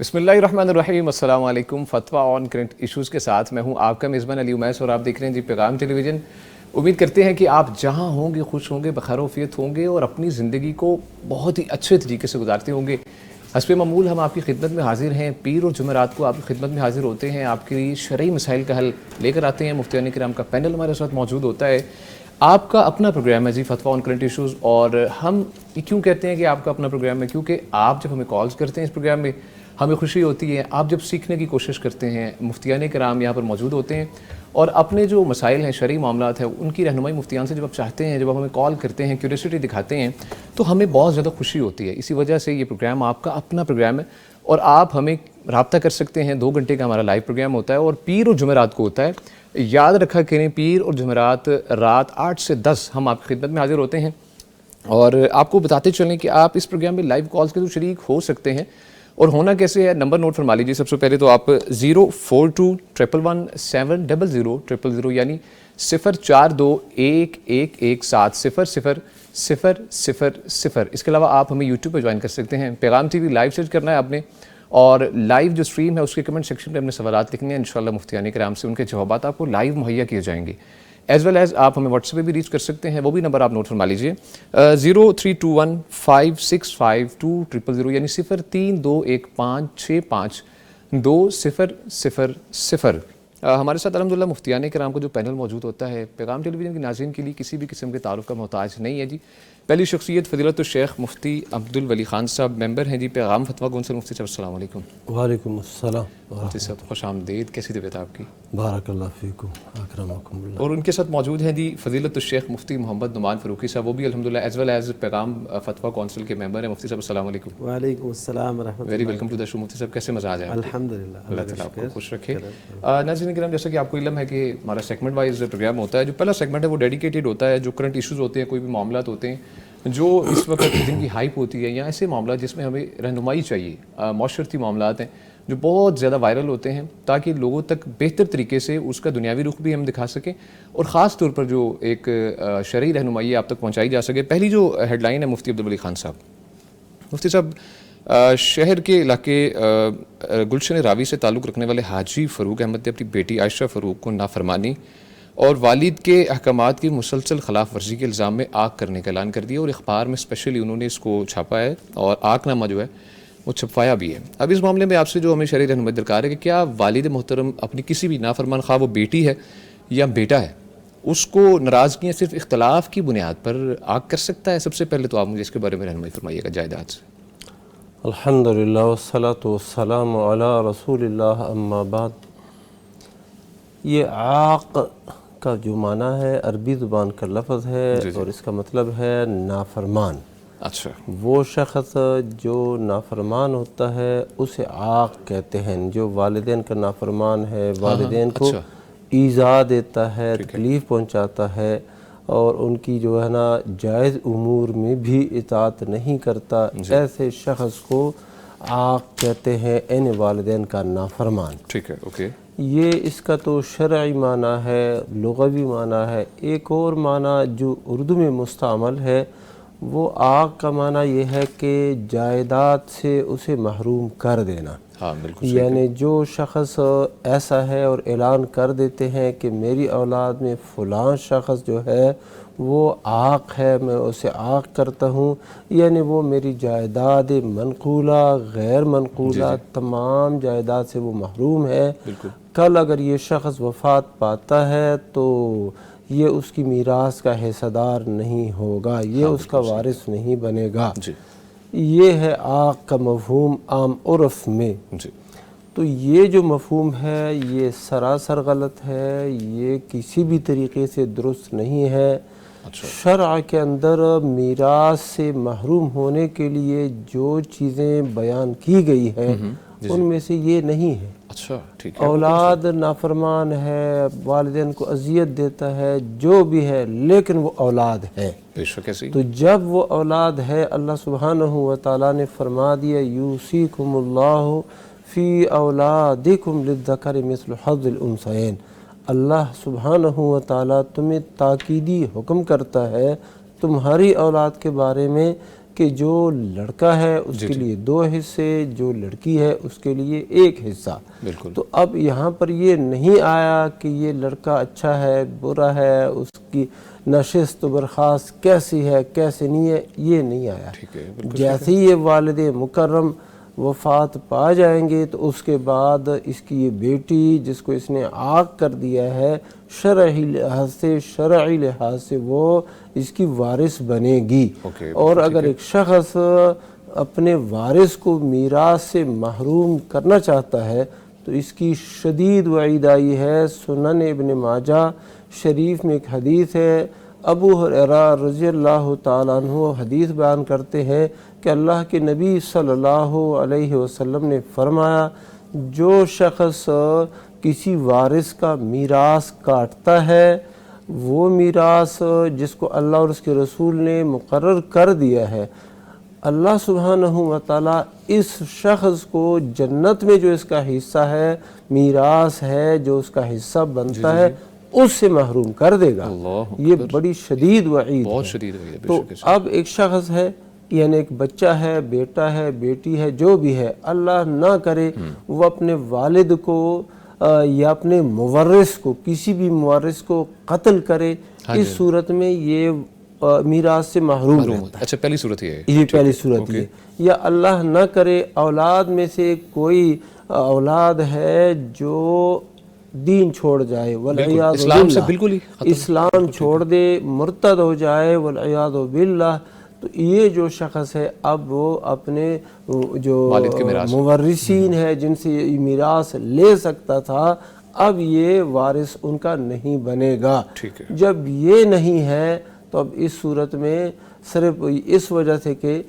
بسم اللہ الرحمن الرحیم، السلام علیکم۔ فتویٰ آن کرنٹ ایشوز کے ساتھ میں ہوں آپ کا میزبان علی امیس اور آپ دیکھ رہے ہیں پیغام ٹیلی ویژن۔ امید کرتے ہیں کہ آپ جہاں ہوں گے خوش ہوں گے، بخیر وعافیت ہوں گے اور اپنی زندگی کو بہت ہی اچھے طریقے سے گزارتے ہوں گے۔ حسب معمول ہم آپ کی خدمت میں حاضر ہیں، پیر اور جمعرات کو آپ کی خدمت میں حاضر ہوتے ہیں، آپ کی شرعی مسائل کا حل لے کر آتے ہیں۔ مفتیان کرام کا پینل ہمارے ساتھ موجود ہوتا ہے۔ آپ کا اپنا پروگرام ہے جی فتویٰ آن کرنٹ ایشوز، اور ہم کیوں کہتے ہیں کہ آپ کا اپنا پروگرام ہے؟ کیونکہ آپ جب ہمیں کالز کرتے ہیں اس پروگرام میں ہمیں خوشی ہوتی ہے، آپ جب سیکھنے کی کوشش کرتے ہیں، مفتیان کرام یہاں پر موجود ہوتے ہیں اور اپنے جو مسائل ہیں، شرعی معاملات ہیں، ان کی رہنمائی مفتیان سے جب آپ چاہتے ہیں، جب آپ ہمیں کال کرتے ہیں، کیوریوسٹی دکھاتے ہیں، تو ہمیں بہت زیادہ خوشی ہوتی ہے۔ اسی وجہ سے یہ پروگرام آپ کا اپنا پروگرام ہے اور آپ ہمیں رابطہ کر سکتے ہیں۔ 2 گھنٹے کا ہمارا لائیو پروگرام ہوتا ہے اور پیر اور جمعرات کو ہوتا ہے۔ یاد رکھا کریں، پیر اور جمعرات رات 8 سے 10 ہم آپ کی خدمت میں حاضر ہوتے ہیں، اور آپ کو بتاتے چلیں کہ آپ اس پروگرام میں لائیو کالز کے تو شریک ہو سکتے ہیں۔ اور ہونا کیسے ہے، نمبر نوٹ فرما لیجیے۔ سب سے پہلے تو آپ 04211170000 یعنی 0421117000۔ اس کے علاوہ آپ ہمیں یوٹیوب پہ جوائن کر سکتے ہیں، پیغام ٹی وی لائیو سرچ کرنا ہے آپ نے، اور لائیو جو سٹریم ہے اس کے کمنٹ سیکشن پہ اپنے سوالات لکھنے ہیں۔ انشاءاللہ مفتیان کرام سے ان کے جوابات آپ کو لائیو مہیا کیے جائیں گے۔ ایز ویل ایز آپ ہمیں واٹس ایپ پہ بھی ریچ کر سکتے ہیں، وہ بھی نمبر آپ نوٹ فرما لیجیے، 0321565200 یعنی 0321565200۔ ہمارے ساتھ الحمدللہ مفتیان کرام کو جو پینل موجود ہوتا ہے، پیغام ٹیلی ویژن کے ناظرین کے لیے کسی بھی قسم کے تعارف کا محتاج نہیں ہے جی۔ پہلی شخصیت فضیلت الشیخ مفتی عبدالولی خان صاحب، ممبر ہیں جی پیغام فتویٰ کونسل۔ مفتی صاحب السلام علیکم۔ وعلیکم السلام۔ مفتی صاحب خوش آمدید، کیسی طبیعت آپ کی؟ بارک اللہ فیکم اکرمکم اللہ۔ اور ان کے ساتھ موجود ہیں جی فضیلت الشیخ مفتی محمد نعمان فاروقی صاحب، وہ بھی الحمدللہ ایز ویل ایز پیغام فتویٰ کونسل کے ممبر ہیں۔ مفتی صاحب السلام علیکم۔ وعلیکم السلام ورحمۃ اللہ۔ ویری ویلکم ٹو دا شو مفتی صاحب، کیسے مزاج ہے؟ الحمدللہ، اللہ تعالیٰ آپ کو خوش رکھے۔ ناظرین کرام، جیسا کہ آپ کو علم ہے کہ ہمارا سیگمنٹ وائز پروگرام ہوتا ہے۔ جو پہلا سیگمنٹ ہے وہ ڈیڈیکیٹڈ ہوتا ہے، جو کرنٹ ایشوز ہوتے ہیں، کوئی بھی معاملات ہوتے ہیں جو اس وقت جن کی ہائپ ہوتی ہے، یا ایسے معاملات جس میں ہمیں رہنمائی چاہیے، معاشرتی معاملات ہیں جو بہت زیادہ وائرل ہوتے ہیں، تاکہ لوگوں تک بہتر طریقے سے اس کا دنیاوی رخ بھی ہم دکھا سکیں اور خاص طور پر جو ایک شرعی رہنمائی آپ تک پہنچائی جا سکے۔ پہلی جو ہیڈ لائن ہے مفتی عبدالولی خان صاحب۔ مفتی صاحب، شہر کے علاقے گلشن راوی سے تعلق رکھنے والے حاجی فاروق احمد نے اپنی بیٹی عائشہ فاروق کو نافرمانی اور والد کے احکامات کی مسلسل خلاف ورزی کے الزام میں آگ کرنے کا اعلان کر دیا، اور اخبار میں اسپیشلی انہوں نے اس کو چھاپا ہے اور آگ نامہ جو ہے وہ چھپوایا بھی ہے۔ اب اس معاملے میں آپ سے جو ہمیں شرعی رہنمائی درکار ہے کہ کیا والد محترم اپنی کسی بھی نافرمان، خواہ وہ بیٹی ہے یا بیٹا ہے، اس کو ناراضگیاں صرف اختلاف کی بنیاد پر آگ کر سکتا ہے؟ سب سے پہلے تو آپ مجھے اس کے بارے میں رہنمائی فرمائیے گا جائیداد سے۔ الحمدللہ والصلاۃ والسلام علی رسول اللہ، اما بعد۔ یہ عاق کا جو معنی ہے عربی زبان کا لفظ ہے اور اس کا مطلب ہے نافرمان۔ اچھا، وہ شخص جو نافرمان ہوتا ہے اسے عاق کہتے ہیں، جو والدین کا نافرمان ہے، والدین کو ایذا دیتا ہے، تکلیف پہنچاتا ہے اور ان کی جو ہے نا جائز امور میں بھی اطاعت نہیں کرتا، ایسے شخص کو عاق کہتے ہیں، یعنی والدین کا نافرمان۔ ٹھیک ہے، اوکے۔ یہ اس کا تو شرعی معنی ہے، لغوی معنی ہے۔ ایک اور معنی جو اردو میں مستعمل ہے وہ عاق کا معنی یہ ہے کہ جائیداد سے اسے محروم کر دینا۔ ہاں بالکل، یعنی جو شخص ایسا ہے اور اعلان کر دیتے ہیں کہ میری اولاد میں فلاں شخص جو ہے وہ عاق ہے، میں اسے عاق کرتا ہوں، یعنی وہ میری جائیداد منقولہ غیر منقولہ تمام جائیداد سے وہ محروم ہے۔ کل اگر یہ شخص وفات پاتا ہے تو یہ اس کی میراث کا حصہ دار نہیں ہوگا، یہ اس کا وارث نہیں بنے گا۔ یہ ہے عاق کا مفہوم عام عرف میں۔ تو یہ جو مفہوم ہے یہ سراسر غلط ہے، یہ کسی بھی طریقے سے درست نہیں ہے۔ شرع کے اندر میراث سے محروم ہونے کے لیے جو چیزیں بیان کی گئی ہیں ان میں سے یہ نہیں ہے۔ اچھا، ٹھیک ہے۔ اولاد نافرمان ہے، والدین کو اذیت دیتا ہے، جو بھی ہے، لیکن وہ اولاد ہے۔ بے شک ایسی۔ تو جب وہ اولاد ہے، اللہ سبحانہ وتعالیٰ نے فرما دیا یوصیکم اللہ فی اولادکم للذکر مثل حظ الانثیین۔ اللہ سبحانہ وتعالیٰ تمہیں تاکیدی حکم کرتا ہے تمہاری اولاد کے بارے میں کہ جو لڑکا ہے اس کے لیے 2 حصے، جو لڑکی ہے اس کے لیے 1 حصہ۔ بالکل۔ تو اب یہاں پر یہ نہیں آیا کہ یہ لڑکا اچھا ہے برا ہے، اس کی نشست و برخاست کیسی ہے کیسے نہیں ہے، یہ نہیں آیا۔ جیسے ہی یہ والد مکرم وفات پا جائیں گے تو اس کے بعد اس کی یہ بیٹی جس کو اس نے عاق کر دیا ہے، شرعی لحاظ سے وہ اس کی وارث بنے گی۔ اور اگر ایک شخص اپنے وارث کو میراث سے محروم کرنا چاہتا ہے تو اس کی شدید وعید آئی ہے۔ سنن ابن ماجہ شریف میں ایک حدیث ہے، ابو ہریرہ رضی اللہ تعالیٰ عنہ حدیث بیان کرتے ہیں کہ اللہ کے نبی صلی اللہ علیہ وسلم نے فرمایا، جو شخص کسی وارث کا میراث کاٹتا ہے، وہ میراث جس کو اللہ اور اس کے رسول نے مقرر کر دیا ہے، اللہ سبحانہ و تعالیٰ اس شخص کو جنت میں جو اس کا حصہ ہے، میراث ہے جو اس کا حصہ بنتا ہے، اس سے محروم کر دے گا۔ یہ بڑی شدید وعید ہے۔ تو اب ایک شخص ہے، یعنی ایک بچہ ہے، بیٹا ہے، بیٹی ہے، جو بھی ہے، اللہ نہ کرے وہ اپنے والد کو یا اپنے مورث کو، کسی بھی مورث کو قتل کرے، اس صورت میں یہ میراث سے محروم رہتا ہے۔ اچھا، پہلی صورت یہ ہے، یہ پہلی صورت یہ، یا اللہ نہ کرے اولاد میں سے کوئی اولاد ہے جو دین چھوڑ جائے، والعیاذ اسلام سے باللہ، بالکل ہی اسلام چھوڑ دے، مرتد ہو جائے، والعیاذ باللہ، تو یہ جو شخص ہے اب وہ اپنے جو مورثین ہے جن سے یہ میراث لے سکتا تھا، اب یہ وارث ان کا نہیں بنے گا۔ جب یہ نہیں ہے تو اب اس صورت میں صرف اس وجہ سے کہ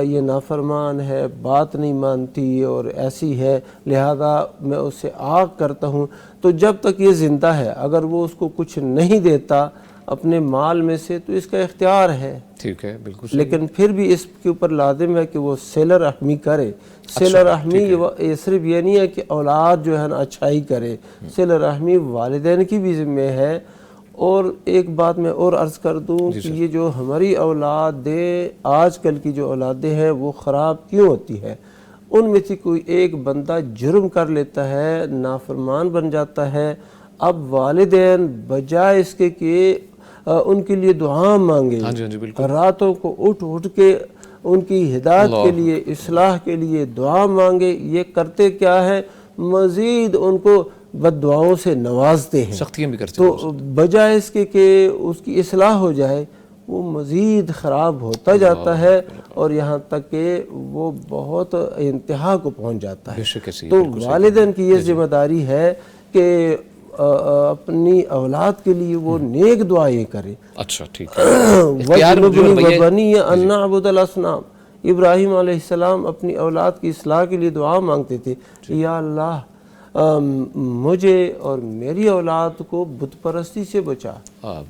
یہ نافرمان ہے، بات نہیں مانتی اور ایسی ہے، لہذا میں اس سے عاق کرتا ہوں، تو جب تک یہ زندہ ہے اگر وہ اس کو کچھ نہیں دیتا اپنے مال میں سے تو اس کا اختیار ہے، ٹھیک ہے، بالکل، لیکن پھر بھی اس کے اوپر لازم ہے کہ وہ صلہ رحمی کرے۔ صلہ رحمی یہ صرف یہ نہیں ہے کہ اولاد جو ہے نا اچھائی کرے، صلہ رحمی والدین کی بھی ذمہ ہے۔ اور ایک بات میں اور عرض کر دوں کہ یہ جو ہماری اولادیں آج کل کی جو اولادیں ہیں وہ خراب کیوں ہوتی ہے؟ ان میں سے کوئی ایک بندہ جرم کر لیتا ہے، نافرمان بن جاتا ہے، اب والدین بجائے اس کے کہ ان کے لیے دعا مانگے، راتوں کو اٹھ کے ان کی ہدایت کے لیے، اصلاح کے لیے دعا مانگے، یہ کرتے کیا ہے؟ مزید ان کو بد دعاؤں سے نوازتے ہیں، سختیاں بھی کرتے ہیں، تو بجائے اس کے کہ اس کی اصلاح ہو جائے وہ مزید خراب ہوتا جاتا ہے اور یہاں تک کہ وہ بہت انتہا کو پہنچ جاتا ہے۔ تو والدین کی یہ ذمہ داری ہے کہ اپنی اولاد کے لیے وہ نیک دعائیں کرے۔ اچھا، ٹھیک ہے۔ وَجْنُبْنِي وَبَنِيَّ أَن نَعْبُدَ الْأَصْنَامَ، ابراہیم علیہ السلام اپنی اولاد کی اصلاح کے لیے دعا مانگتے تھے، یا اللہ مجھے اور میری اولاد کو بت پرستی سے بچا،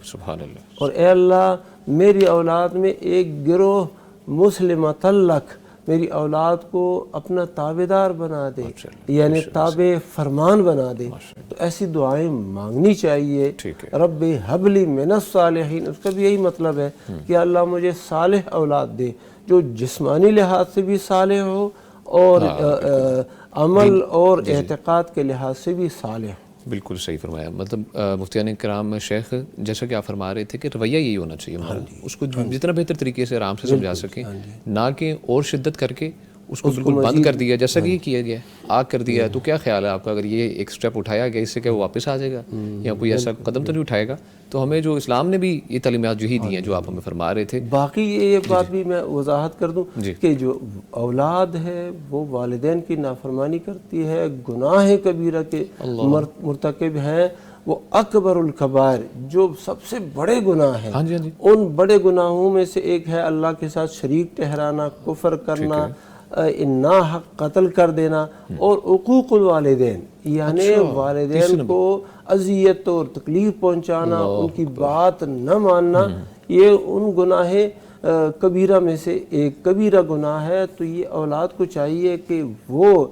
سبحان اللہ، اور اے اللہ میری اولاد میں ایک گروہ مسلمۃ لک، میری اولاد کو اپنا تابعدار بنا دے، یعنی تابع فرمان بنا دے۔ تو ایسی دعائیں مانگنی چاہیے۔ رب ہب لی من الصالحین، اس کا بھی یہی مطلب ہے کہ اللہ مجھے صالح اولاد دے جو جسمانی لحاظ سے بھی صالح ہو اور عمل اور اعتقاد کے لحاظ سے بھی صالح ہو۔ بالکل صحیح فرمایا۔ مطلب مفتیان کرام، شیخ جیسا کہ آپ فرما رہے تھے کہ رویہ یہی ہونا چاہیے ہمارا، اس کو جتنا بہتر طریقے سے آرام سے سمجھا سکیں، نہ کہ اور شدت کر کے اس کو بالکل بند کر دیا جیسا کہ یہ کیا گیا، آگ کر دیا ہے۔ تو کیا خیال ہے آپ کا، اگر یہ ایک سٹیپ اٹھایا گیا اس سے کیا وہ واپس آ جائے گا یا کوئی ایسا قدم تو نہیں اٹھائے گا؟ تو ہمیں جو اسلام نے بھی یہ تعلیمات جو ہی دی ہیں جو آپ ہمیں فرما رہے تھے، باقی یہ بات بھی میں وضاحت کر دوں کہ جو اولاد ہے وہ والدین کی نافرمانی کرتی ہے، گناہ کبیرہ کے مرتکب ہے، وہ اکبر الکبائر، جو سب سے بڑے گناہ ہیں، ان بڑے گناہوں میں سے ایک ہے اللہ کے ساتھ شریک ٹھہرانا، کفر کرنا، ناحق قتل کر دینا، اور عقوق الوالدین، یعنی والدین کو اذیت اور تکلیف پہنچانا، ان کی بات نہ ماننا، یہ ان گناہ کبیرہ میں سے ایک کبیرہ گناہ ہے۔ تو یہ اولاد کو چاہیے کہ وہ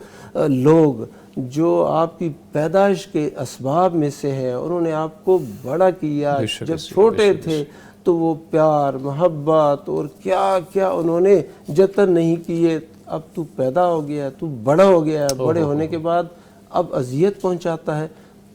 لوگ جو آپ کی پیدائش کے اسباب میں سے ہیں، انہوں نے آپ کو بڑا کیا، جب چھوٹے تھے تو وہ پیار محبت اور کیا کیا انہوں نے جتن نہیں کیے. اب تو پیدا ہو گیا ہے, تو بڑا ہو گیا ہے, بڑے ہونے کے بعد اب اذیت پہنچاتا ہے.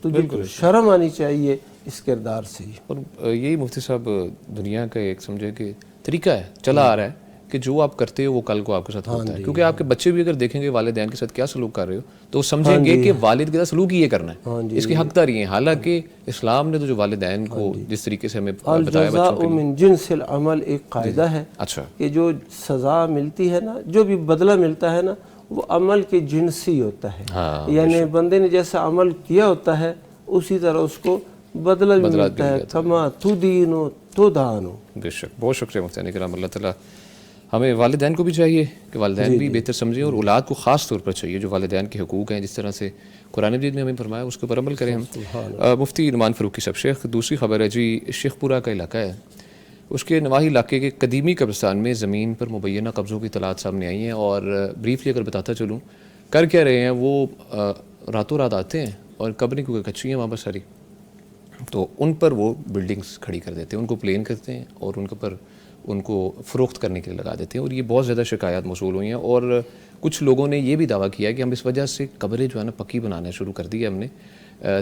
تجھے شرم آنی چاہیے اس کردار سے. اور یہی مفتی صاحب دنیا کا ایک سمجھے کہ طریقہ ہے, چلا آ رہا ہے کہ جو آپ کرتے ہو وہ کل کو آپ کے ساتھ ہوتا ہے. کیونکہ آپ کے بچے بھی اگر دیکھیں گے والدین کے ساتھ کیا سلوک کر رہے ہو تو وہ سمجھیں گے کہ والد کے ساتھ سلوک ہی یہ کرنا ہے, اس کی حقداری ہے. حالانکہ اسلام نے تو جو والدین کو جس طریقے سے ہمیں بتایا بچوں کے من جنس العمل ایک قاعدہ ہے اچھا کہ جو سزا ملتی ہے نا, جو بھی بدلہ ملتا ہے نا, وہ عمل کے جنسی ہوتا ہے. یعنی بندے نے جیسا عمل کیا ہوتا ہے اسی طرح اس کو بدلہ بھی ملتا ہے. کما تو دینو تو دانو. بے شک, بہت شکریہ مفتیان کرام. اللہ تعالیٰ ہمیں والدین کو بھی چاہیے کہ والدین بھی بہتر سمجھیں, اور اولاد کو خاص طور پر چاہیے جو والدین کے حقوق ہیں جس طرح سے قرآن مجید میں ہمیں فرمایا اس کے اوپر عمل کریں ہم. مفتی نعمان فاروقی صاحب, شیخ دوسری خبر ہے جی, شیخ پورہ کا علاقہ ہے, اس کے نواحی علاقے کے قدیمی قبرستان میں زمین پر مبینہ قبضوں کی اطلاعات سامنے آئی ہیں. اور بریفلی اگر بتاتا چلوں کر کیا رہے ہیں, وہ راتوں رات آتے ہیں اور قبریں کیونکہ کچی ہیں وہاں پر ساری, تو ان پر وہ بلڈنگز کھڑی کر دیتے ہیں, ان کو پلین کرتے ہیں اور ان کے پر ان کو فروخت کرنے کے لیے لگا دیتے ہیں. اور یہ بہت زیادہ شکایات موصول ہوئی ہیں, اور کچھ لوگوں نے یہ بھی دعویٰ کیا ہے کہ ہم اس وجہ سے قبریں جو ہے نا پکی بنانا شروع کر دی ہے ہم نے,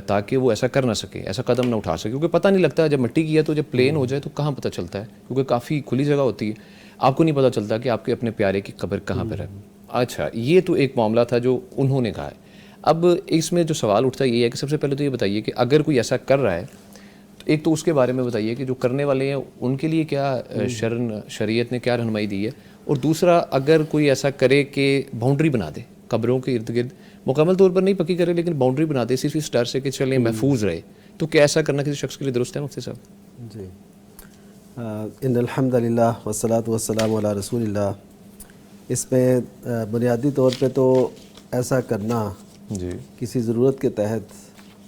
تاکہ وہ ایسا کر نہ سکے, ایسا قدم نہ اٹھا سکے. کیونکہ پتہ نہیں لگتا جب مٹی کی ہے تو جب پلین ہو جائے تو کہاں پتہ چلتا ہے, کیونکہ کافی کھلی جگہ ہوتی ہے, آپ کو نہیں پتہ چلتا کہ آپ کے اپنے پیارے کی قبر کہاں پر ہے. اچھا, یہ تو ایک معاملہ تھا جو انہوں نے کہا ہے. اب اس میں جو سوال اٹھتا ہے یہ ہے کہ سب سے پہلے تو یہ بتائیے کہ اگر کوئی ایسا کر رہا ہے ایک تو اس کے بارے میں بتائیے کہ جو کرنے والے ہیں ان کے لیے کیا شریعت نے کیا رہنمائی دی ہے, اور دوسرا اگر کوئی ایسا کرے کہ باؤنڈری بنا دے قبروں کے ارد گرد, مکمل طور پر نہیں پکی کرے لیکن باؤنڈری بنا دے صرف اس ڈر سے کہ چلیں محفوظ رہے, تو کیا ایسا کرنا کسی شخص کے لیے درست ہے مفتی صاحب؟ جی, ان الحمد للہ والصلاۃ والسلام علی رسول اللہ. اس میں بنیادی طور پہ تو ایسا کرنا جی کسی ضرورت کے تحت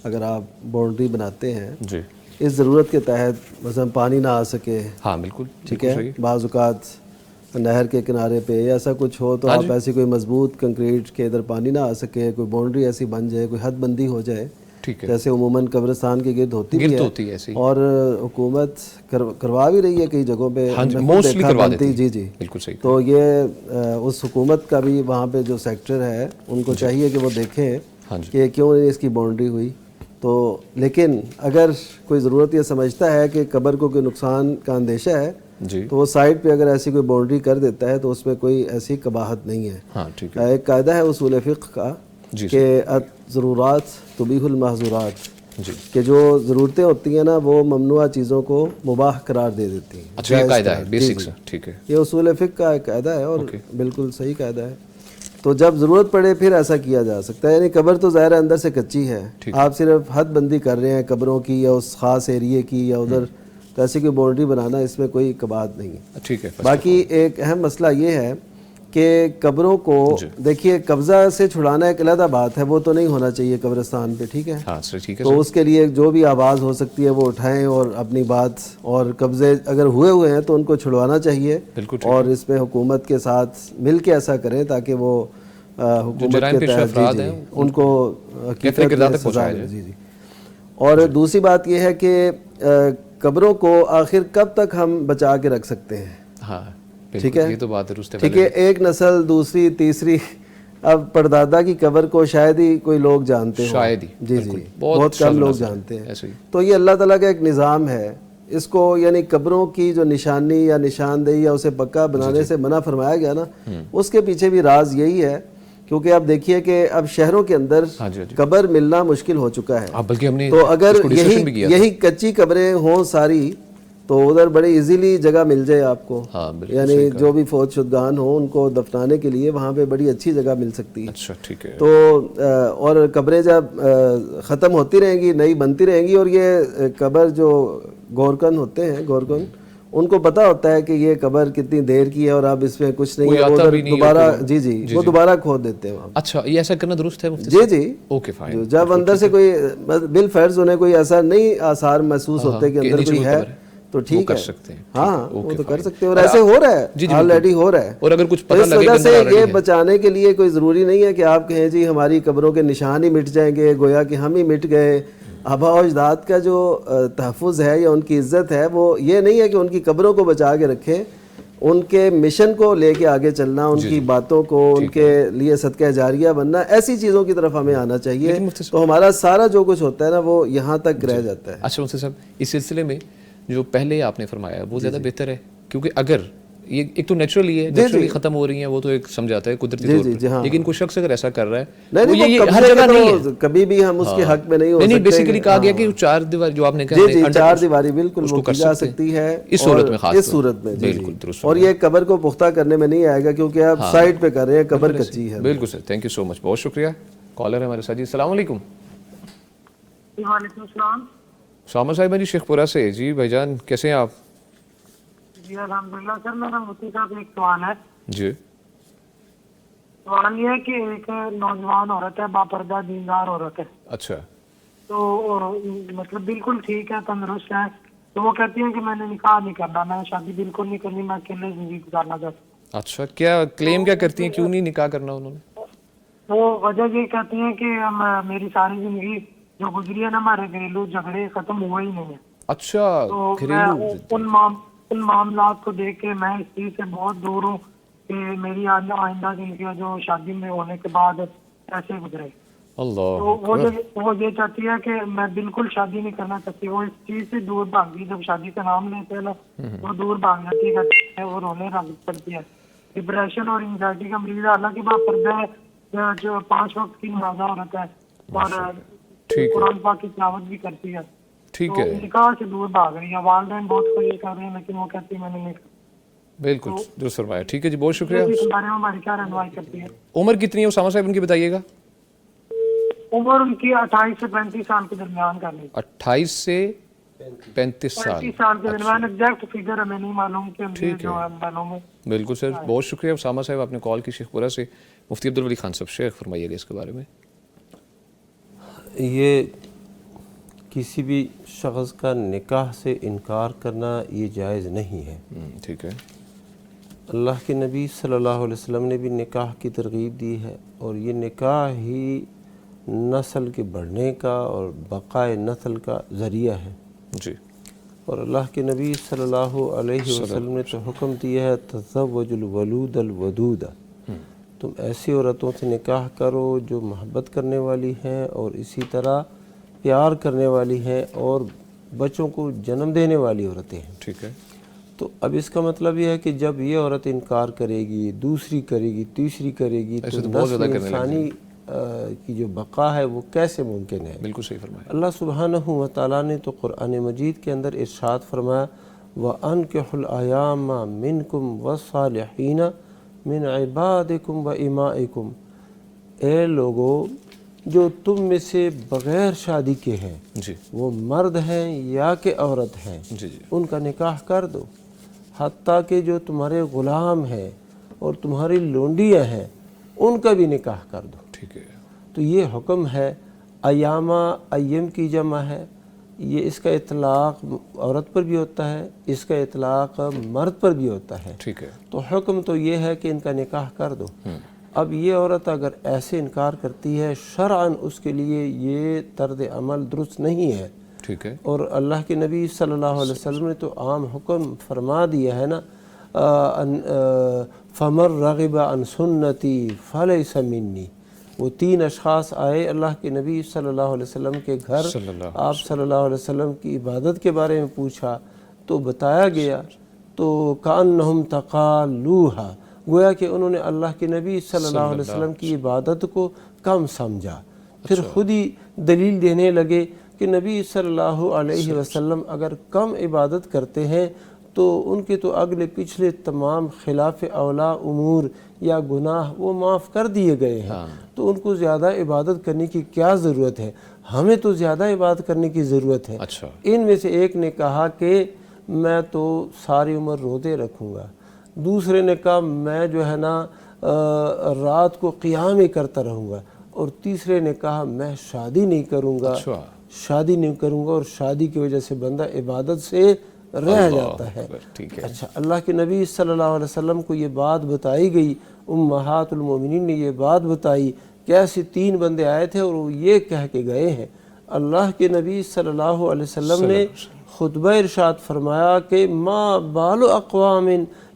اگر آپ باؤنڈری بناتے ہیں, جی اس ضرورت کے تحت مثلا پانی نہ آ سکے, ہاں بالکل ٹھیک ہے, بعض اوقات نہر کے کنارے پہ یا ایسا کچھ ہو تو آپ ایسی کوئی مضبوط کنکریٹ کے ادھر پانی نہ آ سکے, کوئی باؤنڈری ایسی بن جائے, کوئی حد بندی ہو جائے, ٹھیک ہے, جیسے عموماً قبرستان کے گرد ہوتی ہے ایسی, اور حکومت کروا بھی رہی ہے کئی جگہوں پہ, موسٹلی کروا دیتی ہے. جی جی بالکل صحیح. تو یہ اس حکومت کا بھی وہاں پہ جو سیکٹر ہے ان کو چاہیے کہ وہ دیکھیں کہ کیوں نہیں اس کی باؤنڈری ہوئی. تو لیکن اگر کوئی ضرورت یہ سمجھتا ہے کہ قبر کو کوئی نقصان کا اندیشہ ہے جی, تو وہ سائڈ پہ اگر ایسی کوئی باؤنڈری کر دیتا ہے تو اس میں کوئی ایسی قباحت نہیں ہے. ہاں ٹھیک ہے. ایک قاعدہ ہے اصول فقہ کا کہ ضرورات تبیح المحظورات, کہ جو ضرورتیں ہوتی ہیں نا وہ ممنوع چیزوں کو مباح قرار دے دیتی ہیں. اچھا, یہ قاعدہ ہے بیسک سے, ٹھیک ہے, یہ اصول فقہ کا ایک قاعدہ ہے اور بالکل صحیح قاعدہ ہے. تو جب ضرورت پڑے پھر ایسا کیا جا سکتا ہے. یعنی قبر تو ظاہر اندر سے کچی ہے, آپ صرف حد بندی کر رہے ہیں قبروں کی یا اس خاص ایریے کی یا ادھر, تو ایسی کوئی باؤنڈری بنانا اس میں کوئی قباحت نہیں ہے. ٹھیک ہے. باقی ایک اہم مسئلہ یہ ہے کہ قبروں کو دیکھیے قبضہ سے چھڑانا ایک علیحدہ بات ہے, وہ تو نہیں ہونا چاہیے قبرستان پہ, ٹھیک ہے. تو اس کے لیے جو بھی آواز ہو سکتی ہے وہ اٹھائیں اور اپنی بات, اور قبضے اگر ہوئے ہیں تو ان کو چھڑوانا چاہیے, اور اس میں حکومت کے ساتھ مل کے ایسا کریں تاکہ وہ حکومت کے تحت ان کو سزا ملے. جی جی. اور دوسری بات یہ ہے کہ قبروں کو آخر کب تک ہم بچا کے رکھ سکتے ہیں, ہاں ٹھیک ہے, یہ تو بات درست ہے. ٹھیک ہے, ایک نسل دوسری تیسری, اب پردادا کی قبر کو شاید ہی کوئی لوگ جانتے ہیں, شاید ہی, جی جی, بہت کم لوگ جانتے ہیں. تو یہ اللہ تعالیٰ کا ایک نظام ہے, اس کو یعنی قبروں کی جو نشانی یا نشاندہی یا اسے پکا بنانے سے منع فرمایا گیا نا, اس کے پیچھے بھی راز یہی ہے. کیونکہ آپ دیکھیے کہ اب شہروں کے اندر قبر ملنا مشکل ہو چکا ہے, تو اگر یہی کچی قبریں ہوں ساری تو ادھر بڑی ایزیلی جگہ مل جائے آپ کو, یعنی جو بھی فوت شدگان ہوں ان کو دفنانے کے لیے وہاں پہ بڑی اچھی جگہ مل سکتی ہے. اچھا ٹھیک ہے. تو اور قبریں جب ختم ہوتی رہیں گی نئی بنتی رہیں گی, اور یہ قبر جو گورکن ہوتے ہیں, گورکن, ان کو پتہ ہوتا ہے کہ یہ قبر کتنی دیر کی ہے اور اب اس میں کچھ نہیں ہے, دوبارہ جی جی وہ دوبارہ کھود دیتے ہیں. اچھا, یہ ایسا کرنا درست ہے مفتی جی جی, اوکے فائن. جب اندر سے کوئی بالفرض انہیں کوئی ایسا نہیں آثار محسوس ہوتے کہ اندر کوئی ہے تو ٹھیک ہے, ہاں وہ تو کر سکتے ہیں, اور ایسے ہو رہا ہے, آلریڈی ہو رہا ہے. اور اگر کچھ اس وجہ سے یہ بچانے کے لیے کوئی ضروری نہیں ہے کہ آپ کہیں جی ہماری قبروں کے نشان ہی مٹ جائیں گے, گویا کہ ہم ہی مٹ گئے, آبا و اجداد کا جو تحفظ ہے یا ان کی عزت ہے وہ یہ نہیں ہے کہ ان کی قبروں کو بچا کے رکھیں، ان کے مشن کو لے کے آگے چلنا، ان کی باتوں کو ان کے لیے صدقہ جاریہ بننا، ایسی چیزوں کی طرف ہمیں آنا چاہیے، تو ہمارا سارا جو کچھ ہوتا ہے نا وہ یہاں تک رہ جاتا ہے۔ اچھا مفتی صاحب، اس سلسلے میں جو پہلے آپ نے فرمایا وہ زیادہ بہتر ہے، کیونکہ اگر یہ ایک تو نیچرلی ہے، نیچرلی ختم ہو رہی ہیں وہ تو ایک سمجھاتا ہے قدرتی طور پر، لیکن کوئی شخص اگر ایسا کر رہا ہے وہ یہ ہر جگہ نہیں ہے، کبھی بھی ہم اس کے حق میں نہیں ہو سکتے۔ نہیں بیسیکلی کہا گیا کہ چار دیواری جو آپ نے کہا جی چار دیواری بالکل وہ کی جا سکتی ہے اس صورت میں، خاص اس صورت میں بالکل درست، اور یہ قبر کو پختہ کرنے میں نہیں آئے گا کیونکہ آپ سائٹ پہ کر رہے ہیں، قبر کچی ہے۔ بالکل سر، تھینک یو سو مچ، بہت شکریہ۔ کالر ہے ہمارے ساتھ جی، السلام علیکم۔ وعلیکم السلام۔ سامہ صاحبہ جی شیخ پورہ سے، جی بھائی جان کیسے ہیں آپ؟ جی الحمدللہ سر، میرا مفتی صاحب ایک سوال ہے۔ جی سوال یہ ہے کہ ایک نوجوان عورت ہے، باپردہ دیندار عورت ہے، اچھا، تو مطلب بالکل ٹھیک ہے، تندرست ہے، تو وہ کہتی ہیں کہ میں نے نکاح نہیں کرنا، میں نے شادی بالکل نہیں کرنی، میں اکیلے زندگی گزارنا چاہتی ہوں۔ اچھا، کیا کلیم کیا کرتی ہیں، کیوں نہیں نکاح کرنا انہوں نے؟ وہ وجہ یہ کہتی ہیں کہ میری ساری زندگی جو گزری ہے نا، ہمارے گھریلو جھگڑے ختم ہوئے ہی نہیں ہیں۔ اچھا، تو میں ان معاملات کو دیکھ کے میں اس چیز سے بہت دور ہوں کہ میری آئندہ زندگی جو شادی میں ہونے کے بعد ایسے گزرے۔ اللہ، تو وہ یہ چاہتی ہے کہ میں بالکل شادی نہیں کرنا چاہتی، وہ اس چیز سے دور بھاگ گئی، جب شادی کا نام لیتے ہیں نا وہ دور بھاگ جاتی ہے، وہ رونے لگ پڑتی ہے، ڈپریشن اور انزائٹی کا مریض ہے، حالانکہ باپردہ ہے، جو 5 وقت کی نمازہ عورت ہے اور قرآن پاک کی تلاوت بھی کرتی ہے، ٹھیک تو ہے، نکاح سے دور بھاگ رہی ہے، والدین بہت کوشش کر رہے ہیں لیکن وہ کہتی ہے میں نے نہیں کرنا۔ بالکل درست فرمایا، ٹھیک ہے جی، بہت شکریہ۔ اس بارے میں ہماری کیا رہنمائی کرتی ہے؟ عمر کتنی ہے اسامہ صاحب ان کی بتائیے گا؟ عمر ان کی 28 سے 35 سال کے درمیان کر لی، 28 سے 35 سال 35 سال کے درمیان، ایگزیکٹ فگر ہمیں نہیں معلوم کہ ان کی جو ہے معلوم ہے۔ بالکل سر، بہت شکریہ اسامہ صاحب، آپ نے کال کی شیخ پورہ سے۔ مفتی عبدالولی خان صاحب شیخ فرمائیے گا اس کے بارے میں۔ یہ کسی بھی شخص کا نکاح سے انکار کرنا یہ جائز نہیں ہے۔ ٹھیک ہے، اللہ کے نبی صلی اللہ علیہ وسلم نے بھی نکاح کی ترغیب دی ہے، اور یہ نکاح ہی نسل کے بڑھنے کا اور بقائے نسل کا ذریعہ ہے۔ جی، اور اللہ کے نبی صلی اللہ علیہ وسلم نے تو حکم دیا ہے تزوج الولود الودود، تم ایسی عورتوں سے نکاح کرو جو محبت کرنے والی ہیں اور اسی طرح پیار کرنے والی ہیں اور بچوں کو جنم دینے والی عورتیں ہیں۔ ٹھیک ہے، تو اب اس کا مطلب یہ ہے کہ جب یہ عورت انکار کرے گی، دوسری کرے گی، تیسری کرے گی، تو نسل انسانی کی جو بقا ہے وہ کیسے ممکن ہے؟ بالکل صحیح فرمایا۔ اللہ سبحانہ و تعالیٰ نے تو قرآن مجید کے اندر ارشاد فرمایا وَأَنكِحُوا الْأَيَامَ مِنْكُمْ وَالصَّالِحِينَ مِنْ عِبَادِكُمْ وَإِمَائِكُمْ، اے لوگو جو تم میں سے بغیر شادی کے ہیں، جی، وہ مرد ہیں یا کہ عورت ہیں، جی، ان کا نکاح کر دو، حتیٰ کہ جو تمہارے غلام ہیں اور تمہاری لونڈیاں ہیں ان کا بھی نکاح کر دو۔ ٹھیک ہے، تو یہ حکم ہے۔ ایامہ ایم کی جمع ہے، یہ اس کا اطلاق عورت پر بھی ہوتا ہے، اس کا اطلاق مرد پر بھی ہوتا ہے۔ ٹھیک ہے، تو حکم تو یہ ہے کہ ان کا نکاح کر دو۔ اب یہ عورت اگر ایسے انکار کرتی ہے، شرعاً اس کے لیے یہ طرز عمل درست نہیں ہے۔ ٹھیک ہے، اور اللہ کے نبی صلی اللہ علیہ وسلم نے تو عام حکم فرما دیا ہے نا، فَمَن رَغِبَ عَن سُنَّتِي فَلَيْسَ مِنِّي۔ وہ 3 اشخاص آئے اللہ کے نبی صلی اللہ علیہ وسلم کے گھر، آپ صلی اللہ علیہ وسلم کی عبادت کے بارے میں پوچھا تو بتایا گیا، تو کأنہم تقالوہا، گویا کہ انہوں نے اللہ کے نبی صلی اللہ علیہ وسلم کی عبادت کو کم سمجھا، پھر خود ہی دلیل دینے لگے کہ نبی صلی اللہ علیہ وسلم اگر کم عبادت کرتے ہیں تو ان کے تو اگلے پچھلے تمام خلاف اولا امور یا گناہ وہ معاف کر دیے گئے ہیں، تو ان کو زیادہ عبادت کرنے کی کیا ضرورت ہے؟ ہمیں تو زیادہ عبادت کرنے کی ضرورت ہے۔ ان میں سے ایک نے کہا کہ میں تو ساری عمر روزے رکھوں گا، دوسرے نے کہا میں جو ہے نا رات کو قیام ہی کرتا رہوں گا، اور تیسرے نے کہا میں شادی نہیں کروں گا، شادی نہیں کروں گا، اور شادی کی وجہ سے بندہ عبادت سے رہ جاتا ہے۔ اچھا، اللہ کے نبی صلی اللہ علیہ وسلم کو یہ بات بتائی گئی، امہات المومنین نے یہ بات بتائی کہ ایسے 3 بندے آئے تھے اور وہ یہ کہہ کے گئے ہیں۔ اللہ کے نبی صلی اللہ علیہ وسلم نے خطبہ ارشاد فرمایا کہ ما بال اقوام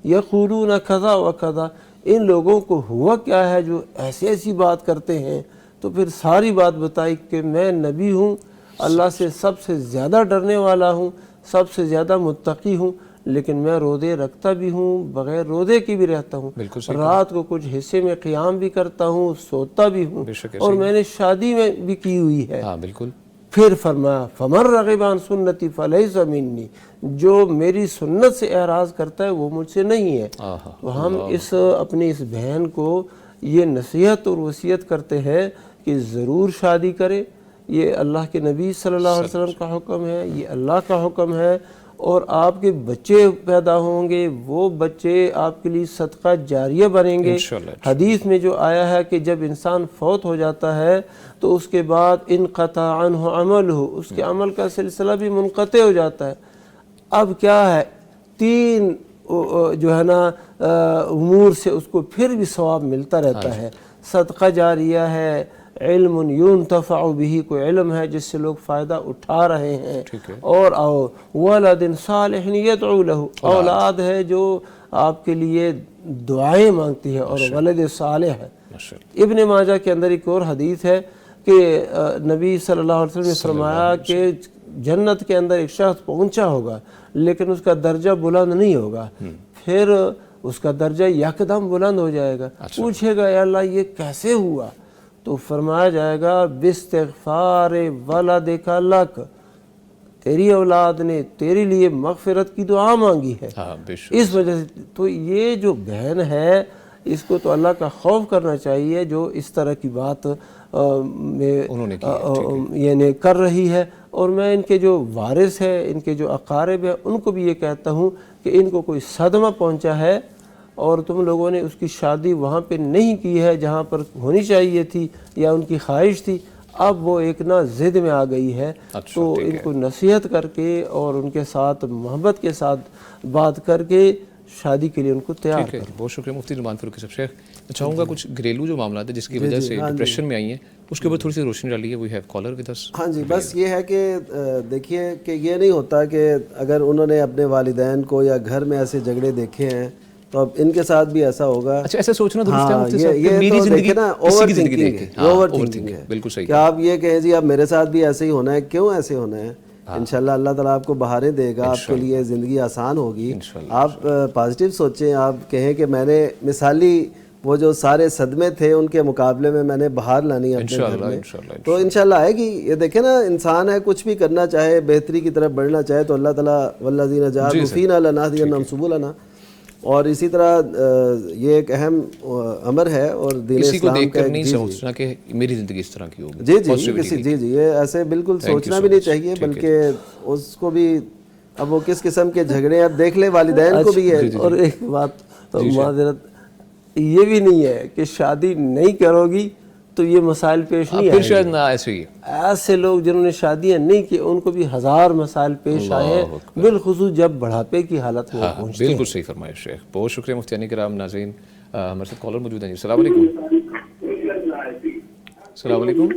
یقولون کذا و کذا، ان لوگوں کو ہوا کیا ہے جو ایسی ایسی بات کرتے ہیں. تو پھر ساری بات بتائی کہ میں نبی ہوں، اللہ سے سب سے زیادہ ڈرنے والا ہوں، سب سے زیادہ متقی ہوں، لیکن میں روزے رکھتا بھی ہوں، بغیر روزے کی بھی رہتا ہوں، رات کو کچھ حصے میں قیام بھی کرتا ہوں، سوتا بھی ہوں، اور میں نے شادی میں بھی کی ہوئی ہے. بالکل. پھر فرمایا فمن رغب عن سنتی فلیس منی، جو میری سنت سے اعراض کرتا ہے وہ مجھ سے نہیں ہے. تو ہم اپنی اس بہن کو یہ نصیحت اور وصیت کرتے ہیں کہ ضرور شادی کرے. یہ اللہ کے نبی صلی اللہ علیہ وسلم کا حکم ہے، یہ اللہ کا حکم ہے. اور آپ کے بچے پیدا ہوں گے، وہ بچے آپ کے لیے صدقہ جاریہ بنیں گے. حدیث میں جو آیا ہے کہ جب انسان فوت ہو جاتا ہے تو اس کے بعد انقطع عنہ عملہ، اس کے عمل کا سلسلہ بھی منقطع ہو جاتا ہے. اب کیا ہے، 3 جو ہے نا امور سے اس کو پھر بھی ثواب ملتا رہتا ہے. صدقہ جاریہ ہے، علم ينتفع به، کوئی علم ہے جس سے لوگ فائدہ اٹھا رہے ہیں، اور ولد صالح يدعو له، اولاد ہے جو آپ کے لیے دعائیں مانگتی ہے، اور ولد صالح ہے. ابن ماجہ کے اندر ایک اور حدیث ہے کہ نبی صلی اللہ علیہ وسلم نے فرمایا کہ جنت کے اندر ایک شخص پہنچا ہوگا لیکن اس کا درجہ بلند نہیں ہوگا، پھر اس کا درجہ یکدم بلند ہو جائے گا. پوچھے گا یا اللہ یہ کیسے ہوا؟ تو فرمایا جائے گا باستغفار ولدک لک، تیری اولاد نے تیرے لیے مغفرت کی دعا مانگی ہے. اس وجہ سے تو یہ جو بہن ہے اس کو تو اللہ کا خوف کرنا چاہیے جو اس طرح کی بات یعنی کر رہی ہے. اور میں ان کے جو وارث ہے، ان کے جو اقارب ہیں، ان کو بھی یہ کہتا ہوں کہ ان کو کوئی صدمہ پہنچا ہے اور تم لوگوں نے اس کی شادی وہاں پہ نہیں کی ہے جہاں پر ہونی چاہیے تھی یا ان کی خواہش تھی، اب وہ ایک نا ضد میں آ گئی ہے. تو ان کو نصیحت کر کے اور ان کے ساتھ محبت کے ساتھ بات کر کے شادی کے لیے ان کو تیار کریں. بہت شکریہ مفتی نعمان فاروقی صاحب. شیخ میں چاہوں گا کچھ گھریلو جو معاملات ہیں جس کی وجہ سے ڈپریشن میں آئی ہیں اس کے اوپر تھوڑی سی روشنی ڈالیے. We have caller with us. ہاں جی، بس یہ ہے کہ دیکھیے کہ یہ نہیں ہوتا کہ اگر انہوں نے اپنے والدین کو یا گھر میں ایسے جھگڑے دیکھے ہیں تو اب ان کے ساتھ بھی ایسا ہوگا. اچھا ایسا سوچنا درست ہے مفتی صاحب کہ میری زندگی نا اوور تھنکنگ ہے. بالکل صحیح. کہ آپ یہ کہیں جی اب میرے ساتھ بھی ایسے ہی ہونا ہے، کیوں ایسے ہونا ہے؟ انشاءاللہ اللہ تعالیٰ آپ کو بہاریں دے گا، آپ کے لیے زندگی آسان ہوگی. آپ پازیٹیو سوچیں، آپ کہیں کہ میں نے مثالی وہ جو سارے صدمے تھے ان کے مقابلے میں میں نے بہار لانی ہے اپنے گھر میں، تو انشاءاللہ آئے گی. یہ دیکھیں نا، انسان ہے کچھ بھی کرنا چاہے، بہتری کی طرف بڑھنا چاہے تو اللہ تعالیٰ والذین جاہدوا فینا لنہدینہم سبلنا. اور اسی طرح یہ ایک اہم امر ہے اور دین اسلام کا نہیں سوچنا کہ میری زندگی اس طرح کی ہوگی. جی یہ ایسے بالکل سوچنا بھی نہیں چاہیے، بلکہ اس کو بھی اب وہ کس قسم کے جھگڑے اب دیکھ لے، والدین کو بھی ہے. اور ایک بات معذرت یہ بھی نہیں ہے کہ شادی نہیں کرو گی تو یہ مسائل پیش نہیں آئے. پھر شاید نہ ایسے لوگ جنہوں نے شادیاں نہیں کی ان کو بھی 1000 مسائل پیش آئے ہیں، بالخصوص جب بڑھاپے کی حالت میں پہنچتے ہیں. بالکل صحیح فرمایا شیخ. بہت شکریہ مفتیان کرام. ناظرین ہمارے ساتھ کالر موجود ہیں. جی السلام علیکم. السلام علیکم.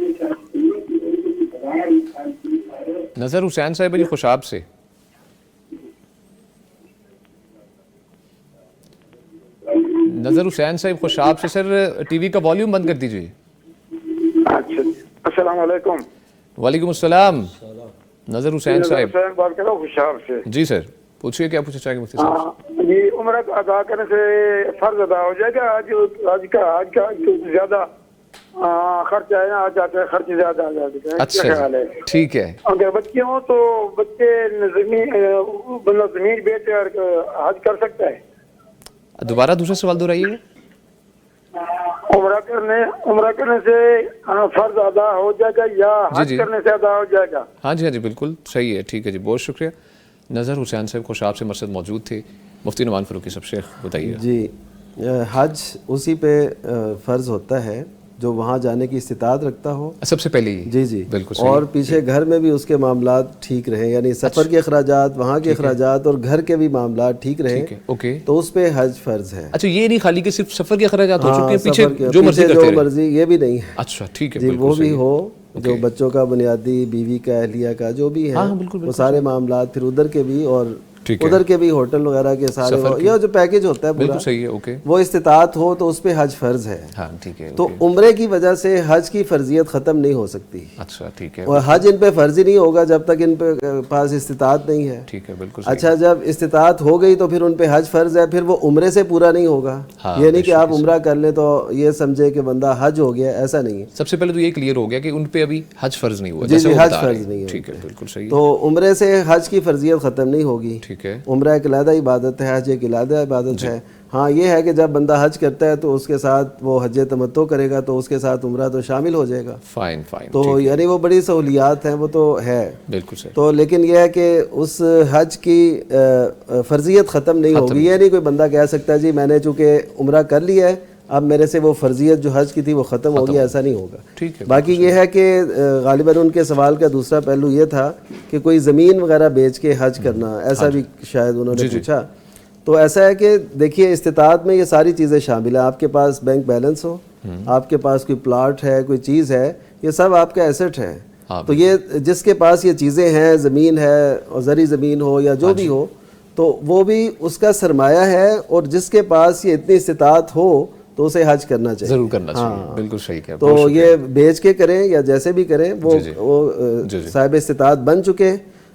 نظر حسین صاحب جی خوشاب سے. نظر حسین صاحب خوشاب سے. سر ٹی وی کا والیوم بند کر دیجیے. السلام علیکم. وعلیکم السلام. نظر حسین صاحب بات کر رہا ہوں خوشاب سے. جی سر پوچھئے کیا پوچھنا چاہیں گے مفتی صاحب؟ جی عمرہ ادا کرنے سے فرض ادا ہو جائے گا؟ آج کا زیادہ خرچ آئے نا، آ جاتا ہے خرچ زیادہ آ جاتا ہے. اچھا ٹھیک ہے. اگر بچے ہوں تو بچے زمین بیچ کر حج کر سکتا ہے؟ دوبارہ دوسرا سوال دہرائیے گا. عمرہ کرنے سے فرض ادا ہو جائے گا یا حج کرنے سے ادا ہو جائے گا؟ ہاں جی بالکل صحیح ہے. ٹھیک ہے جی بہت شکریہ. نظر حسین صاحب خوشاب سے مرصد موجود تھے. مفتی نعمان فاروقی صاحب شیخ بتائیے. جی حج اسی پہ فرض ہوتا ہے جو وہاں جانے کی استطاعت رکھتا ہو سب سے پہلے. جی بالکل. اور پیچھے گھر میں بھی اس کے معاملات ٹھیک رہے، یعنی سفر کے اخراجات، وہاں کے اخراجات اور گھر کے بھی معاملات ٹھیک رہے تو اس پہ حج فرض ہے. اچھا یہ نہیں خالی کہ صرف سفر کے اخراجات ہو چکے ہیں، پیچھے جو مرضی یہ بھی نہیں ہے. اچھا ٹھیک ہے جی وہ بھی ہو، جو بچوں کا بنیادی، بیوی کا، اہلیہ کا جو بھی ہے وہ سارے معاملات، پھر ادھر کے بھی اور ادھر کے بھی ہوٹل وغیرہ کے سارے، یہ جو پیکج ہوتا ہے پورا صحیح ہے، اوکے، وہ استطاعت ہو تو اس پہ حج فرض ہے. ہاں ٹھیک ہے. تو عمرے کی وجہ سے حج کی فرضیت ختم نہیں ہو سکتی. اچھا ٹھیک ہے. اور حج ان پہ فرض ہی نہیں ہوگا جب تک ان پہ پاس استطاعت نہیں ہے. ٹھیک ہے، بالکل. اچھا جب استطاعت ہو گئی تو پھر ان پہ حج فرض ہے، پھر وہ عمرے سے پورا نہیں ہوگا. یہ نہیں کہ آپ عمرہ کر لیں تو یہ سمجھے کہ بندہ حج ہو گیا، ایسا نہیں ہے. سب سے پہلے تو یہ کلیئر ہو گیا کہ ان پہ ابھی حج فرض نہیں ہوا. جی جی، حج فرض نہیں ہے. ٹھیک ہے، بالکل صحیح. تو عمرے سے حج کی فرضیت ختم نہیں ہوگی. ٹھیک ہے. عمرہ ایک علیحدہ عبادت ہے، حج ایک علیحدہ عبادت ہے. ہاں یہ ہے کہ جب بندہ حج کرتا ہے تو اس کے ساتھ وہ حج تمتع کرے گا تو اس کے ساتھ عمرہ تو شامل ہو جائے گا. Fine fine. تو یعنی وہ بڑی سہولیات ہیں، وہ تو ہے. بالکل صحیح. تو لیکن یہ ہے کہ اس حج کی فرضیت ختم نہیں ہوگی. یہ نہیں کوئی بندہ کہہ سکتا جی میں نے چونکہ عمرہ کر لیا ہے اب میرے سے وہ فرضیت جو حج کی تھی وہ ختم ہو گیا، ایسا نہیں ہوگا. ٹھیک ہے. باقی یہ ہے کہ غالباً ان کے سوال کا دوسرا پہلو یہ تھا کہ کوئی زمین وغیرہ بیچ کے حج کرنا، ایسا بھی شاید انہوں نے پوچھا. تو ایسا ہے کہ دیکھیے استطاعت میں یہ ساری چیزیں شامل ہیں. آپ کے پاس بینک بیلنس ہو، آپ کے پاس کوئی پلاٹ ہے، کوئی چیز ہے، یہ سب آپ کا ایسٹ ہے. تو یہ جس کے پاس یہ چیزیں ہیں، زمین ہے اور زرعی زمین ہو یا جو بھی ہو، تو وہ بھی اس کا سرمایہ ہے. اور جس کے پاس یہ اتنی استطاعت ہو تو اسے حج کرنا چاہیے، ضرور کرنا چاہیے. بالکل صحیح کہا. تو یہ بیچ کے کریں یا جیسے بھی کریں، وہ صاحب استطاعت بن چکے،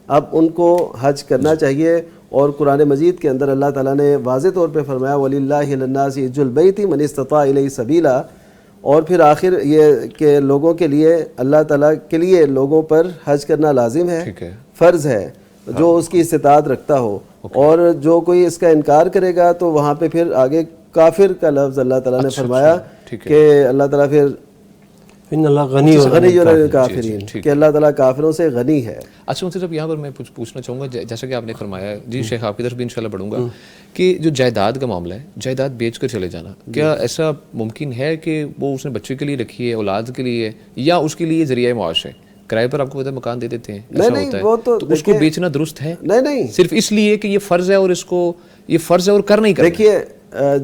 اب ان کو حج کرنا چاہیے. اور قرآن مجید کے اندر اللہ تعالیٰ نے واضح طور پہ فرمایا وَلِلَّهِ عَلَى النَّاسِ حِجُّ الْبَيْتِ مَنِ اسْتَطَاعَ إِلَيْهِ سَبِيلًا. اور پھر آخر یہ کہ لوگوں کے لیے، اللہ تعالیٰ کے لیے لوگوں پر حج کرنا لازم ہے، فرض ہے، جو اس کی استطاعت رکھتا ہو. اور جو کوئی اس کا انکار کرے گا تو وہاں پہ پھر آگے کافر کا لفظ اللہ تعالیٰ نے فرمایا کہ اللہ تعالیٰ پھر ان اللہ غنی کافرین، کہ اللہ تعالیٰ کافروں سے غنی ہے. اچھا مجھے صاحب یہاں پر میں کچھ پوچھنا چاہوں گا، جیسا کہ آپ نے فرمایا، جی شیخ آپ کی طرف بھی انشاءاللہ بڑھوں گا، کہ جو جائیداد کا معاملہ ہے، جائیداد بیچ کر چلے جانا، کیا ایسا ممکن ہے کہ وہ اس نے بچے کے لیے رکھی ہے، اولاد کے لیے، یا اس کے لیے ذریعہ معاش ہے؟ کرائے پر آپ کو پتہ مکان دے دیتے ہیں، ایسا ہوتا ہے، تو اس کو بیچنا درست ہے؟ نہیں، صرف اس لیے کہ یہ فرض ہے اور اس کو یہ فرض ہے اور کر نہیں کرنا. دیکھیے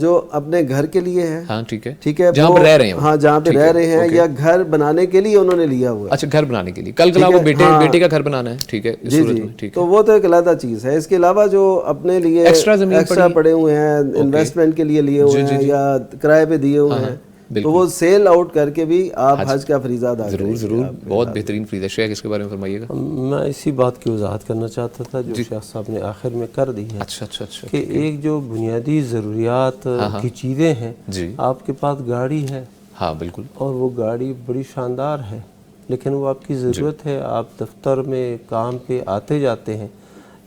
جو اپنے گھر کے لیے ہے، ہاں ٹھیک ہے، ٹھیک ہے، جہاں پہ رہ رہے ہیں، ہاں جہاں پہ رہ رہے ہیں، یا گھر بنانے کے لیے انہوں نے لیا ہوا ہے. اچھا گھر بنانے کے لیے، کل کل کو بیٹے کا گھر بنانا ہے، ٹھیک ہے، اس صورت میں ٹھیک ہے، تو وہ تو ایک علیحدہ چیز ہے. اس کے علاوہ جو اپنے لیے ایکسٹرا پڑے ہوئے ہیں، انویسٹمنٹ کے لیے لیے ہوئے ہیں یا کرائے پہ دیے ہوئے ہیں، تو وہ سیل آؤٹ کر کے بھی آپ حج کا فریضہ ادا کریں. ضرور، بہت بہترین فریضہ. شیخ اس کے بارے میں فرمائیے گا. میں اسی بات کی وضاحت کرنا چاہتا تھا جو شیخ صاحب نے آخر میں کر دی ہے. اچھا کہ ایک جو بنیادی ضروریات کی چیزیں ہیں، آپ کے پاس گاڑی ہے، ہاں بالکل، اور وہ گاڑی بڑی شاندار ہے، لیکن وہ آپ کی ضرورت ہے، آپ دفتر میں کام پہ آتے جاتے ہیں،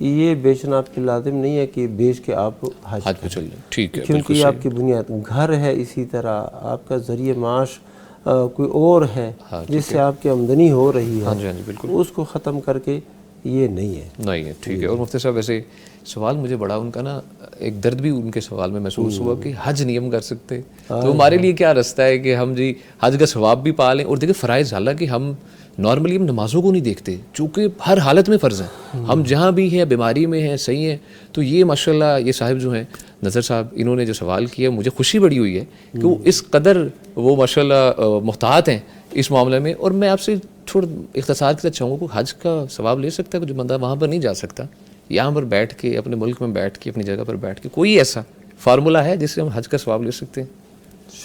یہ بیچنا آپ کے لازم نہیں ہے کہ بیچ کے آپ حج پہ چل جائیں. ٹھیک ہے، کیونکہ یہ آپ کی بنیاد گھر ہے. اسی طرح آپ کا ذریعہ معاش کوئی اور ہے جس سے آپ کی آمدنی ہو رہی ہے، اس کو ختم کر کے یہ نہیں ہے. ٹھیک ہے. اور مفتی صاحب ویسے سوال مجھے بڑا ان کا نا ایک درد بھی ان کے سوال میں محسوس ہوا کہ حج نہیں ہم کر سکتے، تو ہمارے لیے کیا رستہ ہے کہ ہم جی حج کا ثواب بھی پا لیں. اور دیکھیں فرائض، حالانکہ ہم نارملی ہم نمازوں کو نہیں دیکھتے چونکہ ہر حالت میں فرض ہیں، ہم جہاں بھی ہیں، بیماری میں ہیں، صحیح ہیں. تو یہ ماشاءاللہ یہ صاحب جو ہیں نظر صاحب، انہوں نے جو سوال کیا مجھے خوشی بڑی ہوئی ہے کہ وہ اس قدر وہ ماشاءاللہ محتاط ہیں اس معاملے میں. اور میں آپ سے تھوڑا اختصار کے ساتھ چاہوں گا کہ حج کا ثواب لے سکتا ہے جو بندہ وہاں پر نہیں جا سکتا، یہاں پر بیٹھ کے، اپنے ملک میں بیٹھ کے، اپنی جگہ پر بیٹھ کے، کوئی ایسا فارمولہ ہے جس سے ہم حج کا ثواب لے سکتے ہیں؟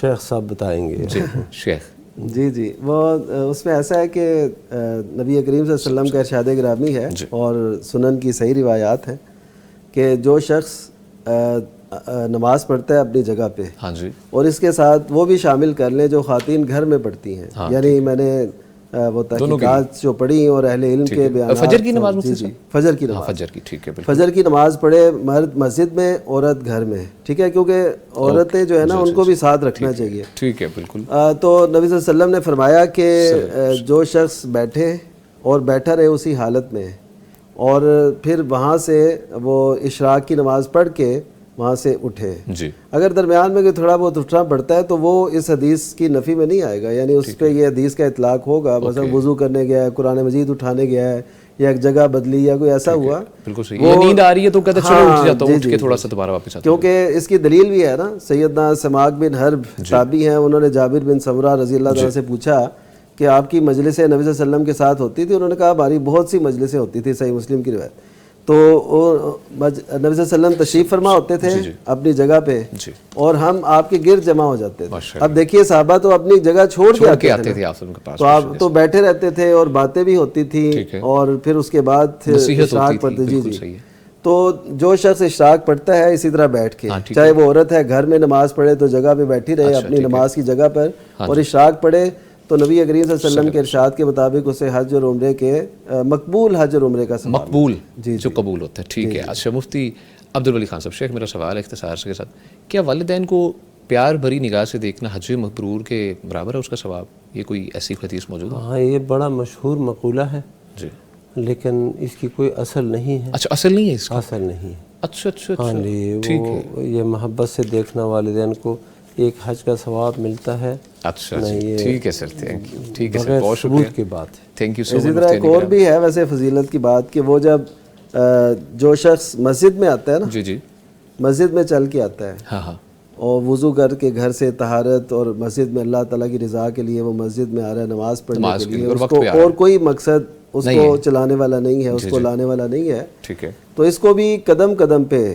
شیخ صاحب بتائیں گے. جی شیخ. جی وہ اس میں ایسا ہے کہ نبی کریم صلی اللہ علیہ وسلم کا ارشاد گرامی ہے اور سنن کی صحیح روایات ہیں کہ جو شخص نماز پڑھتا ہے اپنی جگہ پہ، ہاں جی، اور اس کے ساتھ وہ بھی شامل کر لیں جو خواتین گھر میں پڑھتی ہیں، یعنی میں نے وہ تحقیقات جو پڑھی اور اہل علم کے بیانات. فجر کی نماز، فجر کی نماز، فجر کی، ٹھیک ہے، فجر کی نماز پڑھے مرد مسجد میں، عورت گھر میں، ٹھیک ہے، کیونکہ عورتیں جو ہے نا ان کو بھی ساتھ رکھنا چاہیے. ٹھیک ہے، بالکل. تو نبی صلی اللہ علیہ وسلم نے فرمایا کہ جو شخص بیٹھے اور بیٹھا رہے اسی حالت میں، اور پھر وہاں سے وہ اشراق کی نماز پڑھ کے وہاں سے اٹھے، جی، اگر درمیان میں کوئی تھوڑا بہت اٹھنا پڑتا ہے تو وہ اس حدیث کی نفی میں نہیں آئے گا، یعنی اس پہ یہ حدیث کا اطلاق ہوگا. مثلا وضو کرنے گیا ہے، قرآن مجید اٹھانے گیا ہے، یا ایک جگہ بدلی یا کوئی ایسا ہوا، بالکل صحیح، یہ نیند آ رہی ہے تو کہتے ہیں چلو اٹھ جاتا ہوں، اٹھ کے تھوڑا سا دوبارہ واپس آتا ہوں. کیونکہ اس کی دلیل بھی ہے نا، سیدنا سماک بن حرب تابعی ہیں، انہوں نے جابر بن سمرہ رضی اللہ عنہ سے پوچھا کہ آپ کی مجلسیں نبی صلی اللہ علیہ وسلم کے ساتھ ہوتی تھی. انہوں نے کہا ہماری بہت سی مجلسیں ہوتی تھی, صحیح مسلم کی روایت. تو نبی صلی اللہ علیہ وسلم تشریف فرما ہوتے تھے اپنی جگہ پہ, اور ہم آپ کے گرد جمع ہو جاتے تھے. اب دیکھیے صحابہ تو اپنی جگہ چھوڑ کے آتے تھے, تو آپ تو بیٹھے رہتے تھے اور باتیں بھی ہوتی تھی, اور پھر اس کے بعد اشراق پڑھتے. جی. تو جو شخص اشراق پڑھتا ہے اسی طرح بیٹھ کے, چاہے وہ عورت ہے گھر میں نماز پڑھے تو جگہ پہ بیٹھی رہے اپنی نماز کی جگہ پر, اور اشراق پڑھے تو نبی کریم صلی اللہ علیہ وسلم کے ارشاد کے مطابق اسے حج اور عمرے کے مقبول حج اور عمرے کا ثواب مقبول جو قبول ہوتا ہے. ٹھیک ہے. اچھا مفتی عبدالولی خان صاحب, شیخ میرا سوال ہے اختصار کے ساتھ, کیا والدین کو پیار بھری نگاہ سے دیکھنا حج مبرور کے برابر ہے اس کا ثواب؟ یہ کوئی ایسی حدیث موجود ہے؟ ہاں, یہ بڑا مشہور مقولہ ہے جی, لیکن اس کی کوئی اصل نہیں ہے. اچھا, اصل نہیں ہے اس کا؟ اصل نہیں ہے. اچھا اچھا. ہاں جی, وہ یہ محبت سے دیکھنا والدین کو ایک حج کا ثواب ملتا ہے. اچھا ٹھیک ہے سر, تھینک یو. ٹھیک ہے سر, بغیر بہت ثبوت شکریہ کی بات ہے. تھینک یو سو مچ. اسی طرح ایک اور بھی ہے ویسے فضیلت کی بات, کہ وہ جب جو شخص مسجد میں آتا ہے نا, جی جی, مسجد میں چل کے آتا ہے, ہاں ہاں, اور وضو کر کے گھر سے طہارت, اور مسجد میں اللہ تعالیٰ کی رضا کے لیے وہ مسجد میں آ رہا ہے نماز پڑھنے کے لیے, اس کو اور کوئی مقصد اس کو چلانے والا نہیں ہے, اس کو لانے والا نہیں ہے. ٹھیک ہے. تو اس کو بھی قدم قدم پہ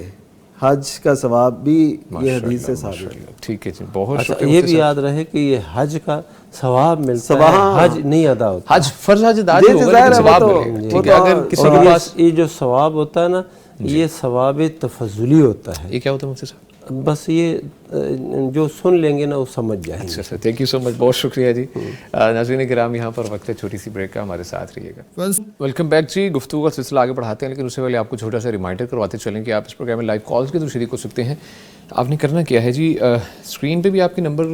حج کا ثواب بھی یہ حدیث سے ثابت ہے. ٹھیک ہے جی, بہت اچھا, شکریہ. یہ بھی یاد رہے کہ یہ حج کا ثواب ملتا ہے, حج نہیں ادا ہوتا. حج فرض حج ادا نہیں ہوگا لیکن ثواب ملے گا. ٹھیک ہے. اگر کسی کے پاس یہ جو ثواب ہوتا ہے نا, یہ ثواب تفضلی ہوتا ہے. یہ کیا ہوتا ہے مفتی صاحب؟ بس یہ جو سن لیں گے نا وہ سمجھ جائیں گے. اچھا, تھینک یو سو مچ, بہت شکریہ جی. ناظرین کرام, یہاں پر وقت ہے چھوٹی سی بریک کا, ہمارے ساتھ رہیے گا. ویلکم بیک جی. گفتگو کا سلسلہ آگے بڑھاتے ہیں, لیکن اس سے پہلے آپ کو چھوٹا سا ریمائنڈر کرواتے چلیں کہ آپ اس پروگرام میں لائیو کالز کے تھرو شریک ہو سکتے ہیں. آپ نے کرنا کیا ہے جی, اسکرین پہ بھی آپ کے نمبر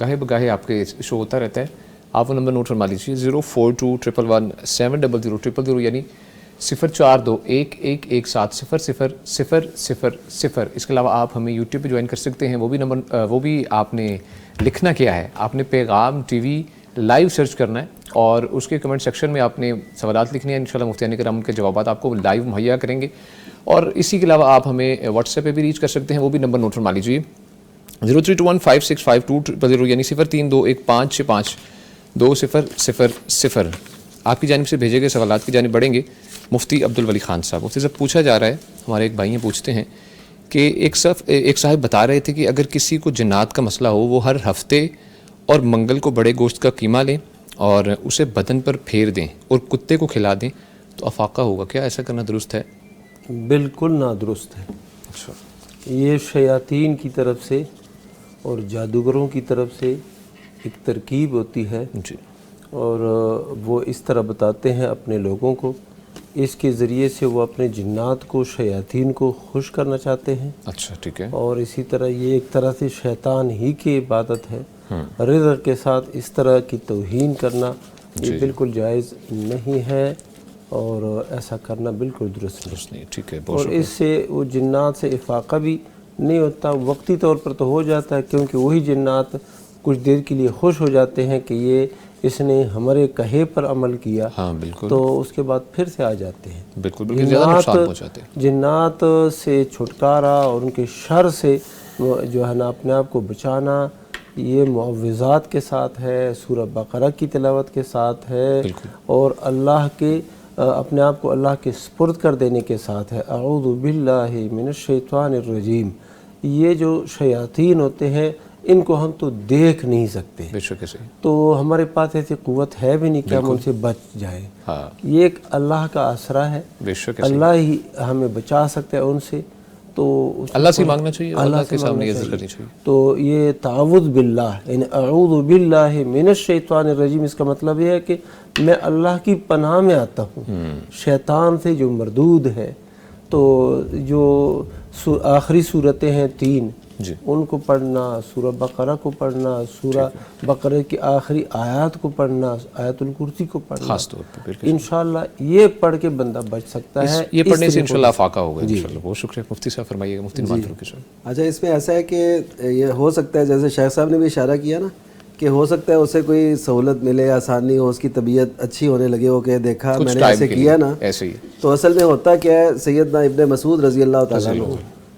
گاہے بگاہے آپ کے شو ہوتا رہتا ہے, آپ وہ نمبر نوٹ فرما لیجیے, 0421117000000, یعنی 0421117000. اس کے علاوہ آپ ہمیں یوٹیوب پہ جوائن کر سکتے ہیں, وہ بھی نمبر, وہ بھی آپ نے لکھنا کیا ہے, آپ نے پیغام ٹی وی لائیو سرچ کرنا ہے, اور اس کے کمنٹ سیکشن میں آپ نے سوالات لکھنے ہیں. انشاءاللہ مفتیان کرام ان کے جوابات آپ کو لائیو مہیا کریں گے. اور اسی کے علاوہ آپ ہمیں واٹس ایپ پہ بھی ریچ کر سکتے ہیں, وہ بھی نمبر نوٹ فرما لیجیے, 0321565200, یعنی 0321552000. آپ کی جانب سے بھیجے گئے سوالات کی جانب بڑھیں گے. مفتی عبدالولی خان صاحب, مفتی صاحب پوچھا جا رہا ہے, ہمارے ایک بھائی پوچھتے ہیں کہ ایک صاحب بتا رہے تھے کہ اگر کسی کو جنات کا مسئلہ ہو, وہ ہر ہفتے اور منگل کو بڑے گوشت کا قیمہ لیں اور اسے بدن پر پھیر دیں اور کتے کو کھلا دیں تو افاقہ ہوگا, کیا ایسا کرنا درست ہے؟ بالکل نادرست ہے. اچھا, یہ شیاطین کی طرف سے اور جادوگروں کی طرف سے ایک ترکیب ہوتی ہے جی, اور وہ اس طرح بتاتے ہیں اپنے لوگوں کو, اس کے ذریعے سے وہ اپنے جنات کو, شیاطین کو خوش کرنا چاہتے ہیں. اچھا ٹھیک ہے. اور اسی طرح یہ ایک طرح سے شیطان ہی کی عبادت ہے. رزق کے ساتھ اس طرح کی توہین کرنا یہ بالکل جائز نہیں ہے, اور ایسا کرنا بالکل درست نہیں. ٹھیک ہے. اور اس سے وہ جنات سے افاقہ بھی نہیں ہوتا, وقتی طور پر تو ہو جاتا ہے, کیونکہ وہی جنات کچھ دیر کے لیے خوش ہو جاتے ہیں کہ یہ اس نے ہمارے کہے پر عمل کیا. ہاں بالکل. تو اس کے بعد پھر سے آ جاتے ہیں. بالکل زیادہ نقصان پہنچاتے ہیں. جنات سے چھٹکارا اور ان کے شر سے جو ہے نا اپنے آپ کو بچانا, یہ معوذات کے ساتھ ہے, سورہ بقرہ کی تلاوت کے ساتھ ہے, اور اللہ کے اپنے آپ کو اللہ کے سپرد کر دینے کے ساتھ ہے. اعوذ باللہ من الشیطان الرجیم. یہ جو شیاطین ہوتے ہیں ان کو ہم تو دیکھ نہیں سکتے, تو ہمارے پاس ایسی قوت ہے بھی نہیں کہ ہم ان سے بچ جائیں. یہ ایک اللہ کا آسرا ہے, اللہ ہی ہمیں بچا سکتا ہے ان سے. تو اللہ سے مانگنا چاہیے, اللہ کے سامنے عزت کرنی چاہیے. تو یہ تعوذ باللہ, یعنی اعوذ باللہ من الشیطان الرجیم, اس کا مطلب یہ ہے کہ میں اللہ کی پناہ میں آتا ہوں شیطان سے جو مردود ہے. تو جو آخری صورتیں ہیں 3 ان کو پڑھنا, سورہ بقرہ کو پڑھنا, سورہ بقرہ کی آخری آیات کو پڑھنا, آیت الکرسی کو پڑھنا, خاص طور پر انشاءاللہ یہ پڑھ کے بندہ بچ سکتا ہے. یہ پڑھنے سے انشاءاللہ افاقہ ہوگا انشاءاللہ. بہت شکریہ. مفتی صاحب فرمائیے گا. مفتی نعمان فاروقی صاحب. اچھا, اس میں ایسا ہے کہ یہ ہو سکتا ہے, جیسے شیخ صاحب نے بھی اشارہ کیا نا, کہ ہو سکتا ہے اسے کوئی سہولت ملے, آسانی ہو, اس کی طبیعت اچھی ہونے لگے ہو, کہ دیکھا میں نے ایسے کیا نا, ایسے ہی. تو اصل میں ہوتا کیا ہے, سیدنا ابن مسعود رضی اللہ تعالیٰ عنہ,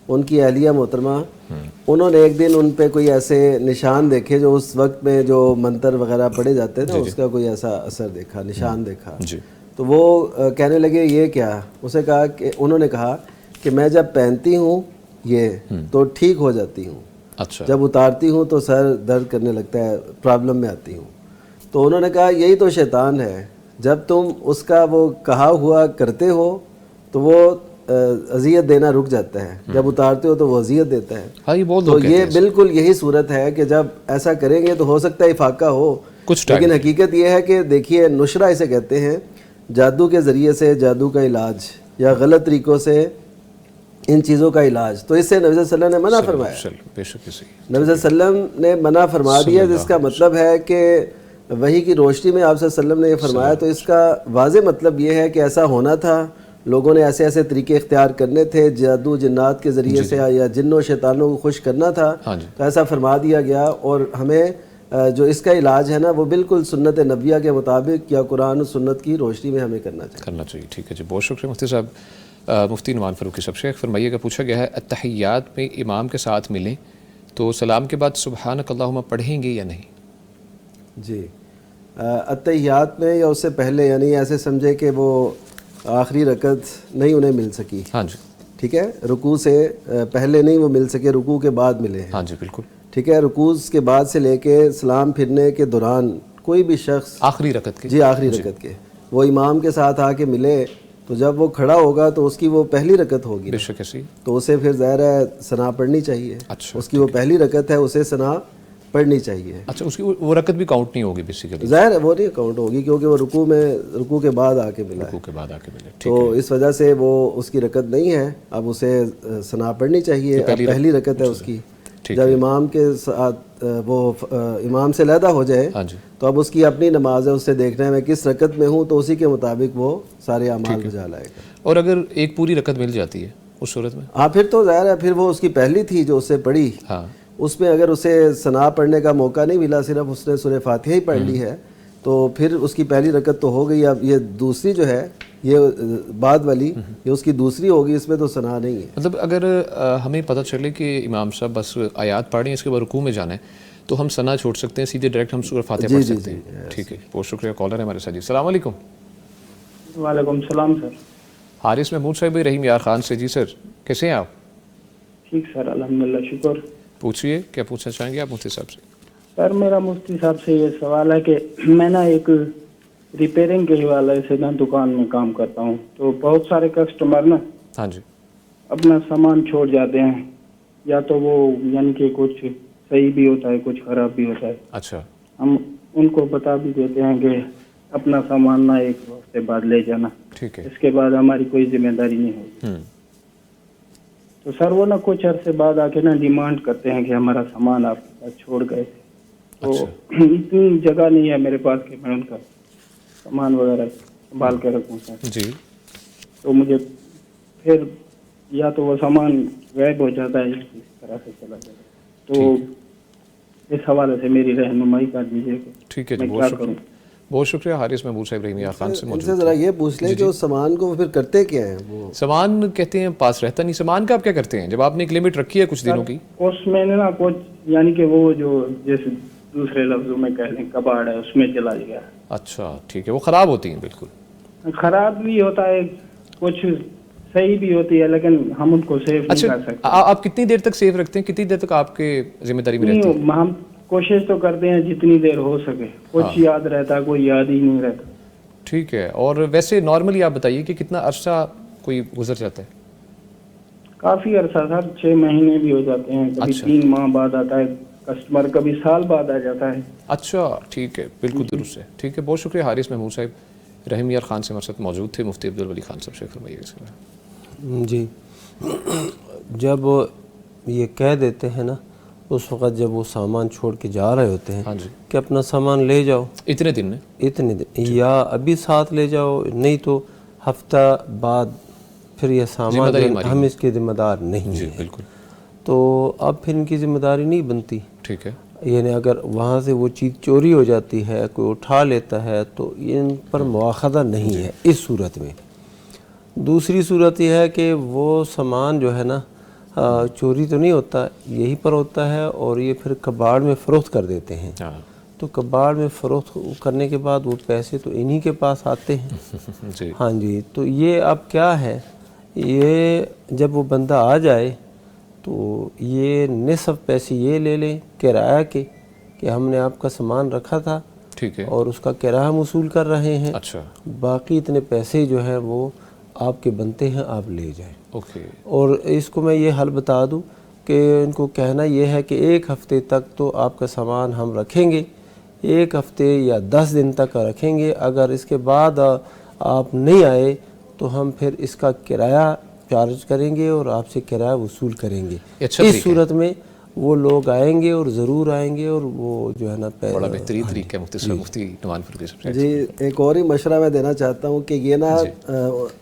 ان کی اہلیہ محترمہ انہوں نے ایک دن ان پہ کوئی ایسے نشان دیکھے جو اس وقت میں جو منتر وغیرہ پڑھے جاتے تھے اس کا کوئی ایسا اثر دیکھا, نشان دیکھا. تو وہ کہنے لگے یہ کیا؟ اسے کہا کہ انہوں نے کہا کہ میں جب پہنتی ہوں یہ تو ٹھیک ہو جاتی ہوں, جب اتارتی ہوں تو سر درد کرنے لگتا ہے, پرابلم میں آتی ہوں. تو انہوں نے کہا یہی تو شیطان ہے, جب تم اس کا وہ کہا ہوا کرتے ہو تو وہ اذیت دینا رک جاتا ہے, جب اتارتے ہو تو وہ اذیت دیتا ہے. تو یہ بالکل یہی صورت ہے کہ جب ایسا کریں گے تو ہو سکتا ہے افاقہ ہو, لیکن حقیقت یہ ہے کہ دیکھیے نشرہ اسے کہتے ہیں, جادو کے ذریعے سے جادو کا علاج یا غلط طریقوں سے ان چیزوں کا علاج, تو اس سے نبی صلی اللہ علیہ وسلم نے منع فرمایا. نبی صلی اللہ علیہ وسلم نے منع فرما دیا, جس کا مطلب ہے کہ وحی کی روشنی میں آپ صلی اللہ علیہ وسلم نے یہ فرمایا, تو اس کا واضح مطلب یہ ہے کہ ایسا ہونا تھا, لوگوں نے ایسے ایسے طریقے اختیار کرنے تھے جادو جنات کے ذریعے سے یا جنوں شیطانوں کو خوش کرنا تھا, تو ایسا فرما دیا گیا. اور ہمیں جو اس کا علاج ہے نا وہ بالکل سنت نبویہ کے مطابق یا قرآن و سنت کی روشنی میں ہمیں کرنا چاہیے. ٹھیک ہے جی, بہت شکریہ مفتی صاحب. مفتی نعمان فاروقی صاحب, شیخ فرمائیے گا, پوچھا گیا ہے اتحیات میں امام کے ساتھ ملیں تو سلام کے بعد سبحانک اللہم پڑھیں گے یا نہیں؟ جی, اتحیات میں یا اس سے پہلے, یعنی ایسے سمجھے کہ وہ آخری رکعت نہیں انہیں مل سکی, ہاں جی ٹھیک ہے, رکوع سے پہلے نہیں وہ مل سکے, رکوع کے بعد ملے ہیں, ہاں جی بالکل ٹھیک ہے. رکوع کے بعد سے لے کے سلام پھرنے کے دوران کوئی بھی شخص آخری رکعت کے, جی آخری رکعت کے, وہ امام کے ساتھ آ کے ملے تو جب وہ کھڑا ہوگا تو اس کی وہ پہلی رکعت ہوگی, بے شک ایسی, تو اسے پھر ظاہر ہے ثنا پڑھنی چاہیے. اس کی وہ پہلی رکعت ہے, اسے ثنا پڑھنی چاہیے. اچھا, اس کی وہ رکعت بھی کاؤنٹ نہیں ہوگی بیسیکلی؟ ظاہر ہے وہ نہیں کاؤنٹ ہوگی کیونکہ وہ رکوع کے بعد آ کے ملا ہے, رکوع کے بعد آ کے ملے, تو اس وجہ سے وہ اس کی رکعت نہیں ہے. اب اسے ثنا پڑھنی چاہیے, پہلی رکعت ہے اس کی. جب امام کے ساتھ وہ امام سے علیحدہ ہو جائے تو اب اس کی اپنی نماز ہے, اس سے دیکھنا ہے میں کس رکعت میں ہوں, تو اسی کے مطابق وہ سارے اعمال بجا لائے گا. اور اگر ایک پوری رکعت مل جاتی ہے اس صورت میں؟ ہاں پھر تو ظاہر ہے پھر وہ اس کی پہلی تھی جو اس سے پڑھی, اس میں اگر اسے ثنا پڑھنے کا موقع نہیں ملا, صرف اس نے سورہ فاتحہ ہی پڑھ لی ہے, تو پھر اس کی پہلی رکعت تو ہو گئی. اب یہ دوسری جو ہے یہ بعد والی یہ اس کی دوسری ہوگی, اس میں تو ثنا نہیں ہے. مطلب اگر ہمیں پتہ چلے کہ امام صاحب بس آیات پڑھ رہے ہیں, اس کے بعد رکوع میں جانا ہے, تو ہم ثنا چھوڑ سکتے ہیں, سیدھے ڈائریکٹ ہم سورہ فاتحہ پڑھ سکتے ہیں؟ ٹھیک ہے, بہت شکریہ. کالر ہے ہمارے ساتھ جی, السلام علیکم. وعلیکم السلام سر. حارث محمود صاحب رحیم یار خان سے. جی سر, کیسے ہیں آپ؟ ٹھیک سر, الحمدللہ, شکر. پوچھیے, کیا پوچھنا چاہیں گے آپ مفتی صاحب سے؟ سر میرا مفتی صاحب سے یہ سوال ہے کہ میں نا ایک ریپیئرنگ کے حوالے سے نا دکان میں کام کرتا ہوں, تو بہت سارے کسٹمر نا ہاں جی اپنا سامان چھوڑ جاتے ہیں, یا تو وہ یعنی کہ کچھ صحیح بھی ہوتا ہے, کچھ خراب بھی ہوتا ہے. اچھا, ہم ان کو بتا بھی دیتے ہیں کہ اپنا سامان نا ایک ہفتے بعد لے جانا, ٹھیک ہے, اس کے بعد ہماری کوئی ذمہ داری نہیں ہوگی. تو سر وہ نا کچھ عرصے بعد آ کے نا ڈیمانڈ کرتے ہیں کہ ہمارا سامان آپ کے پاس چھوڑ گئے تھے, تو اتنی جگہ نہیں ہے میرے پاس کہ میں ان کا سامان وغیرہ سنبھال کے رکھوں سر جی. تو مجھے پھر یا تو وہ سامان غائب ہو جاتا ہے, اس طرح سے چلا جاتا ہے. تو اس حوالے سے میری رہنمائی کر دیجیے. ٹھیک ہے جی, بہت شکریہ. بہت شکریہ. حارث محمود صاحب رحیم یار خان سے موجود. ذرا یہ پوچھ لیں کہ اس سامان کو پھر کرتے کیا ہیں؟ وہ سامان کہتے ہیں پاس رہتا نہیں. سامان کا آپ کیا کرتے ہیں جب آپ نے ایک لمٹ رکھی ہے کچھ دنوں کی؟ اس میں نے نا کچھ یعنی کہ وہ جو جیسے دوسرے لفظوں میں کہہ لیں کباڑ ہے, اس میں چلا گیا. اچھا ٹھیک ہے, وہ خراب ہوتی ہیں؟ بالکل خراب بھی ہوتا ہے, کچھ صحیح بھی ہوتی ہے, لیکن ہم ان کو سیف نہیں کر سکتے. آپ کتنی دیر تک سیف رکھتے ہیں, کتنی دیر تک آپ کے ذمہ داری میں رہتی ہے؟ ہم کوشش تو کرتے ہیں جتنی دیر ہو سکے. کچھ یاد رہتا ہے, کوئی یاد ہی نہیں رہتا. ٹھیک ہے. اور ویسے نارملی آپ بتائیے کہ کتنا عرصہ کوئی گزر جاتا ہے؟ کافی عرصہ سر, 6 مہینے بھی ہو جاتے ہیں, کبھی 3 ماہ بعد آتا ہے کسٹمر, کبھی سال بعد آ جاتا ہے. اچھا ٹھیک ہے, بالکل درست ہے. ٹھیک ہے, بہت شکریہ. حارث محمود صاحب رحیم یار خان سے ہمارے ساتھ موجود تھے. مفتی عبدالولی خان صاحب سے فرمائیے گا. جی, جب یہ کہہ دیتے ہیں نا اس وقت جب وہ سامان چھوڑ کے جا رہے ہوتے ہیں کہ اپنا سامان لے جاؤ اتنے دن میں, اتنے دن, یا ابھی ساتھ لے جاؤ, نہیں تو ہفتہ بعد پھر یہ سامان ہم اس کے ذمہ دار نہیں ہیں. بالکل. تو اب پھر ان کی ذمہ داری نہیں بنتی. ٹھیک ہے, یعنی اگر وہاں سے وہ چیز چوری ہو جاتی ہے, کوئی اٹھا لیتا ہے, تو ان پر مواخذہ نہیں ہے اس صورت میں. دوسری صورت یہ ہے کہ وہ سامان جو ہے نا چوری تو نہیں ہوتا، یہی پر ہوتا ہے، اور یہ پھر کباڑ میں فروخت کر دیتے ہیں۔ تو کباڑ میں فروخت کرنے کے بعد وہ پیسے تو انہی کے پاس آتے ہیں۔ ہاں جی، تو یہ اب کیا ہے، یہ جب وہ بندہ آ جائے تو یہ نصف پیسے یہ لے لیں کرایہ کے کہ ہم نے آپ کا سامان رکھا تھا اور اس کا کرایہ وصول کر رہے ہیں، باقی اتنے پیسے جو ہیں وہ آپ کے بنتے ہیں، آپ لے جائیں۔ اور اس کو میں یہ حل بتا دوں کہ ان کو کہنا یہ ہے کہ 1 ہفتے تک تو آپ کا سامان ہم رکھیں گے، 1 ہفتے یا 10 دن تک رکھیں گے، اگر اس کے بعد آپ نہیں آئے تو ہم پھر اس کا کرایہ چارج کریں گے اور آپ سے کرایہ وصول کریں گے۔ اس صورت میں وہ لوگ آئیں گے اور ضرور آئیں گے، اور وہ جو ہے نا بڑا بہترین طریقہ ہے مفتی صاحب، مفتی نعمان فاروقی صاحب۔ جی ایک اور ہی مشورہ میں دینا چاہتا ہوں کہ یہ نا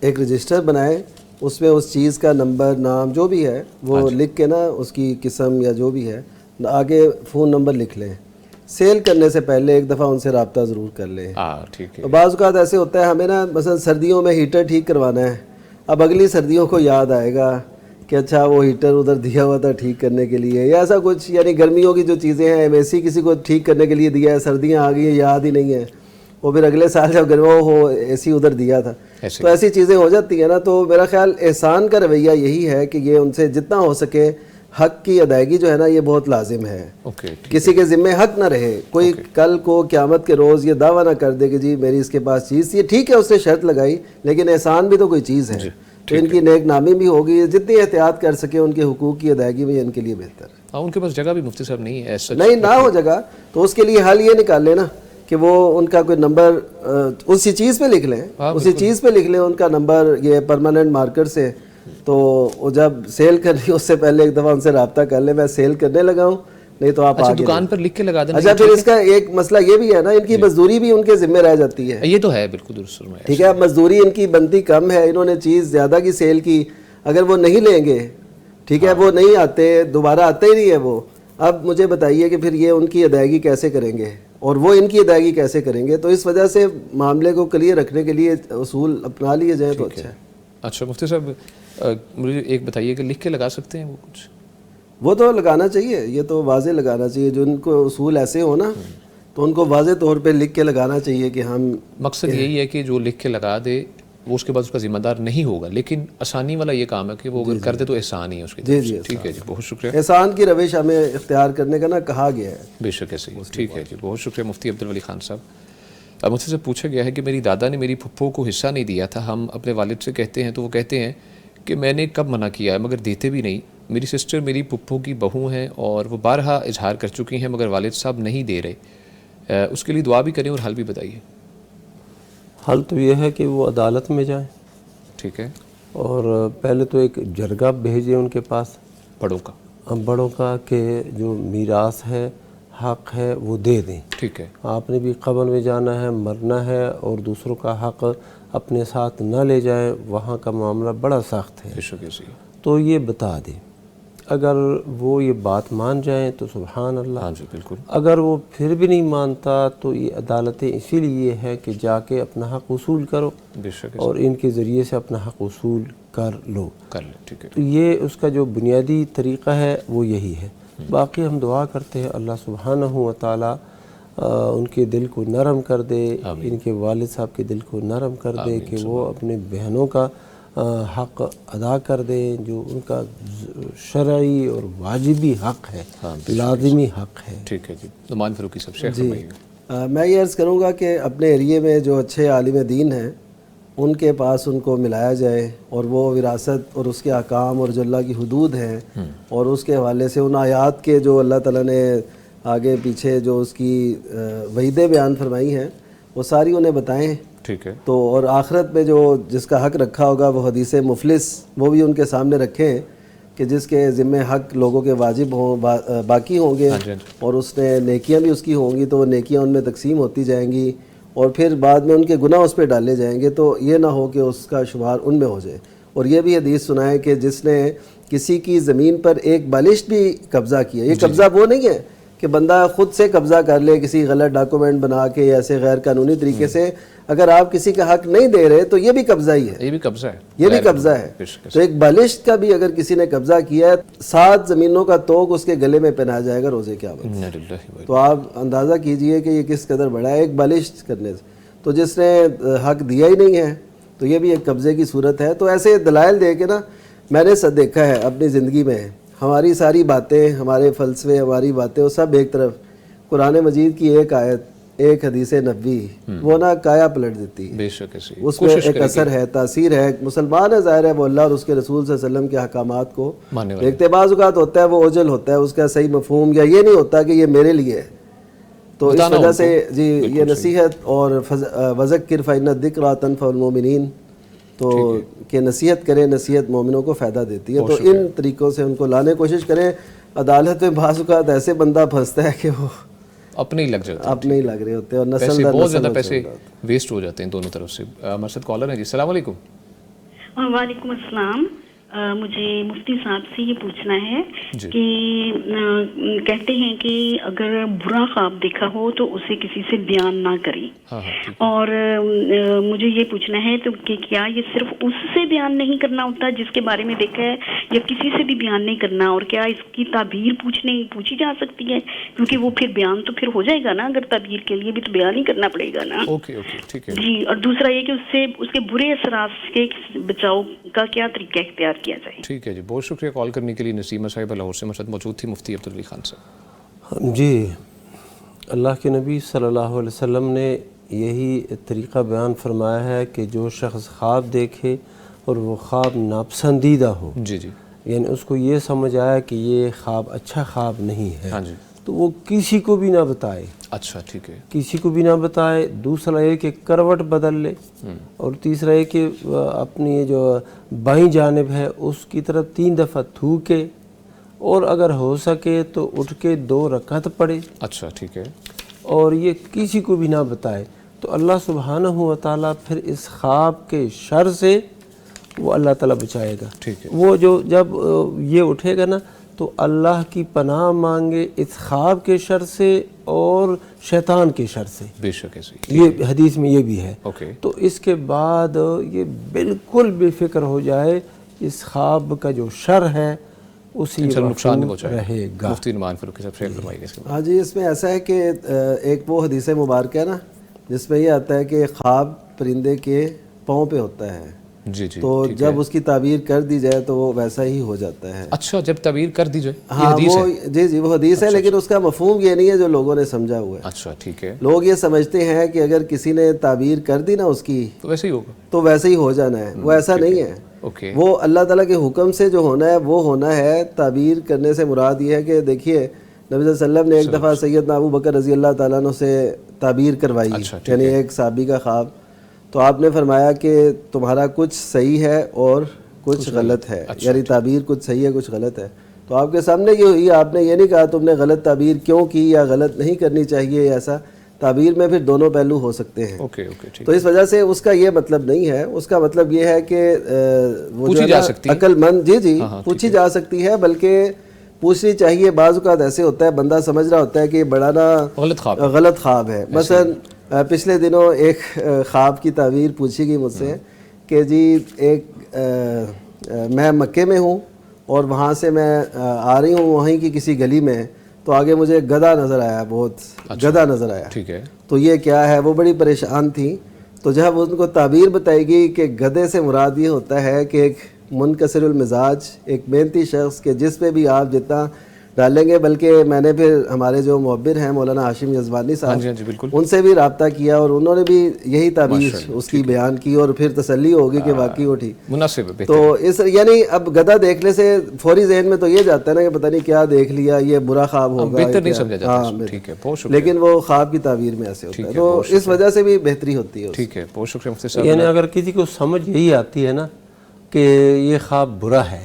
ایک رجسٹر بنائیں، اس میں اس چیز کا نمبر، نام جو بھی ہے وہ لکھ کے نا اس کی قسم یا جو بھی ہے آگے فون نمبر لکھ لیں۔ سیل کرنے سے پہلے ایک دفعہ ان سے رابطہ ضرور کر لیں۔ بعض اوقات ایسے ہوتا ہے ہمیں نا مثلا سردیوں میں ہیٹر ٹھیک کروانا ہے، اب اگلی سردیوں کو یاد آئے گا کہ اچھا وہ ہیٹر ادھر دیا ہوا تھا ٹھیک کرنے کے لیے، یا ایسا کچھ، یعنی گرمیوں کی جو چیزیں ہیں ایم اے سی کسی کو ٹھیک کرنے کے لیے دیا ہے، سردیاں آ گئی ہیں یاد ہی نہیں ہے، وہ پھر اگلے سال جب گرمیوں ہو اے سی ادھر دیا تھا، تو ایسی چیزیں ہو جاتی ہیں نا۔ تو میرا خیال احسان کا رویہ یہی ہے کہ یہ ان سے جتنا ہو سکے حق کی ادائیگی جو ہے نا یہ بہت لازم ہے، کسی کے ذمے حق نہ رہے، کوئی کل کو قیامت کے روز یہ دعویٰ نہ کر دے کہ جی میری اس کے پاس چیز تھی، ٹھیک ہے اس نے شرط لگائی لیکن احسان بھی تو کوئی چیز ہے، تو ان کی نیک نامی بھی ہوگی، جتنی احتیاط کر سکے ان کے حقوق کی ادائیگی میں ان کے لیے بہتر ہے۔ ان کے پاس جگہ بھی مفتی صاحب نہیں ہے، نہیں نہ ہو جگہ تو اس کے لیے حل یہ نکال لیں نا کہ وہ ان کا کوئی نمبر اسی چیز پہ لکھ لیں، اسی چیز پہ لکھ لیں ان کا نمبر یہ پرماننٹ مارکر سے، تو وہ جب سیل کرنی اس سے پہلے ایک دفعہ ان سے رابطہ کر لیں میں سیل کرنے لگا ہوں، نہیں تو آپ آگے دکان پر لکھ کے لگا دیں۔ اچھا پھر اس کا ایک مسئلہ یہ بھی ہے نا ان کی مزدوری بھی ان کے ذمہ رہ جاتی ہے، یہ تو ہے بالکل درست فرمایا، ٹھیک ہے، مزدوری ان کی بنتی کم ہے، انہوں نے چیز زیادہ کی سیل کی، اگر وہ نہیں لیں گے ٹھیک ہے وہ نہیں آتے دوبارہ آتے ہی نہیں ہے وہ، اب مجھے بتائیے کہ پھر یہ ان کی ادائیگی کیسے کریں گے اور وہ ان کی ادائیگی کیسے کریں گے؟ تو اس وجہ سے معاملے کو کلیئر رکھنے کے لیے اصول اپنا لیے جائیں تو اچھا ہے۔ اچھا مفتی صاحب مجھے ایک بتائیے کہ لکھ کے لگا سکتے ہیں وہ کچھ؟ وہ تو لگانا چاہیے، یہ تو واضح لگانا چاہیے، جو ان کو اصول ایسے ہو نا تو ان کو واضح طور پہ لکھ کے لگانا چاہیے کہ ہم، مقصد یہی ہے کہ جو لکھ کے لگا دے وہ اس کے بعد اس کا ذمہ دار نہیں ہوگا، لیکن آسانی والا یہ کام ہے کہ وہ اگر کر دے تو احسان ہی ہے اس کی طرف سے۔ ٹھیک ہے جی، بہت شکریہ۔ احسان کی روش ہمیں اختیار کرنے کا نا کہا گیا ہے۔ بے شک ایسے ہی، ٹھیک ہے جی، بہت شکریہ مفتی عبدالولی خان صاحب۔ اب مجھ سے پوچھا گیا ہے کہ میری دادا نے میری پھپھو کو حصہ نہیں دیا تھا، ہم اپنے والد سے کہتے ہیں تو وہ کہتے ہیں کہ میں نے کب منع کیا ہے مگر دیتے بھی نہیں، میری سسٹر میری پھپھو کی بہو ہیں اور وہ بارہا اظہار کر چکی ہیں مگر والد صاحب نہیں دے رہے، اس کے لیے دعا بھی کریں اور حل بھی بتائیے۔ حل تو یہ ہے کہ وہ عدالت میں جائیں، ٹھیک ہے، اور پہلے تو ایک جرگہ بھیجیں ان کے پاس بڑوں کا کہ جو میراث ہے حق ہے وہ دے دیں۔ ٹھیک ہے، آپ نے بھی قبر میں جانا ہے، مرنا ہے، اور دوسروں کا حق اپنے ساتھ نہ لے جائیں، وہاں کا معاملہ بڑا سخت ہے، تو یہ بتا دیں۔ اگر وہ یہ بات مان جائیں تو سبحان اللہ، ہاں جی بالکل، اگر وہ پھر بھی نہیں مانتا تو یہ عدالتیں اسی لیے ہے کہ جا کے اپنا حق وصول کرو اور ان کے ذریعے سے اپنا حق وصول کر لو۔ ٹھیک ہے، تو یہ اس کا جو بنیادی طریقہ ہے وہ یہی ہے۔ باقی ہم دعا کرتے ہیں اللہ سبحانہ و تعالیٰ ان کے دل کو نرم کر دے، ان کے والد صاحب کے دل کو نرم کر دے کہ وہ اپنے بہنوں کا حق ادا کر دیں جو ان کا شرعی اور واجبی حق ہے، لازمی حق ہے۔ ٹھیک ہے جی، نعمان فاروقی صاحب شیخ جی میں یہ عرض کروں گا کہ اپنے ایریے میں جو اچھے عالم دین ہیں ان کے پاس ان کو ملایا جائے اور وہ وراثت اور اس کے احکام اور جو اللہ کی حدود ہیں اور اس کے حوالے سے ان آیات کے جو اللہ تعالیٰ نے آگے پیچھے جو اس کی وعیدیں بیان فرمائی ہیں وہ ساری انہیں بتائیں۔ ٹھیک ہے، تو اور آخرت میں جو جس کا حق رکھا ہوگا وہ حدیث مفلس وہ بھی ان کے سامنے رکھیں کہ جس کے ذمہ حق لوگوں کے واجب ہوں باقی ہوں گے اور اس نے نیکیاں بھی اس کی ہوں گی تو وہ نیکیاں ان میں تقسیم ہوتی جائیں گی اور پھر بعد میں ان کے گناہ اس پہ ڈالے جائیں گے، تو یہ نہ ہو کہ اس کا شمار ان میں ہو جائے۔ اور یہ بھی حدیث سنا ہے کہ جس نے کسی کی زمین پر ایک بالشت بھی قبضہ کیا، یہ قبضہ وہ نہیں ہے کہ بندہ خود سے قبضہ کر لے کسی غلط ڈاکومنٹ بنا کے یا ایسے غیر قانونی طریقے سے. اگر آپ کسی کا حق نہیں دے رہے تو یہ بھی قبضہ ہی ہے, یہ بھی قبضہ ہے, یہ بھی قبضہ ہے. تو ایک بالشت کا بھی اگر کسی نے قبضہ کیا ہے 7 زمینوں کا توق اس کے گلے میں پہنایا جائے گا روزے قیامت. تو آپ اندازہ کیجئے کہ یہ کس قدر بڑا ہے ایک بالشت کرنے سے. تو جس نے حق دیا ہی نہیں ہے تو یہ بھی ایک قبضے کی صورت ہے. تو ایسے دلائل دے کے نا میں نے دیکھا ہے اپنی زندگی میں, ہماری ساری باتیں, ہمارے فلسفے, ہماری باتیں وہ سب ایک طرف, قرآن مجید کی ایک آیت, ایک حدیث نبوی وہ نا کایا پلٹ دیتی ہے. بے شک اس میں ایک اثر ہے, تاثیر ہے. مسلمان ہے, ظاہر ہے وہ اللہ اور اس کے رسول صلی اللہ علیہ وسلم کے احکامات کو دیکھتے. بعض اوقات ہوتا ہے وہ اوجل ہوتا ہے, اس کا صحیح مفہوم یا یہ نہیں ہوتا کہ یہ میرے لیے ہے. تو اس وجہ سے جی یہ نصیحت اور وذکر فإن الذکریٰ تنفع المؤمنین, تو کہ نصیحت کریں, نصیحت مومنوں کو فائدہ دیتی ہے. تو ان طریقوں سے ان کو لانے کی کوشش کریں. عدالت میں بعض اوقات ایسے بندہ پھنستا ہے کہ وہ اپنے ہی لگ جاتے ہیں, اپنے ہی لگ رہے ہوتے ہیں اور نسل در بہت زیادہ پیسے ویسٹ ہو جاتے ہیں دونوں طرف سے. ہمارے ساتھ کالر ہیں جی, السلام علیکم. وعلیکم السلام. مجھے مفتی صاحب سے یہ پوچھنا ہے کہ کہتے ہیں کہ اگر برا خواب دیکھا ہو تو اسے کسی سے بیان نہ کریں, اور مجھے یہ پوچھنا ہے تو کہ کیا یہ صرف اس سے بیان نہیں کرنا ہوتا جس کے بارے میں دیکھا ہے, یا کسی سے بھی بیان نہیں کرنا, اور کیا اس کی تعبیر پوچھی جا سکتی ہے, کیونکہ وہ پھر بیان تو پھر ہو جائے گا نا, اگر تعبیر کے لیے بھی تو بیان ہی کرنا پڑے گا نا. جی, اور دوسرا یہ کہ اس کے برے اثرات کے بچاؤ کا کیا طریقہ اختیار کیا جائے. ٹھیک ہے جی, بہت شکریہ کال کرنے کے لیے. نسیمہ صاحبہ لاہور سے مسجد موجود تھی, مفتی عبدالعلی خان صاحب. جی, اللہ کے نبی صلی اللہ علیہ وسلم نے یہی طریقہ بیان فرمایا ہے کہ جو شخص خواب دیکھے اور وہ خواب ناپسندیدہ ہو, جی جی, یعنی اس کو یہ سمجھ آیا کہ یہ خواب اچھا خواب نہیں ہے, ہاں جی, تو وہ کسی کو بھی نہ بتائے. اچھا ٹھیک ہے, کسی کو بھی نہ بتائے. دوسرا یہ کہ کروٹ بدل لے, اور تیسرا یہ کہ اپنی جو بائیں جانب ہے اس کی طرف 3 دفعہ تھوکے, اور اگر ہو سکے تو اٹھ کے 2 رکعت پڑھے. اچھا ٹھیک ہے, اور یہ کسی کو بھی نہ بتائے. تو اللہ سبحانہ و تعالیٰ پھر اس خواب کے شر سے وہ اللہ تعالیٰ بچائے گا. ٹھیک ہے, وہ جب یہ اٹھے گا نا تو اللہ کی پناہ مانگے اس خواب کے شر سے اور شیطان کے شر سے. بے شک ایسے یہ حدیث میں یہ بھی ہے. اوکے, تو اس کے بعد یہ بالکل بے فکر ہو جائے, اس خواب کا جو شر ہے اسی نقصان نہیں رہے گا. مفتی نعمان فاروقی صاحب شیئر فرمائیے گا اس کے بعد. ہاں جی, اس میں ایسا ہے کہ ایک وہ حدیث مبارکہ ہے نا جس میں یہ آتا ہے کہ خواب پرندے کے پاؤں پہ ہوتا ہے. جی جی, تو جب اس کی تعبیر کر دی جائے تو وہ ویسا ہی ہو جاتا ہے. اچھا, جب تعبیر کر دی جائے, ہاں وہ جی جی وہ حدیث ہے, لیکن اس کا مفہوم یہ نہیں ہے جو لوگوں نے سمجھا ہوا ہے. اچھا ٹھیک ہے, لوگ یہ سمجھتے ہیں کہ اگر کسی نے تعبیر کر دی نا اس کی تو ویسے ہی ہوگا, تو ویسے ہی ہو جانا ہے. وہ ایسا نہیں ہے. وہ اللہ تعالیٰ کے حکم سے جو ہونا ہے وہ ہونا ہے. تعبیر کرنے سے مراد یہ ہے کہ دیکھیے نبی صلی اللہ علیہ وسلم نے ایک دفعہ سیدنا ابو بکر رضی اللہ تعالیٰ عنہ سے تعبیر کروائی, یعنی ایک صحابی کا خواب. تو آپ نے فرمایا کہ تمہارا کچھ صحیح ہے اور کچھ غلط ہے, یعنی تعبیر کچھ صحیح ہے کچھ غلط ہے. تو آپ کے سامنے یہ ہوئی, آپ نے یہ نہیں کہا تم نے غلط تعبیر کیوں کی یا غلط نہیں کرنی چاہیے. ایسا تعبیر میں پھر دونوں پہلو ہو سکتے ہیں. تو اس وجہ سے اس کا یہ مطلب نہیں ہے. اس کا مطلب یہ ہے کہ وہ عقل مند, جی جی پوچھی جا سکتی ہے, بلکہ پوچھنی چاہیے. بعض اوقات ایسے ہوتا ہے بندہ سمجھ رہا ہوتا ہے کہ بڑا نا غلط خواب ہے. مثلا پچھلے دنوں ایک خواب کی تعبیر پوچھی گئی مجھ سے کہ جی ایک میں مکے میں ہوں اور وہاں سے میں آ رہی ہوں وہیں کی کسی گلی میں, تو آگے مجھے گدھا نظر آیا, بہت گدھا نظر آیا. ٹھیک ہے, تو یہ کیا ہے, وہ بڑی پریشان تھی. تو جب ان کو تعبیر بتائی گئی کہ گدھے سے مراد یہ ہوتا ہے کہ ایک منکسر المزاج, ایک محنتی شخص کے جس پہ بھی آپ جتنا ڈالیں گے, بلکہ میں نے پھر ہمارے جو معبر ہیں مولانا ہاشم یزبانی صاحب ان سے بھی رابطہ کیا اور انہوں نے بھی یہی تعبیر اس کی بیان کی, اور پھر تسلی ہوگی کہ واقعی وہ ٹھیک مناسب ہے. تو اس یعنی اب گدھا دیکھنے سے فوری ذہن میں تو یہ جاتا ہے نا کہ پتہ نہیں کیا دیکھ لیا, یہ برا خواب ہوگا, بہتر نہیں سمجھا جاتا. ٹھیک ہے, بہت شکریہ. لیکن وہ خواب کی تعبیر میں ایسے ہوتا ہے, تو اس وجہ سے بھی بہتری ہوتی ہے. ٹھیک ہے, بہت شکریہ مفتی صاحب. یعنی اگر کسی کو سمجھ یہی آتی ہے نا کہ یہ خواب برا ہے,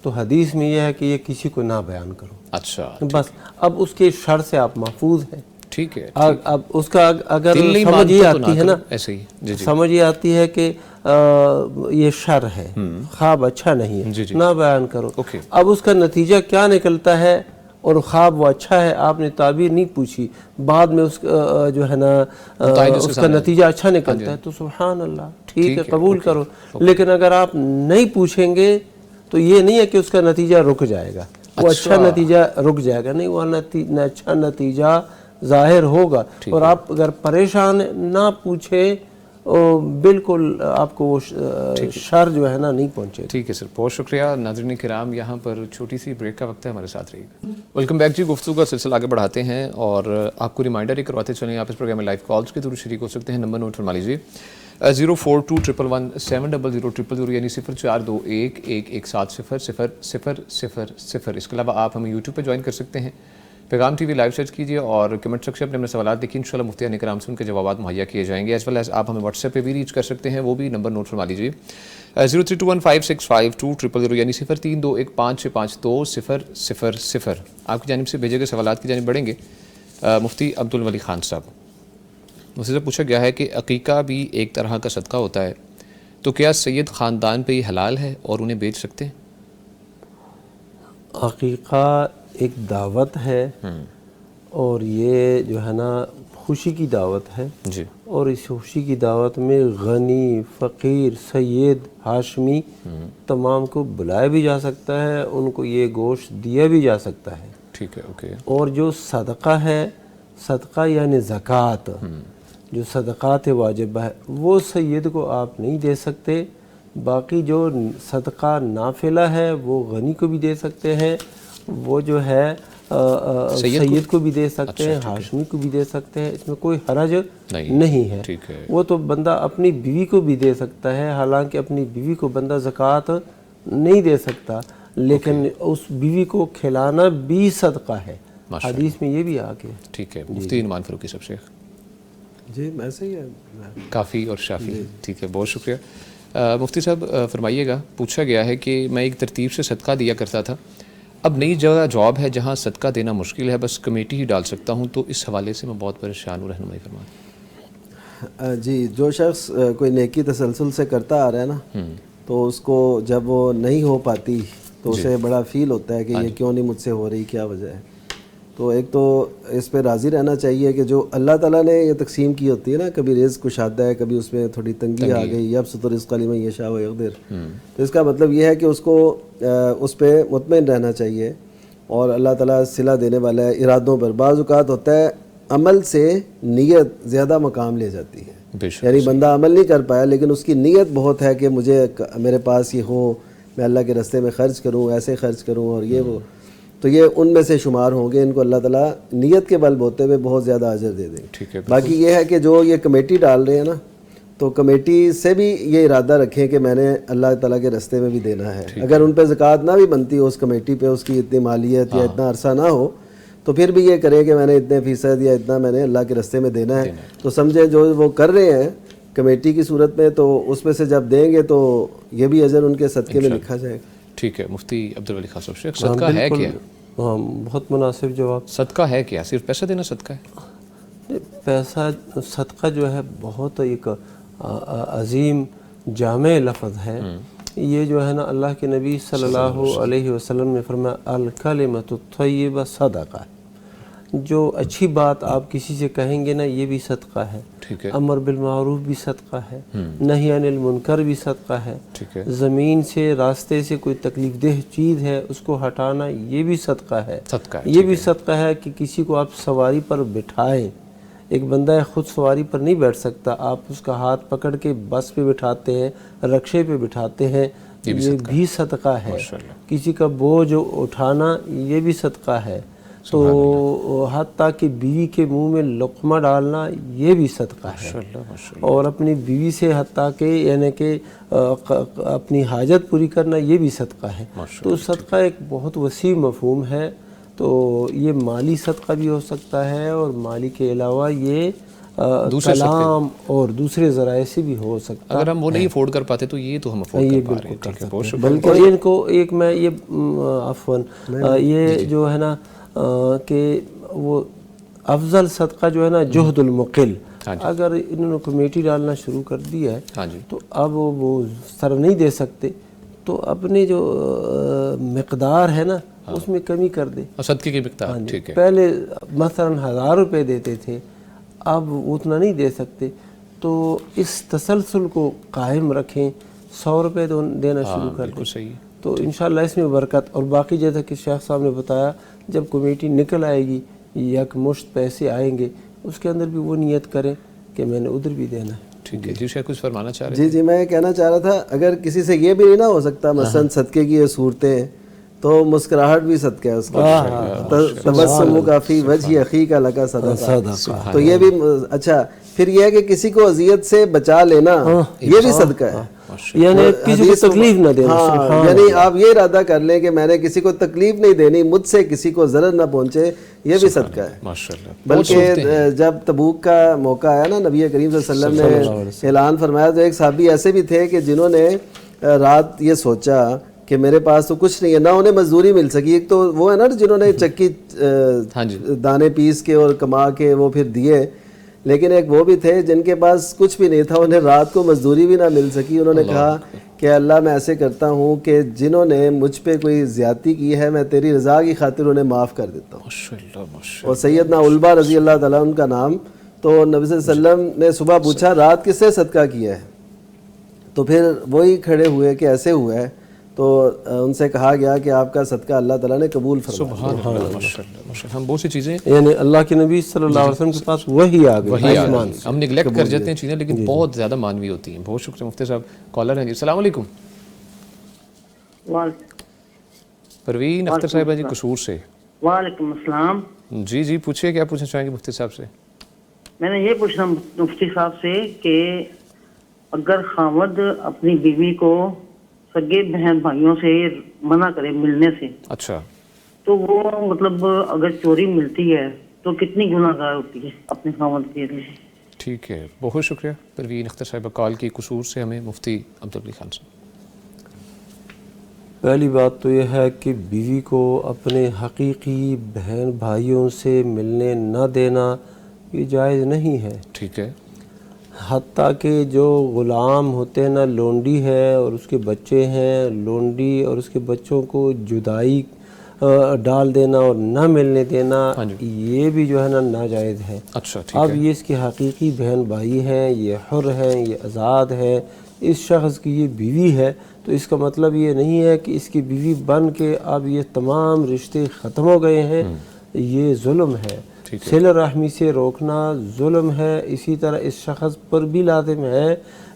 تو حدیث میں یہ ہے کہ یہ کسی کو نہ بیان کرو. اچھا, بس اب اس کے شر سے آپ محفوظ ہیں. ٹھیک ہے, اب اس کا اگر سمجھ یہ آتی ہے نا, ایسے ہی سمجھ یہ آتی ہے کہ یہ شر ہے, خواب اچھا نہیں ہے, نہ بیان کرو. اب اس کا نتیجہ کیا نکلتا ہے, اور خواب وہ اچھا ہے، آپ نے تعبیر نہیں پوچھی، بعد میں اس جو ہے نا اس کا نتیجہ اچھا نکلتا ہے تو سبحان اللہ، ٹھیک ہے قبول کرو. لیکن اگر آپ نہیں پوچھیں گے تو یہ نہیں ہے کہ اس کا نتیجہ رک جائے گا، وہ اچھا نتیجہ رک جائے گا، نہیں، وہ اچھا نتیجہ ظاہر ہوگا. اور آپ اگر پریشان نہ پوچھیں بالکل آپ کو وہ شر جو ہے نا نہیں پہنچے. ٹھیک ہے سر، بہت شکریہ. ناظرین کرام، یہاں پر چھوٹی سی بریک کا وقت ہے، ہمارے ساتھ رہیے گا. ویلکم بیک جی. گفتگو کا سلسلہ آگے بڑھاتے ہیں اور آپ کو ریمائنڈر ہی کرواتے چلیں، آپ اس پروگرام میں لائیو کالز کے تھرو شریک ہو سکتے ہیں. نمبر نوٹ فرما لیجیے 0421170000 یعنی 0421117000. اس کے علاوہ آپ ہمیں یوٹیوب پہ جوائن کر سکتے ہیں، پیغام ٹی وی لائیو سرچ کیجیے اور کمنٹ سیکشن میں اپنے سوالات دیکھیے، انشاءاللہ مفتیان کرام سے ان کے جوابات مہیا کیے جائیں گے. ایز ویل ایز آپ ہمیں واٹس ایپ پہ بھی ریچ کر سکتے ہیں، وہ بھی نمبر نوٹ فرما لیجیے 0321565200 یعنی 0321565200. آپ کی جانب سے بھیجے گئے سوالات کی جانب بڑھیں گے. مفتی عبدالولی خان صاحب، مجھ سے پوچھا گیا ہے کہ عقیقہ بھی ایک طرح کا صدقہ ہوتا ہے، تو کیا سید خاندان پہ یہ حلال ہے اور انہیں بیچ سکتے ہیں؟ عقیقہ ایک دعوت ہے اور یہ جو ہے نا خوشی کی دعوت ہے جی، اور اس خوشی کی دعوت میں غنی، فقیر، سید، ہاشمی تمام کو بلایا بھی جا سکتا ہے، ان کو یہ گوشت دیا بھی جا سکتا ہے. ٹھیک ہے، اوکے. اور جو صدقہ ہے، صدقہ یعنی زکوٰۃ، جو صدقات واجبہ ہے وہ سید کو آپ نہیں دے سکتے. باقی جو صدقہ نافلہ ہے وہ غنی کو بھی دے سکتے ہیں، وہ جو ہے سید کو بھی دے سکتے ہیں، ہاشمی کو بھی دے سکتے ہیں، اس میں کوئی حرج نہیں ہے. وہ تو بندہ اپنی بیوی کو بھی دے سکتا ہے، حالانکہ اپنی بیوی کو بندہ زکوٰۃ نہیں دے سکتا، لیکن اس بیوی کو کھلانا بھی صدقہ ہے، حدیث میں یہ بھی آ گیا. ٹھیک ہے. مفتی نعمان فاروقی صاحب شیخ. جی ایسے ہی ہے، کافی اور شافی. ٹھیک ہے، بہت شکریہ. مفتی صاحب فرمائیے گا، پوچھا گیا ہے کہ میں ایک ترتیب سے صدقہ دیا کرتا تھا، اب نئی جگہ جاب ہے جہاں صدقہ دینا مشکل ہے، بس کمیٹی ہی ڈال سکتا ہوں، تو اس حوالے سے میں بہت پریشان ہوں، رہنمائی فرمائیں. جی، جو شخص کوئی نیکی تسلسل سے کرتا آ رہا ہے نا، تو اس کو جب وہ نہیں ہو پاتی تو اسے بڑا فیل ہوتا ہے کہ یہ کیوں نہیں مجھ سے ہو رہی، کیا وجہ ہے. تو ایک تو اس پہ راضی رہنا چاہیے کہ جو اللہ تعالیٰ نے یہ تقسیم کی ہوتی ہے نا، کبھی رزق کشادہ ہے، کبھی اس میں تھوڑی تنگی آ گئی، یبسط الرزق لمن یشاء ویقدر. تو اس کا مطلب یہ ہے کہ اس کو اس پہ مطمئن رہنا چاہیے، اور اللہ تعالیٰ صلہ دینے والا ہے ارادوں پر. بعض اوقات ہوتا ہے عمل سے نیت زیادہ مقام لے جاتی ہے، یعنی بندہ عمل نہیں کر پایا لیکن اس کی نیت بہت ہے کہ مجھے میرے پاس یہ ہو، میں اللہ کے راستے میں خرچ کروں، ایسے خرچ کروں اور یہ وہ، تو یہ ان میں سے شمار ہوں گے. ان کو اللہ تعالیٰ نیت کے بل بوتے ہوئے بہت زیادہ اجر دے دیں. باقی یہ ہے کہ جو یہ کمیٹی ڈال رہے ہیں نا، تو کمیٹی سے بھی یہ ارادہ رکھیں کہ میں نے اللہ تعالیٰ کے راستے میں بھی دینا ہے. اگر ان پہ زکوٰۃ نہ بھی بنتی ہو اس کمیٹی پہ، اس کی اتنی مالیت یا اتنا عرصہ نہ ہو، تو پھر بھی یہ کریں کہ میں نے اتنے فیصد یا اتنا میں نے اللہ کے راستے میں دینا ہے. تو سمجھیں جو وہ کر رہے ہیں کمیٹی کی صورت میں، تو اس میں سے جب دیں گے تو یہ بھی اجر ان کے صدقے میں لکھا جائے گا. ٹھیک ہے. مفتی عبدالولی خان صاحب شیخ، صدقہ ہے کیا؟ بہت مناسب جواب. صدقہ ہے کیا؟ صرف پیسہ دینا صدقہ ہے؟ پیسہ صدقہ جو ہے بہت ایک عظیم جامع لفظ ہے. یہ جو ہے نا اللہ کے نبی صلی اللہ علیہ وسلم نے فرمایا الکلمۃ الطیبہ صدقہ. جو اچھی بات آپ کسی سے کہیں گے نا یہ بھی صدقہ ہے. امر بالمعروف بھی صدقہ ہے، نہی عن المنکر بھی صدقہ ہے. زمین سے راستے سے کوئی تکلیف دہ چیز ہے اس کو ہٹانا یہ بھی صدقہ ہے. یہ بھی صدقہ ہے کہ کسی کو آپ سواری پر بٹھائیں. ایک بندہ خود سواری پر نہیں بیٹھ سکتا، آپ اس کا ہاتھ پکڑ کے بس پہ بٹھاتے ہیں، رکشے پہ بٹھاتے ہیں، یہ بھی صدقہ ہے. کسی کا بوجھ اٹھانا یہ بھی صدقہ ہے. تو حتیٰ کہ بیوی کے منہ میں لقمہ ڈالنا یہ بھی صدقہ ہے. اور اپنی بیوی سے حتیٰ کہ یعنی کہ اپنی حاجت پوری کرنا یہ بھی صدقہ ہے. تو صدقہ ایک بہت وسیع مفہوم ہے. تو یہ مالی صدقہ بھی ہو سکتا ہے اور مالی کے علاوہ یہ کلام اور دوسرے ذرائع سے بھی ہو سکتا ہے. اگر ہم وہ نہیں افورڈ کر پاتے تو یہ تو ہم افورڈ کر پا رہے ہیں. بلکہ ان کو ایک میں یہ عفواً یہ جو ہے نا کہ وہ افضل صدقہ جو ہے نا جہد المقل، اگر انہوں نے کمیٹی ڈالنا شروع کر دیا ہے تو اب وہ سر نہیں دے سکتے، تو اپنی جو مقدار ہے نا اس میں کمی کر دے. صدقے کی مقدار ٹھیک ہے. پہلے مثلاً 1000 روپے دیتے تھے، اب اتنا نہیں دے سکتے، تو اس تسلسل کو قائم رکھیں، 100 روپے دینا شروع کر دیں. تو انشاءاللہ اس میں برکت. اور باقی جیسا کہ شیخ صاحب نے بتایا، جب کمیٹی نکل آئے گی یک مشت پیسے آئیں گے، اس کے اندر بھی وہ نیت کریں کہ میں نے ادھر بھی دینا ہے. ٹھیک ہے جی. شیخ کچھ فرمانا چاہ رہے ہیں؟ جی میں یہ کہنا چاہ رہا تھا، اگر کسی سے یہ بھی نہیں نہ ہو سکتا، مثلا صدقے کی یہ صورتیں ہیں، تو مسکراہٹ بھی صدقہ ہے اس کا. تبسم کا فی وجہ اخیک لک صدقہ. تو یہ بھی اچھا. پھر یہ ہے کہ کسی کو اذیت سے بچا لینا، یہ بھی صدقہ ہے. یعنی کسی کو تکلیف نہ دینا. یعنی آپ یہ ارادہ کر لیں کہ میں نے کسی کو تکلیف نہیں دینی، مجھ سے کسی کو ضرر نہ پہنچے، یہ بھی صدقہ ہے. بلکہ جب تبوک کا موقع آیا نا، نبی کریم صلی اللہ علیہ وسلم نے اعلان فرمایا، تو ایک صحابی ایسے بھی تھے کہ جنہوں نے رات یہ سوچا کہ میرے پاس تو کچھ نہیں ہے، نہ انہیں مزدوری مل سکی. ایک تو وہ ہے نا جنہوں نے چکی دانے پیس کے اور کما کے وہ پھر دیے، لیکن ایک وہ بھی تھے جن کے پاس کچھ بھی نہیں تھا، انہیں رات کو مزدوری بھی نہ مل سکی. انہوں نے کہا کہ اللہ میں ایسے کرتا ہوں کہ جنہوں نے مجھ پہ کوئی زیادتی کی ہے، میں تیری رضا کی خاطر انہیں معاف کر دیتا ہوں. اور سیدنا علبہ رضی اللہ تعالیٰ ان کا نام. تو نبی صلی اللہ علیہ وسلم نے صبح پوچھا رات کس سے صدقہ کیا ہے؟ تو پھر وہی کھڑے ہوئے کہ ایسے ہوا ہے. تو ان سے کہا گیا کہ آپ کا صدقہ اللہ تعالیٰ نے قبول فرمایا. سبحان اللہ. ماشاءاللہ. ہم بہت سی چیزیں یعنی اللہ کے نبی صلی اللہ علیہ وسلم کے پاس وہی آ گئی، ہم نگلیکٹ کر جاتے ہیں چیزیں، لیکن بہت زیادہ مانوی ہوتی ہیں. بہت شکریہ مفتی صاحب. کالر ہیں جی. السلام علیکم. پروین اختر صاحبہ جی قصور سے. وعلیکم السلام. جی پوچھیے، کیا پوچھنا چاہیں گے مفتی صاحب سے؟ میں نے یہ پوچھنا مفتی صاحب سے کہ اگر خاوند اپنی بیوی کو سگے بہن بھائیوں سے منع کرے ملنے سے، اچھا، تو وہ مطلب اگر چوری ملتی ہے تو کتنی گناہ گار ہوتی ہے اپنے خاوند کے لیے؟ ٹھیک ہے. بہت شکریہ پروین اختر صاحبہ کال کی قصور سے ہمیں مفتی عبدالعلی خان صاحب. پہلی بات تو یہ ہے کہ بیوی کو اپنے حقیقی بہن بھائیوں سے ملنے نہ دینا یہ جائز نہیں ہے. ٹھیک ہے. حتیٰ کہ جو غلام ہوتے ہیں نا، لونڈی ہے اور اس کے بچے ہیں، لونڈی اور اس کے بچوں کو جدائی ڈال دینا اور نہ ملنے دینا، یہ بھی جو ہے نا ناجائز ہے. اچھا ٹھیک. اب یہ اس کی حقیقی بہن بھائی ہیں، یہ حر ہیں، یہ آزاد ہے، اس شخص کی یہ بیوی ہے، تو اس کا مطلب یہ نہیں ہے کہ اس کی بیوی بن کے اب یہ تمام رشتے ختم ہو گئے ہیں. یہ ظلم ہے. صلہ رحمی سے روکنا ظلم ہے. اسی طرح اس شخص پر بھی لازم ہے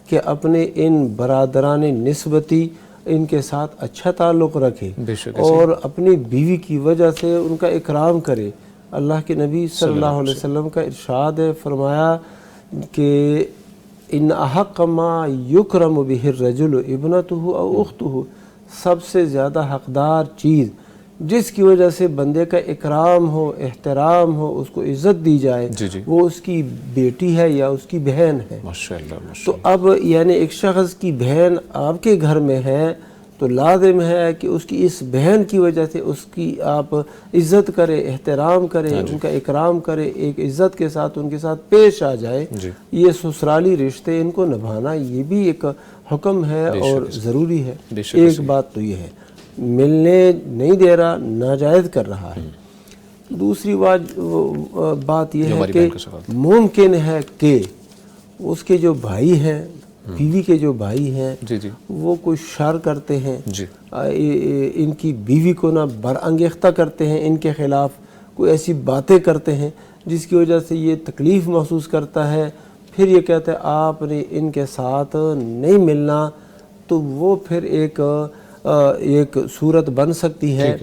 کہ اپنے ان برادران نسبتی ان کے ساتھ اچھا تعلق رکھے اور اپنی بیوی کی وجہ سے ان کا اکرام کرے. اللہ کے نبی صلی اللہ علیہ وسلم کا ارشاد ہے، فرمایا کہ ان احق ما یکرم بہ الرجل ابنتہ او اختہ، سب سے زیادہ حقدار چیز جس کی وجہ سے بندے کا اکرام ہو، احترام ہو، اس کو عزت دی جائے، وہ اس کی بیٹی ہے یا اس کی بہن ہے. تو اب یعنی ایک شخص کی بہن آپ کے گھر میں ہے تو لازم ہے کہ اس کی اس بہن کی وجہ سے اس کی آپ عزت کرے، احترام کرے، ان کا اکرام کرے، ایک عزت کے ساتھ ان کے ساتھ پیش آ جائے. یہ سسرالی رشتے ان کو نبھانا یہ بھی ایک حکم ہے اور ضروری ہے. ایک بات تو یہ ہے، ملنے نہیں دے رہا، ناجائز کر رہا ہے. دوسری بات یہ ہے کہ ممکن ہے کہ اس کے جو بھائی ہیں، بیوی کے جو بھائی ہیں، وہ کوئی شر کرتے ہیں، ان کی بیوی کو نہ برانگیختہ کرتے ہیں، ان کے خلاف کوئی ایسی باتیں کرتے ہیں جس کی وجہ سے یہ تکلیف محسوس کرتا ہے. پھر یہ کہتے ہیں آپ نے ان کے ساتھ نہیں ملنا، تو وہ پھر ایک صورت بن سکتی ہے.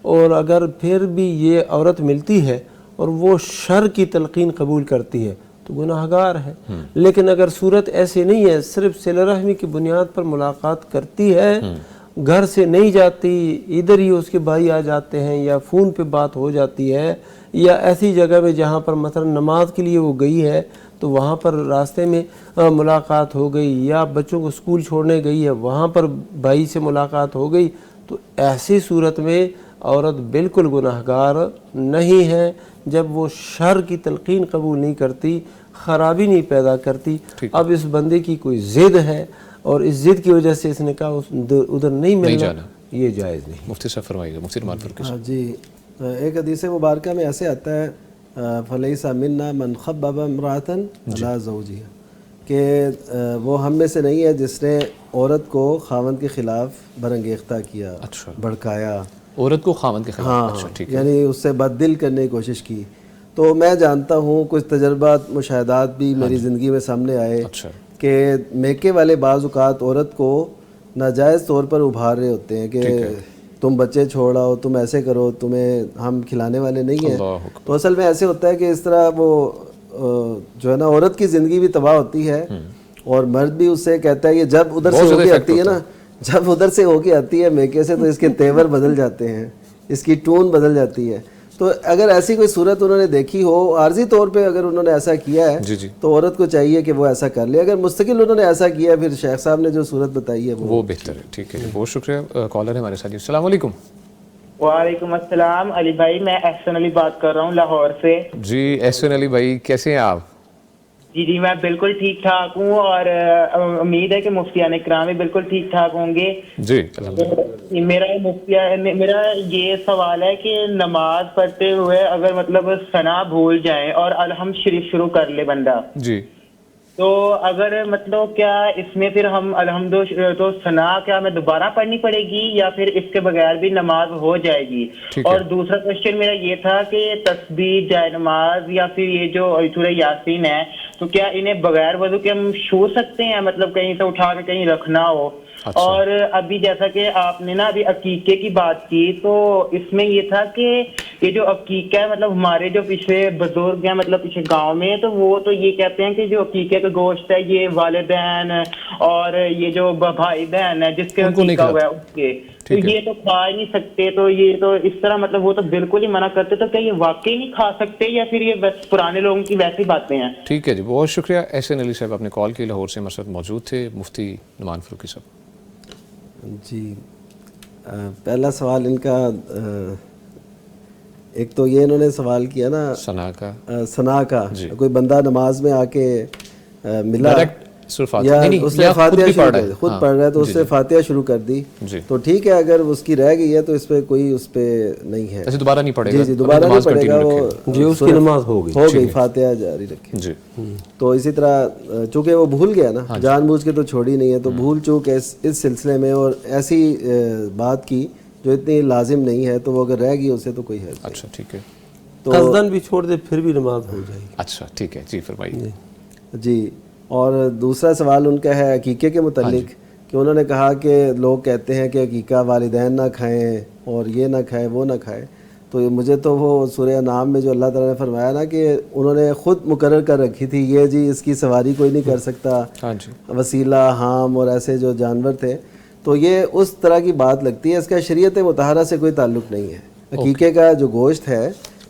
اور اگر پھر بھی یہ عورت ملتی ہے اور وہ شر کی تلقین قبول کرتی ہے تو گناہ گار ہے. لیکن اگر صورت ایسی نہیں ہے، صرف صلہ رحمی کی بنیاد پر ملاقات کرتی ہے، گھر سے نہیں جاتی، ادھر ہی اس کے بھائی آ جاتے ہیں یا فون پہ بات ہو جاتی ہے، یا ایسی جگہ میں جہاں پر مثلا نماز کے لیے وہ گئی ہے تو وہاں پر راستے میں ملاقات ہو گئی، یا بچوں کو اسکول چھوڑنے گئی ہے وہاں پر بھائی سے ملاقات ہو گئی، تو ایسی صورت میں عورت بالکل گناہ گار نہیں ہے جب وہ شر کی تلقین قبول نہیں کرتی، خرابی نہیں پیدا کرتی. اب اس بندے کی کوئی ضد ہے اور اس ضد کی وجہ سے اس نے کہا ادھر نہیں ملنا، یہ جائز نہیں. مفتی صاحب فرمائیے گا. مفتی نعمان فاروقی صاحب. جی ایک حدیث مبارکہ میں ایسے آتا ہے فلیسا منا من خبب امرأۃ علی زوجها کہ وہ ہم میں سے نہیں ہے جس نے عورت کو خاوند کے خلاف برانگیختہ کیا, بھڑکایا, عورت کو خاوند کے خلاف. ہاں یعنی اس سے بد دل کرنے کی کوشش کی. تو میں جانتا ہوں کچھ تجربات مشاہدات بھی میری زندگی میں سامنے آئے کہ میکے والے بعض اوقات عورت کو ناجائز طور پر ابھار رہے ہوتے ہیں کہ تم بچے چھوڑاؤ, تم ایسے کرو, تمہیں ہم کھلانے والے نہیں ہیں. تو اصل میں ایسے ہوتا ہے کہ اس طرح وہ جو ہے نا عورت کی زندگی بھی تباہ ہوتی ہے اور مرد بھی اس سے کہتا ہے یہ جب ادھر سے ہو کے آتی ہے نا, جب ادھر سے ہو کے آتی ہے میکے سے تو اس کے تیور بدل جاتے ہیں, اس کی ٹون بدل جاتی ہے. تو اگر ایسی کوئی صورت انہوں نے دیکھی ہو عارضی طور پہ اگر انہوں نے ایسا کیا ہے تو عورت کو چاہیے کہ وہ ایسا کر لے. اگر مستقل انہوں نے ایسا کیا پھر شیخ صاحب نے جو صورت بتائی ہے وہ بہتر ہے. ٹھیک ہے, بہت شکریہ. کالر ہے ہمارے ساتھ. السلام علیکم. وعلیکم السلام. علی بھائی میں احسن علی بات کر رہا ہوں لاہور سے. جی احسن علی بھائی کیسے ہیں آپ؟ جی میں بالکل ٹھیک ٹھاک ہوں اور امید ہے کہ مفتیان اکرام بھی بالکل ٹھیک ٹھاک ہوں گے. جی میرا یہ سوال ہے کہ نماز پڑھتے ہوئے اگر مطلب ثنا بھول جائیں اور الحمد شریف شروع کر لے بندہ, جی تو اگر مطلب کیا اس میں پھر ہم الحمد تو ثنا کیا ہمیں دوبارہ پڑھنی پڑے گی یا پھر اس کے بغیر بھی نماز ہو جائے گی؟ اور دوسرا کوشچن میرا یہ تھا کہ تسبیح, جائے نماز یا پھر یہ جو سورہ یاسین ہے تو کیا انہیں بغیر وضو کے ہم چھو سکتے ہیں, مطلب کہیں سے اٹھا کے کہیں رکھنا ہو؟ اور ابھی جیسا کہ آپ نے نا ابھی عقیقے کی بات کی تو اس میں یہ تھا کہ یہ جو عقیقہ ہے مطلب ہمارے جو پچھلے بزرگ ہیں مطلب پچھلے گاؤں میں تو وہ تو یہ کہتے ہیں کہ جو عقیقے کا گوشت ہے یہ والدین اور یہ جو بھائی بہن ہے جس کے عقیقہ ہوا ہے اس کے تو یہ تو کھا ہی نہیں سکتے. تو یہ تو اس طرح مطلب وہ تو بالکل ہی منع کرتے, تو کیا یہ واقعی نہیں کھا سکتے یا پھر یہ بس پرانے لوگوں کی ویسی باتیں ہیں؟ ٹھیک ہے جی, بہت شکریہ. احسن علی صاحب آپ نے کال کی, لاہور سے ہمارے ساتھ موجود تھے. مفتی نعمان فاروقی صاحب. جی پہلا سوال ان کا ایک تو یہ انہوں نے سوال کیا نا ثنا کا, کوئی بندہ نماز میں آ کے ملا یا اس نے فاتحہ خود پڑھ رہا ہے تو اس نے فاتحہ شروع کر دی تو ٹھیک ہے, اگر اس کی رہ گئی ہے تو اس پہ کوئی اس پہ نہیں ہے, دوبارہ نہیں پڑھے گا. جی دوبارہ نہیں پڑھے گا, وہ اس کی نماز ہو گئی, فاتحہ جاری رکھے. تو اسی طرح چونکہ وہ بھول گیا نا, جان بوجھ کے تو چھوڑی نہیں ہے, تو بھول چوک اس سلسلے میں اور ایسی بات کی جو اتنی لازم نہیں ہے تو وہ اگر رہ گئی اسے تو کوئی ہے. اچھا ٹھیک ہے, تو قصدن بھی چھوڑ دے پھر بھی نماز ہو جائے گی. اچھا ٹھیک ہے جی فرمائیے. جی اور دوسرا سوال ان کا ہے عقیقے کے متعلق کہ انہوں نے کہا کہ لوگ کہتے ہیں کہ عقیقہ والدین نہ کھائیں اور یہ نہ کھائیں وہ نہ کھائیں. تو مجھے تو وہ سورہ انعام میں جو اللہ تعالیٰ نے فرمایا نا کہ انہوں نے خود مقرر کر رکھی تھی یہ جی اس کی سواری کوئی نہیں کر سکتا, وسیلہ حام اور ایسے جو جانور تھے, تو یہ اس طرح کی بات لگتی ہے. اس کا شریعت مطہرہ سے کوئی تعلق نہیں ہے. عقیقے کا جو گوشت ہے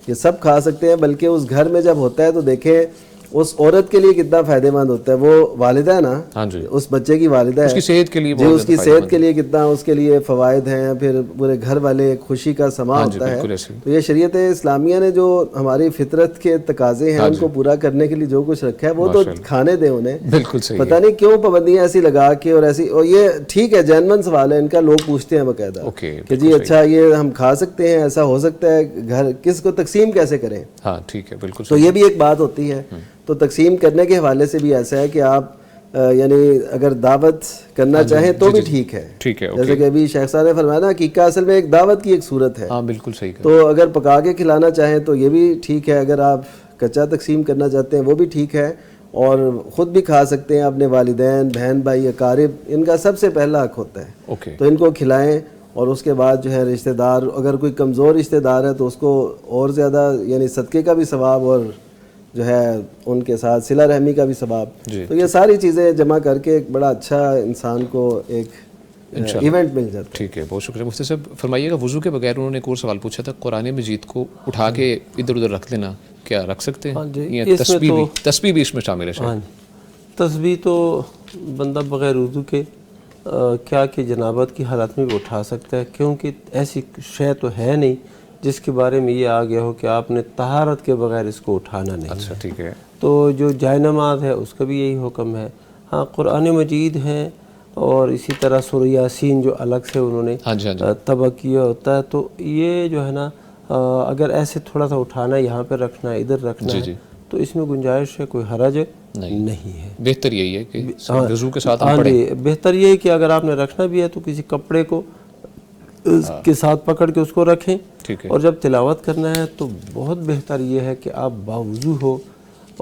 یہ سب کھا سکتے ہیں, بلکہ اس گھر میں جب ہوتا ہے تو دیکھیں اس عورت کے لیے کتنا فائدہ مند ہوتا ہے. وہ والدہ ہے نا, اس بچے کی والدہ ہے, اس کی صحت کے لیے, جی اس کی صحت کے لیے کتنا اس کے لیے فوائد ہیں, پھر پورے گھر والے خوشی کا سما ہوتا ہے. تو یہ شریعت اسلامیہ نے جو ہماری فطرت کے تقاضے ہیں ان کو پورا کرنے کے لیے جو کچھ رکھا ہے وہ تو کھانے دیں انہیں. پتہ نہیں کیوں پابندیاں ایسی لگا کے اور ایسی, اور یہ ٹھیک ہے جینون سوال ہے ان کا, لوگ پوچھتے ہیں باقاعدہ کہ جی اچھا یہ ہم کھا سکتے ہیں, ایسا ہو سکتا ہے, گھر کس کو تقسیم کیسے کریں؟ ہاں ٹھیک ہے بالکل. تو یہ بھی ایک بات ہوتی ہے. تو تقسیم کرنے کے حوالے سے بھی ایسا ہے کہ آپ یعنی اگر دعوت کرنا چاہیں تو بھی ٹھیک ہے, جیسے کہ ابھی شیخ صاحب نے فرمایا نا عقیقہ اصل میں ایک دعوت کی ایک صورت ہے. ہاں بالکل صحیح. تو اگر پکا کے کھلانا چاہیں تو یہ بھی ٹھیک ہے, اگر آپ کچا تقسیم کرنا چاہتے ہیں وہ بھی ٹھیک ہے, اور خود بھی کھا سکتے ہیں. اپنے والدین, بہن بھائی, اقارب, ان کا سب سے پہلا حق ہوتا ہے, تو ان کو کھلائیں. اور اس کے بعد جو ہے رشتہ دار, اگر کوئی کمزور رشتہ دار ہے تو اس کو اور زیادہ یعنی صدقے کا بھی ثواب اور جو ہے ان کے ساتھ صلہ رحمی کا بھی ثواب. تو یہ ساری چیزیں جمع کر کے ایک بڑا اچھا انسان کو ایک ایونٹ مل جاتا ہے. ٹھیک ہے, بہت شکریہ. مفتی صاحب فرمائیے گا, وضو کے بغیر انہوں نے ایک اور سوال پوچھا تھا, قرآن مجید کو اٹھا کے ادھر ادھر رکھ لینا, کیا رکھ سکتے ہیں؟ تسبیح بھی اس میں شامل ہے. تسبیح تو بندہ بغیر وضو کے کیا کہ جنابت کی حالت میں بھی اٹھا سکتا ہے, کیونکہ ایسی شے تو ہے نہیں جس کے بارے میں یہ آ گیا ہو کہ آپ نے طہارت کے بغیر اس کو اٹھانا نہیں. اچھا ٹھیک ہے. تو جو جائے نماز ہے اس کا بھی یہی حکم ہے. ہاں قرآن مجید ہیں اور اسی طرح سورہ یاسین جو الگ سے انہوں نے طبع کیا ہوتا ہے. تو یہ جو ہے نا اگر ایسے تھوڑا سا اٹھانا ہے، یہاں پہ رکھنا ہے، ادھر رکھنا ہے، تو اس میں گنجائش ہے، کوئی حرج نہیں ہے. بہتر یہی ہے کہ وضو کے ساتھ ہم پڑھیں. بہتر یہ ہے کہ اگر آپ نے رکھنا بھی ہے تو کسی کپڑے کو کے ساتھ پکڑ کے اس کو رکھیں، اور جب تلاوت کرنا ہے تو بہت بہتر یہ ہے کہ آپ باوضو ہو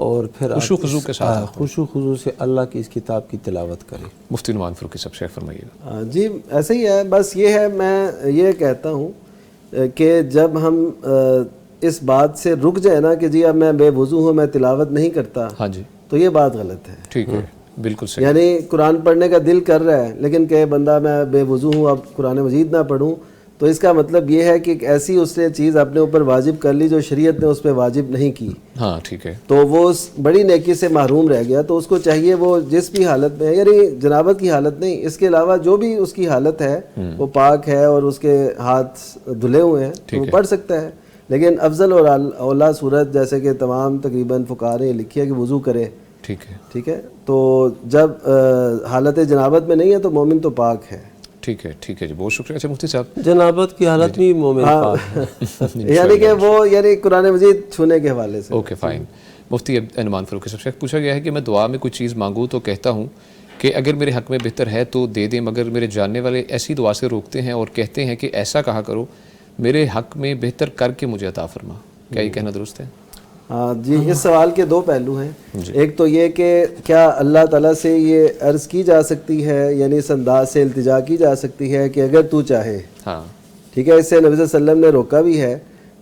اور پھر خشوع خضوع کے ساتھ خشوع خضوع سے اللہ کی اس کتاب کی تلاوت کریں. مفتی نعمان فاروقی صاحب شیخ فرمائیے گا. جی ایسے ہی ہے، بس یہ ہے، میں یہ کہتا ہوں کہ جب ہم اس بات سے رک جائے نا کہ جی اب میں بے وضو ہوں، میں تلاوت نہیں کرتا، تو یہ بات غلط ہے. ٹھیک ہے، بالکل صحیح. یعنی قرآن پڑھنے کا دل کر رہا ہے لیکن کہ بندہ میں بے وضو ہوں اب قرآن مجید نہ پڑھوں، تو اس کا مطلب یہ ہے کہ ایک ایسی اس نے چیز اپنے اوپر واجب کر لی جو شریعت نے اس پہ واجب نہیں کی. ہاں ٹھیک ہے. تو وہ اس بڑی نیکی سے محروم رہ گیا. تو اس کو چاہیے وہ جس بھی حالت میں، یعنی جنابت کی حالت نہیں، اس کے علاوہ جو بھی اس کی حالت ہے وہ پاک ہے اور اس کے ہاتھ دھلے ہوئے ہیں تو وہ پڑھ سکتا ہے. لیکن افضل اور اولا صورت جیسے کہ تمام تقریباً فقہاء نے لکھی ہے کہ وضو کرے. ٹھیک ہے. تو جب حالت جنابت میں نہیں ہے تو مومن تو پاک ہے. ٹھیک ہے جی، بہت شکریہ. اچھا مفتی صاحب، جنابت کی حالت میں مومن پاک ہے، یعنی کہ وہ یعنی قرآن مجید چھونے کے حوالے سے. Okay fine. مفتی نعمان فاروقی صاحب شیخ، پوچھا گیا ہے کہ میں دعا میں کوئی چیز مانگوں تو کہتا ہوں کہ اگر میرے حق میں بہتر ہے تو دے دیں، مگر میرے جاننے والے ایسی دعا سے روکتے ہیں اور کہتے ہیں کہ ایسا کہا کرو میرے حق میں بہتر کر کے مجھے عطا فرما. کیا یہ کہنا درست ہے؟ جی اس سوال کے دو پہلو ہیں. ایک تو یہ کہ کیا اللہ تعالیٰ سے یہ عرض کی جا سکتی ہے، یعنی اس انداز سے التجا کی جا سکتی ہے کہ اگر تو چاہے. ٹھیک ہے، اس سے نبی صلی اللہ علیہ وسلم نے روکا بھی ہے.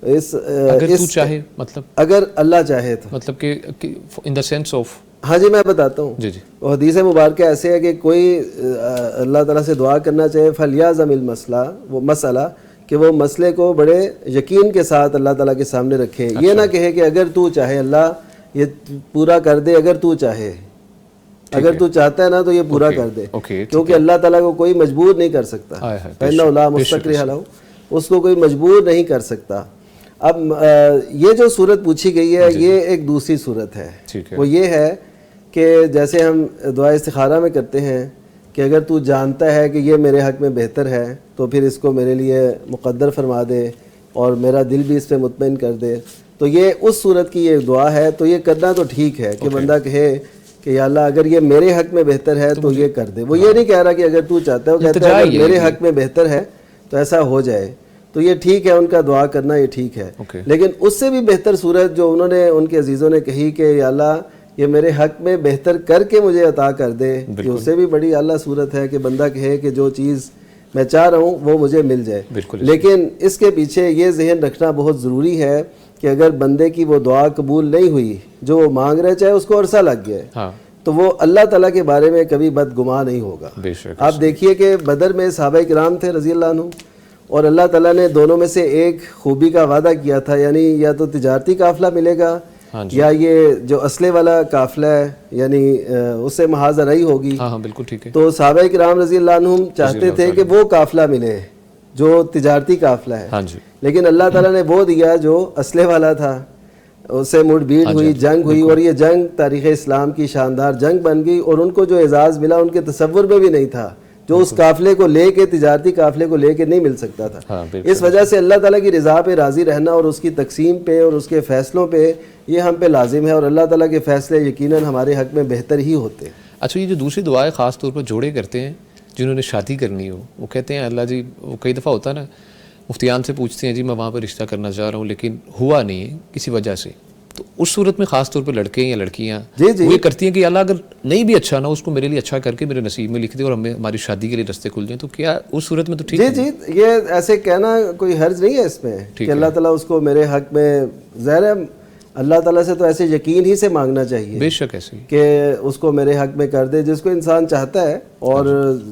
اگر تو چاہے مطلب اگر اللہ چاہے تو مطلب کہ ان دا سینس آف. ہاں جی میں بتاتا ہوں. وہ حدیث مبارکہ ایسے ہے کہ کوئی اللہ تعالیٰ سے دعا کرنا چاہے فلیعظم المسئلہ، وہ مسئلہ کہ وہ مسئلے کو بڑے یقین کے ساتھ اللہ تعالیٰ کے سامنے رکھے. یہ نہ کہے کہ اگر تو چاہے اللہ یہ پورا کر دے، اگر تو چاہے، اگر تو چاہتا ہے نا تو یہ پورا کر دے، کیونکہ اللہ تعالیٰ کو کوئی مجبور نہیں کر سکتا. فَإِنَّهُ لَا مُسْتَكْرِهَ لَهُ، اس کو کوئی مجبور نہیں کر سکتا. اب یہ جو صورت پوچھی گئی ہے یہ ایک دوسری صورت ہے. وہ یہ ہے کہ جیسے ہم دعا استخارہ میں کرتے ہیں کہ اگر تو جانتا ہے کہ یہ میرے حق میں بہتر ہے تو پھر اس کو میرے لیے مقدر فرما دے اور میرا دل بھی اس پہ مطمئن کر دے. تو یہ اس صورت کی یہ دعا ہے. تو یہ کرنا تو ٹھیک ہے کہ بندہ کہے کہ یا اللہ اگر یہ میرے حق میں بہتر ہے تو یہ کر دے. وہ یہ نہیں کہہ رہا کہ اگر تو چاہتا ہے، وہ کہتا ہے اگر میرے حق میں بہتر ہے تو ایسا ہو جائے. تو یہ ٹھیک ہے، ان کا دعا کرنا یہ ٹھیک ہے. لیکن اس سے بھی بہتر صورت جو انہوں نے ان کے عزیزوں نے کہی کہ یا اللہ یہ میرے حق میں بہتر کر کے مجھے عطا کر دے، یہ اس سے بھی بڑی اعلیٰ صورت ہے کہ بندہ کہے کہ جو چیز میں چاہ رہا ہوں وہ مجھے مل جائے. لیکن اس کے پیچھے یہ ذہن رکھنا بہت ضروری ہے کہ اگر بندے کی وہ دعا قبول نہیں ہوئی جو وہ مانگ رہے، چاہے اس کو عرصہ لگ گیا، تو وہ اللہ تعالیٰ کے بارے میں کبھی بدگمان نہیں ہوگا. آپ دیکھیے کہ بدر میں صحابہ کرام تھے رضی اللہ عنہ، اور اللہ تعالیٰ نے دونوں میں سے ایک خوبی کا وعدہ کیا تھا، یعنی یا تو تجارتی قافلہ ملے گا یا یہ جو اسلحے والا قافلہ ہے یعنی اس سے محاذ رہی ہوگی. بالکل ٹھیک ہے. تو صحابہ کرام رضی اللہ عنہم چاہتے تھے کہ وہ قافلہ ملے جو تجارتی قافلہ ہے، لیکن اللہ تعالیٰ نے وہ دیا جو اسلحے والا تھا. اس سے مڑ بھیڑ ہوئی، جنگ ہوئی، اور یہ جنگ تاریخ اسلام کی شاندار جنگ بن گئی. اور ان کو جو اعزاز ملا ان کے تصور میں بھی نہیں تھا، جو اس قافلے کو لے کے، تجارتی قافلے کو لے کے نہیں مل سکتا تھا. اس وجہ سے اللہ تعالیٰ کی رضا پہ راضی رہنا اور اس کی تقسیم پہ اور اس کے فیصلوں پہ یہ ہم پہ لازم ہے، اور اللہ تعالیٰ کے فیصلے یقیناً ہمارے حق میں بہتر ہی ہوتے ہیں. اچھا یہ جو دوسری دعائیں خاص طور پر جوڑے کرتے ہیں جنہوں نے شادی کرنی ہو، وہ کہتے ہیں اللہ جی، وہ کئی دفعہ ہوتا ہے نا، مفتیان سے پوچھتے ہیں جی میں وہاں پر رشتہ کرنا چاہ رہا ہوں لیکن ہوا نہیں ہے کسی وجہ سے، تو اس صورت میں خاص طور پہ لڑکے یا لڑکیاں وہ یہ کرتی ہیں کہ اللہ اگر نہیں بھی اچھا نہ اس کو میرے لیے اچھا کر کے میرے نصیب میں لکھ دے اور ہماری شادی کے لیے رستے کھل جائیں. تو کیا اس صورت میں تو ٹھیک ہے؟ جی یہ ایسے کہنا کوئی حرج نہیں ہے اس میں کہ اللہ تعالیٰ اس کو میرے حق میں، ظاہر ہے اللہ تعالیٰ سے تو ایسے یقین ہی سے مانگنا چاہیے، بے شک ایسے کہ اس کو میرے حق میں کر دے. جس کو انسان چاہتا ہے اور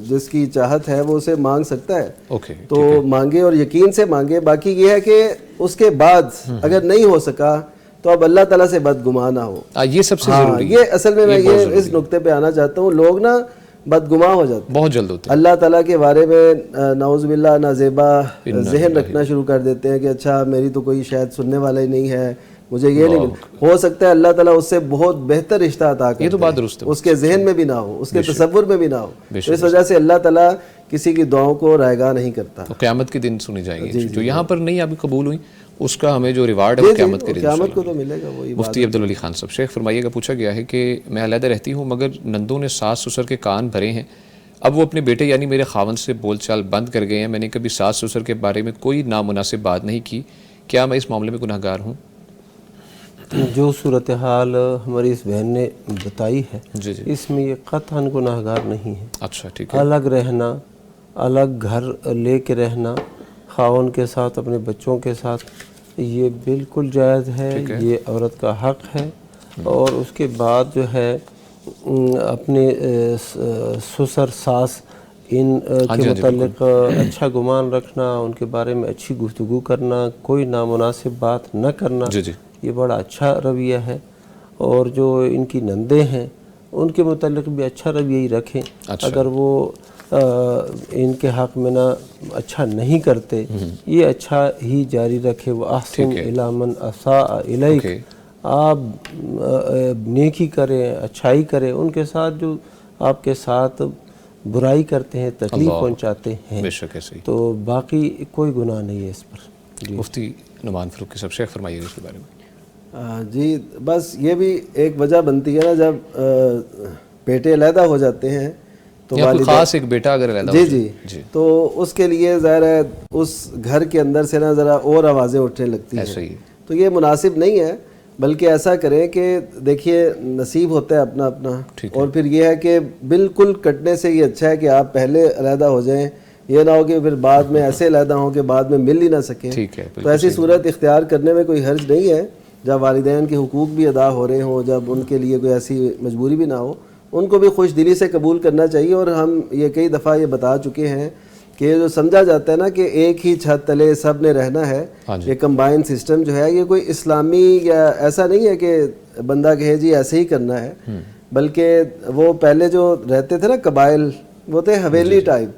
جس کی چاہت ہے وہ اسے مانگ سکتا ہے، تو مانگے اور یقین سے مانگے. باقی یہ ہے کہ اس کے بعد اگر نہیں ہو سکا تو اب اللہ تعالیٰ سے بدگمان نہ ہو. یہ سب سے ضروری ہے. یہ اصل میں یہ اس نقطے پہ آنا چاہتا ہوں. لوگ نا بدگمان ہو جاتے ہیں، بہت جلد ہوتے ہیں، اللہ تعالیٰ کے بارے میں نعوذ باللہ نازیبا ذہن رکھنا شروع کر دیتے ہیں کہ اچھا میری تو کوئی شاید سننے والا ہی نہیں ہے، مجھے یہ نہیں ہو سکتا ہے اللہ تعالیٰ اس سے بہت بہتر رشتہ عطا کرے، یہ تو بات درست ہے، اس کے ذہن میں بھی نہ ہو، اس کے تصور میں بھی نہ ہو، اس وجہ سے اللہ تعالیٰ کسی کی دعاؤں کو رائگاں نہیں کرتا. تو قیامت کے دن سنی جائیں گی، جو یہاں پر نہیں ابھی قبول ہوئی اس کا ہمیں جو ریوارڈ ہے وہ قیامت کے دن قیامت کو تو ملے گا. وہی مفتی عبدالولی خان صاحب، شیخ فرمائیے گا، پوچھا گیا ہے کہ میں علیحدہ رہتی ہوں مگر نندوں نے ساس سسر کے کان بھرے ہیں، اب وہ اپنے بیٹے یعنی میرے خاوند سے بول چال بند کر گئے ہیں، میں نے کبھی ساس سسر کے بارے میں کوئی نامناسب بات نہیں کی، کیا میں اس معاملے میں گناہ گار ہوں؟ جو صورتحال ہماری اس بہن نے بتائی ہے جی اس میں یہ قطعاً گناہ گار نہیں ہے. اچھا ٹھیک ہے. الگ رہنا، الگ گھر لے کے رہنا خاوند کے ساتھ، اپنے بچوں کے ساتھ، یہ بالکل جائز ہے، یہ عورت کا حق ہے. اور اس کے بعد جو ہے اپنے سسر ساس ان کے متعلق اچھا گمان رکھنا، ان کے بارے میں اچھی گفتگو کرنا، کوئی نامناسب بات نہ کرنا، یہ بڑا اچھا رویہ ہے. اور جو ان کی نندیں ہیں ان کے متعلق بھی اچھا رویہ ہی رکھیں. اگر وہ ان کے حق میں نہ اچھا نہیں کرتے، یہ اچھا ہی جاری رکھے. وہ احسن الی من اساء الیک، آپ نیکی کریں، اچھائی کریں ان کے ساتھ جو آپ کے ساتھ برائی کرتے ہیں، تکلیف پہنچاتے ہیں. تو باقی کوئی گناہ نہیں ہے اس پر. مفتی نعمان فاروقی صاحب، شیخ فرمائیے اس کے بارے میں. جی بس یہ بھی ایک وجہ بنتی ہے نا، جب بیٹے علیحدہ ہو جاتے ہیں تو خاص ایک بیٹا اگر علیحدہ جی تو اس کے لیے ظاہر ہے اس گھر کے اندر سے نا ذرا اور آوازیں اٹھنے لگتی ہیں، تو یہ مناسب نہیں ہے. بلکہ ایسا کریں کہ دیکھیے نصیب ہوتا ہے اپنا اپنا، اور پھر یہ ہے کہ بالکل کٹنے سے یہ اچھا ہے کہ آپ پہلے علیحدہ ہو جائیں، یہ نہ ہو کہ پھر بعد میں ایسے علیحدہ ہوں کہ بعد میں مل ہی نہ سکیں. تو ایسی صورت اختیار کرنے میں کوئی حرج نہیں ہے، جب والدین کے حقوق بھی ادا ہو رہے ہوں، جب ان کے لیے کوئی ایسی مجبوری بھی نہ ہو، ان کو بھی خوش دلی سے قبول کرنا چاہیے. اور ہم یہ کئی دفعہ یہ بتا چکے ہیں کہ جو سمجھا جاتا ہے نا کہ ایک ہی چھت تلے سب نے رہنا ہے، یہ کمبائن سسٹم جو ہے یہ کوئی اسلامی یا ایسا نہیں ہے کہ بندہ کہے جی ایسے ہی کرنا ہے، بلکہ وہ پہلے جو رہتے تھے نا قبائل، وہ تھے حویلی ٹائپ،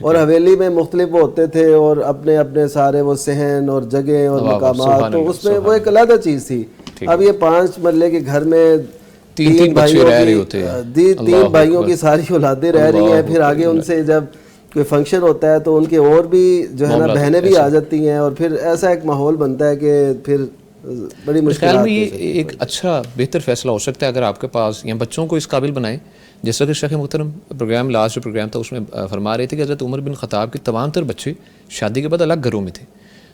اور حویلی میں مختلف ہوتے تھے اور اپنے اپنے سارے وہ صحن اور جگہیں اور مقامات، تو اس میں وہ ایک علیحدہ چیز تھی. اب یہ 5 مرلے کے گھر میں تین بھائیوں کی ساری اولادیں رہ رہی ہیں، پھر آگے ان سے جب کوئی فنکشن ہوتا ہے تو ان کے اور بھی جو ہے نا بہنیں بھی آ جاتی ہیں، اور پھر ایسا ایک ماحول بنتا ہے کہ پھر بڑی مشکلات. خیال میں یہ ایک اچھا بہتر فیصلہ ہو سکتا ہے اگر آپ کے پاس یا بچوں کو اس قابل بنائیں، جیسا کہ شیخ محترم پروگرام لاسٹ جو پروگرام تھا اس میں فرما رہے تھے کہ حضرت عمر بن خطاب کے تمام تر بچے شادی کے بعد الگ گھروں میں تھے.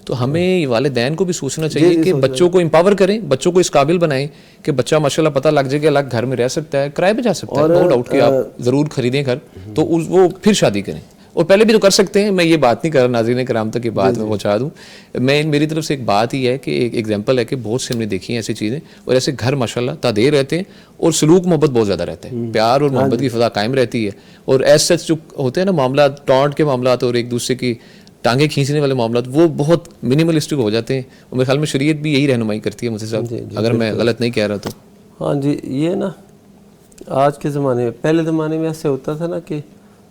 تو ہمیں والدین کو بھی سوچنا چاہیے کہ بچوں کو امپاور کریں، بچوں کو اس قابل بنائیں کہ بچہ ماشاءاللہ پتہ لگ جائے کہ الگ گھر میں رہ سکتا ہے، کرائے پہ جا سکتا ہے، نو ڈاؤٹ کہ آپ ضرور خریدیں گھر، تو وہ پھر شادی کریں. اور پہلے بھی تو کر سکتے ہیں، میں یہ بات نہیں کر رہا، ناظرین کرام تک یہ بات میں پہنچا دوں. میری طرف سے ایک بات ہی ہے کہ ایک ایگزامپل ہے کہ بہت سے ہم نے دیکھی ہیں ایسی چیزیں، اور ایسے گھر ماشاءاللہ تعدیر رہتے ہیں اور سلوک محبت بہت زیادہ رہتا ہے، پیار اور محبت کی فضا قائم رہتی ہے. اور ایسے جو ہوتے ہیں نا معاملات، ٹانٹ کے معاملات اور ایک دوسرے کی ٹانگیں کھینچنے والے معاملات، وہ بہت منیملسٹک ہو جاتے ہیں. اور میرے خیال میں شریعت بھی یہی رہنمائی کرتی ہے مجھے صاحب، اگر میں غلط نہیں کہہ رہا تو. ہاں جی، یہ نا آج کے زمانے میں، پہلے زمانے میں ایسے ہوتا تھا نا کہ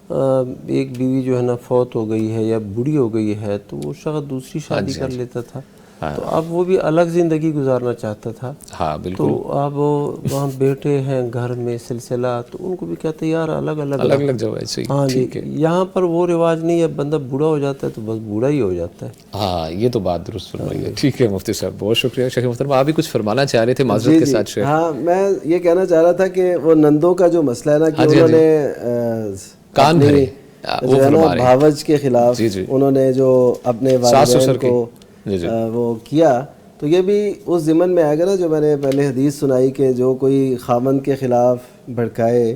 ایک بیوی جو ہے نا فوت ہو گئی ہے یا بوڑھی ہو گئی ہے تو وہ شخص دوسری شادی کر لیتا تھا، تو اب وہ بھی الگ زندگی گزارنا چاہتا تھا. ہاں بالکل. تو اب وہاں بیٹے ہیں گھر میں سلسلہ، تو ان کو بھی کہتے ہیں یار الگ جاؤ ایسے ہی. ہاں جی، یہاں پر وہ رواج نہیں ہے، بندہ بوڑھا ہو جاتا ہے تو بس بوڑھا ہی ہو جاتا ہے. ہاں یہ تو بات درست فرمائی ہے. ٹھیک ہے مفتی صاحب، بہت شکریہ. شیخ محترم آپ بھی کچھ فرمانا چاہ رہے تھے معذرت کے ساتھ. ہاں میں یہ کہنا چاہ رہا تھا کہ وہ نندوں کا جو مسئلہ ہے نا کہ انہوں نے کان بھرے بھاوج کے خلاف انہوں نے جو اپنے والدین کو وہ کیا، تو یہ بھی اس ضمن میں آئے گا نا جو میں نے پہلے حدیث سنائی کہ جو کوئی خاوند کے خلاف بھڑکائے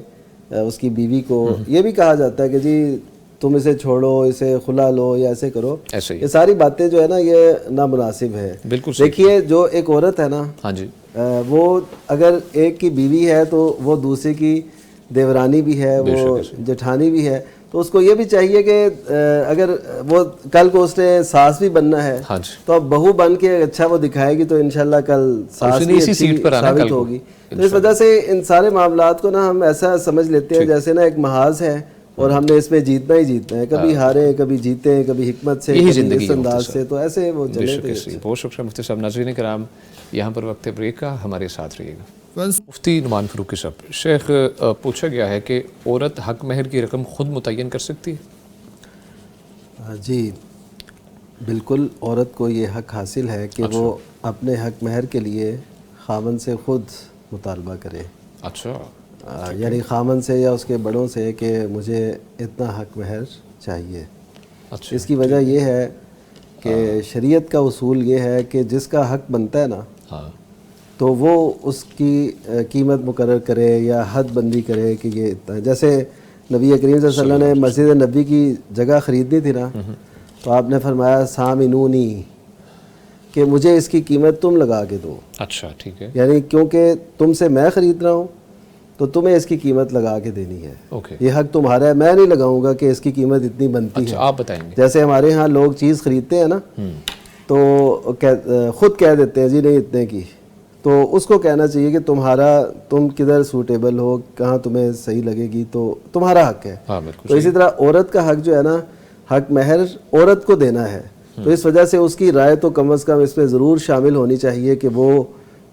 اس کی بیوی کو، یہ بھی کہا جاتا ہے کہ جی تم اسے چھوڑو، اسے خلا لو یا ایسے کرو. یہ ساری باتیں جو ہے نا یہ نامناسب ہے. دیکھیے جو ایک عورت ہے نا، وہ اگر ایک کی بیوی ہے تو وہ دوسرے کی دیورانی بھی ہے، وہ جٹھانی بھی ہے، تو اس کو یہ بھی چاہیے کہ اگر وہ کل کو اس نے ساس بھی بننا ہے تو اب بہو بن کے اچھا وہ دکھائے گی تو انشاءاللہ کل ساس بھی اچھی ثابت ہوگی. تو اس وجہ سے ان سارے معاملات کو نا ہم ایسا سمجھ لیتے ہیں جیسے نا ایک محاذ ہے، اور ہم نے اس میں جیتنا ہی جیتنا ہے, کبھی ہاریں کبھی جیتیں, کبھی حکمت سے, کبھی اس انداز سے, تو ایسے وہ چلے تھے. بہت شکریہ مفتی صاحب. ناظرین کرام, یہاں پر وقت بریک کا, ہمارے ساتھ رہیے گا. مفتی نعمان فاروقی صاحب, شیخ پوچھا گیا ہے کہ عورت حق مہر کی رقم خود متعین کر سکتی ہے؟ جی بالکل, عورت کو یہ حق حاصل ہے کہ وہ اپنے حق مہر کے لیے خاوند سے خود مطالبہ کرے. اچھا, یعنی خاوند سے یا اس کے بڑوں سے کہ مجھے اتنا حق مہر چاہیے. اس کی وجہ یہ ہے کہ شریعت کا اصول یہ ہے کہ جس کا حق بنتا ہے نا, تو وہ اس کی قیمت مقرر کرے یا حد بندی کرے کہ یہ اتنا. جیسے نبی کریم صلی اللہ علیہ وسلم نے مسجد نبی کی جگہ خریدنی تھی نا, تو آپ نے فرمایا سامنونی, کہ مجھے اس کی قیمت تم لگا کے دو. اچھا ٹھیک ہے, یعنی کیونکہ تم سے میں خرید رہا ہوں تو تمہیں اس کی قیمت لگا کے دینی ہے. یہ حق تمہارا ہے, میں نہیں لگاؤں گا کہ اس کی قیمت اتنی بنتی ہے. آپ بتائیں گے. جیسے ہمارے ہاں لوگ چیز خریدتے ہیں نا, تو خود کہہ دیتے ہیں جی نہیں اتنے کی, تو اس کو کہنا چاہیے کہ تم کدھر سوٹیبل ہو, کہاں تمہیں صحیح لگے گی, تو تمہارا حق ہے. تو اسی طرح عورت کا حق جو ہے نا, حق مہر عورت کو دینا ہے. تو اس وجہ سے اس کی رائے تو کم از کم اس میں ضرور شامل ہونی چاہیے کہ وہ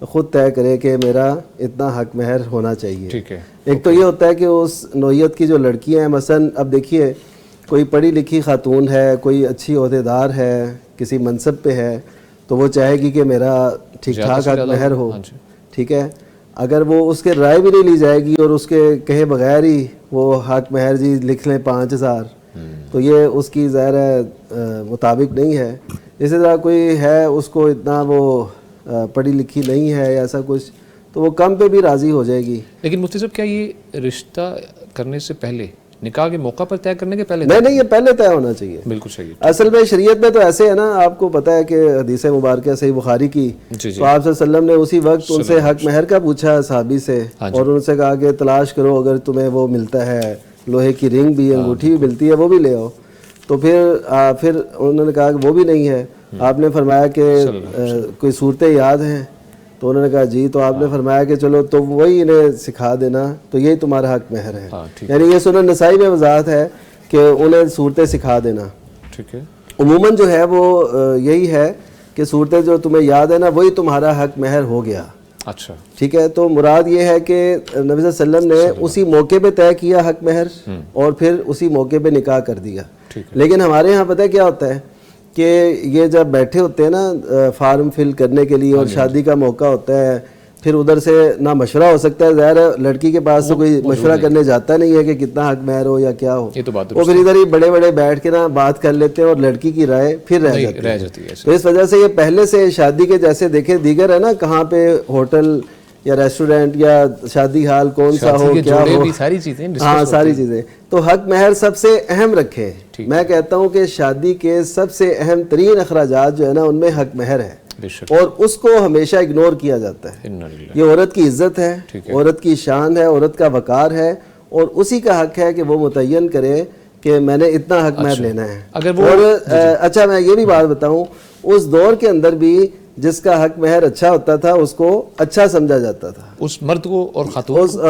خود طے کرے کہ میرا اتنا حق مہر ہونا چاہیے. ٹھیک ہے. ایک تو یہ ہوتا ہے کہ اس نوعیت کی جو لڑکیاں ہیں, مثلا اب دیکھیے کوئی پڑھی لکھی خاتون ہے, کوئی اچھی عہدیدار ہے, کسی منصب پہ ہے, تو وہ چاہے گی کہ میرا ٹھیک ٹھاک حق مہر ہو. ٹھیک ہے, اگر وہ اس کے رائے بھی نہیں لی جائے گی اور اس کے کہے بغیر ہی وہ حق مہر جی لکھ لیں 5000, تو یہ اس کی ظاہر ہے مطابق نہیں ہے. اسی طرح کوئی ہے اس کو اتنا وہ پڑھی لکھی نہیں ہے یا ایسا کچھ, تو وہ کم پہ بھی راضی ہو جائے گی. لیکن مفتی صاحب کیا یہ رشتہ کرنے سے پہلے, نکاح کے موقع پر طے کرنے کے پہلے؟ نہیں, یہ پہلے طے ہونا چاہیے. بالکل صحیح. اصل میں شریعت میں تو ایسے ہے نا, آپ کو پتہ ہے کہ حدیث مبارکہ صحیح بخاری کی, تو آپ صلی اللہ علیہ وسلم نے اسی وقت ان سے حق مہر کا پوچھا صحابی سے, اور ان سے کہا کہ تلاش کرو, اگر تمہیں وہ ملتا ہے, لوہے کی رنگ بھی, انگوٹھی بھی ملتی ہے, وہ بھی لے آؤ. تو پھر انہوں نے کہا کہ وہ بھی نہیں ہے. آپ نے فرمایا کہ کوئی صورتیں یاد ہیں, تو انہوں نے کہا جی. تو آپ نے فرمایا کہ چلو تو وہی انہیں سکھا دینا, تو یہی تمہارا حق مہر ہے. یعنی یہ سنن نسائی میں وضاحت ہے کہ انہیں صورتیں سکھا دینا. ٹھیک ہے. عموماً جو ہے وہ یہی ہے کہ صورتیں جو تمہیں یاد ہے نا, وہی تمہارا حق مہر ہو گیا. اچھا ٹھیک ہے. تو مراد یہ ہے کہ نبی صلی اللہ علیہ وسلم نے اسی موقع پہ طے کیا حق مہر, اور پھر اسی موقع پہ نکاح کر دیا. لیکن ہمارے ہاں پتہ ہے کیا ہوتا ہے کہ یہ جب بیٹھے ہوتے ہیں نا فارم فل کرنے کے لیے, اور شادی کا موقع ہوتا ہے, پھر ادھر سے نہ مشورہ ہو سکتا ہے. ظاہر ہے لڑکی کے پاس تو کوئی مشورہ کرنے جاتا نہیں ہے کہ کتنا حق مہر ہو یا کیا ہو. وہ پھر ادھر ہی بڑے بڑے بیٹھ کے نا بات کر لیتے ہیں, اور لڑکی کی رائے پھر رہ جاتی ہے. تو اس وجہ سے یہ پہلے سے شادی کے جیسے دیکھے دیگر ہے نا, کہاں پہ ہوٹل یا ریسٹورینٹ یا شادی ہال کون سا ہو, کیا ہو, ساری چیزیں. ہاں ساری چیزیں. تو حق مہر سب سے اہم رکھے. میں کہتا ہوں کہ شادی کے سب سے اہم ترین اخراجات جو ہے نا, ان میں حق مہر ہے, اور اس کو ہمیشہ اگنور کیا جاتا ہے. یہ عورت کی عزت ہے, عورت کی شان ہے, عورت کا وقار ہے, اور اسی کا حق ہے کہ وہ متعین کرے کہ میں نے اتنا حق مہر لینا ہے. اور اچھا میں یہ بھی بات بتاؤں, اس دور کے اندر بھی جس کا حق مہر اچھا ہوتا تھا اس کو اچھا سمجھا جاتا تھا, اس مرد کو اور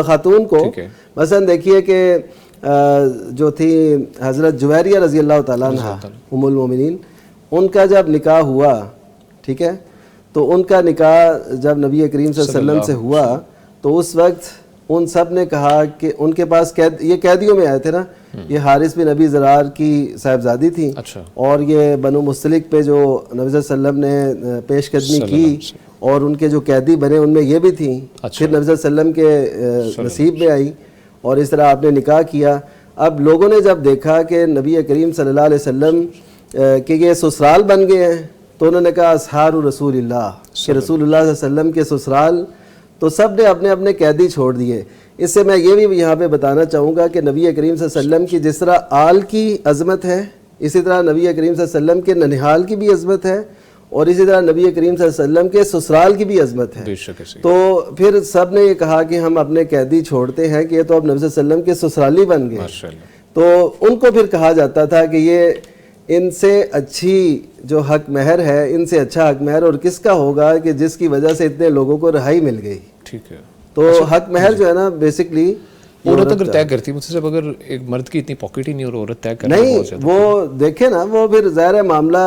خاتون کو. مثلا دیکھیے کہ جو تھی حضرت جویریہ رضی اللہ تعالیٰ عنہ ام المومنین, ان کا جب نکاح ہوا, ٹھیک ہے, تو ان کا نکاح جب نبی کریم صلی اللہ علیہ وسلم سے ہوا, تو اس وقت ان سب نے کہا کہ ان کے پاس یہ قیدیوں میں آئے تھے نا, یہ حارث بن ابی زرار کی صاحبزادی تھی, اور یہ بنو مستلق پہ جو نبی صلی اللہ علیہ وسلم نے پیش قدمی کی, اور ان کے جو قیدی بنے ان میں یہ بھی تھیں. پھر نبی صلی اللہ علیہ وسلم کے نصیب میں آئی, اور اس طرح آپ نے نکاح کیا. اب لوگوں نے جب دیکھا کہ نبی کریم صلی اللہ علیہ وسلم کہ یہ سسرال بن گئے ہیں, تو انہوں نے کہا اسحار رسول اللہ, کہ رسول اللہ صلی اللہ علیہ وسلم کے سسرال. تو سب نے اپنے اپنے قیدی چھوڑ دیے. اس سے میں یہ بھی یہاں پہ بتانا چاہوں گا کہ نبی کریم صلی اللہ علیہ وسلم کی جس طرح آل کی عظمت ہے, اسی طرح نبی کریم صلی اللہ علیہ وسلم کے ننہال کی بھی عظمت ہے, اور اسی طرح نبی کریم صلی اللہ علیہ وسلم کے سسرال کی بھی عظمت ہے. تو پھر سب نے یہ کہا کہ ہم اپنے قیدی چھوڑتے ہیں, کہ یہ تو اب نبی صلی اللہ علیہ وسلم کے سسرالی بن گئے. تو ان کو پھر کہا جاتا تھا کہ یہ ان سے اچھی جو حق مہر ہے, ان سے اچھا حق مہر اور کس کا ہوگا کہ جس کی وجہ سے اتنے لوگوں کو رہائی مل گئی. ٹھیک ہے. تو حق مہر جو ہے نا بیسکلی عورت اگر طے کرتی ہے مجھ سے، اگر ایک مرد کی اتنی پاکٹ ہی نہیں اور عورت طے کرتی نہیں، وہ دیکھیں نا، وہ پھر ظاہر معاملہ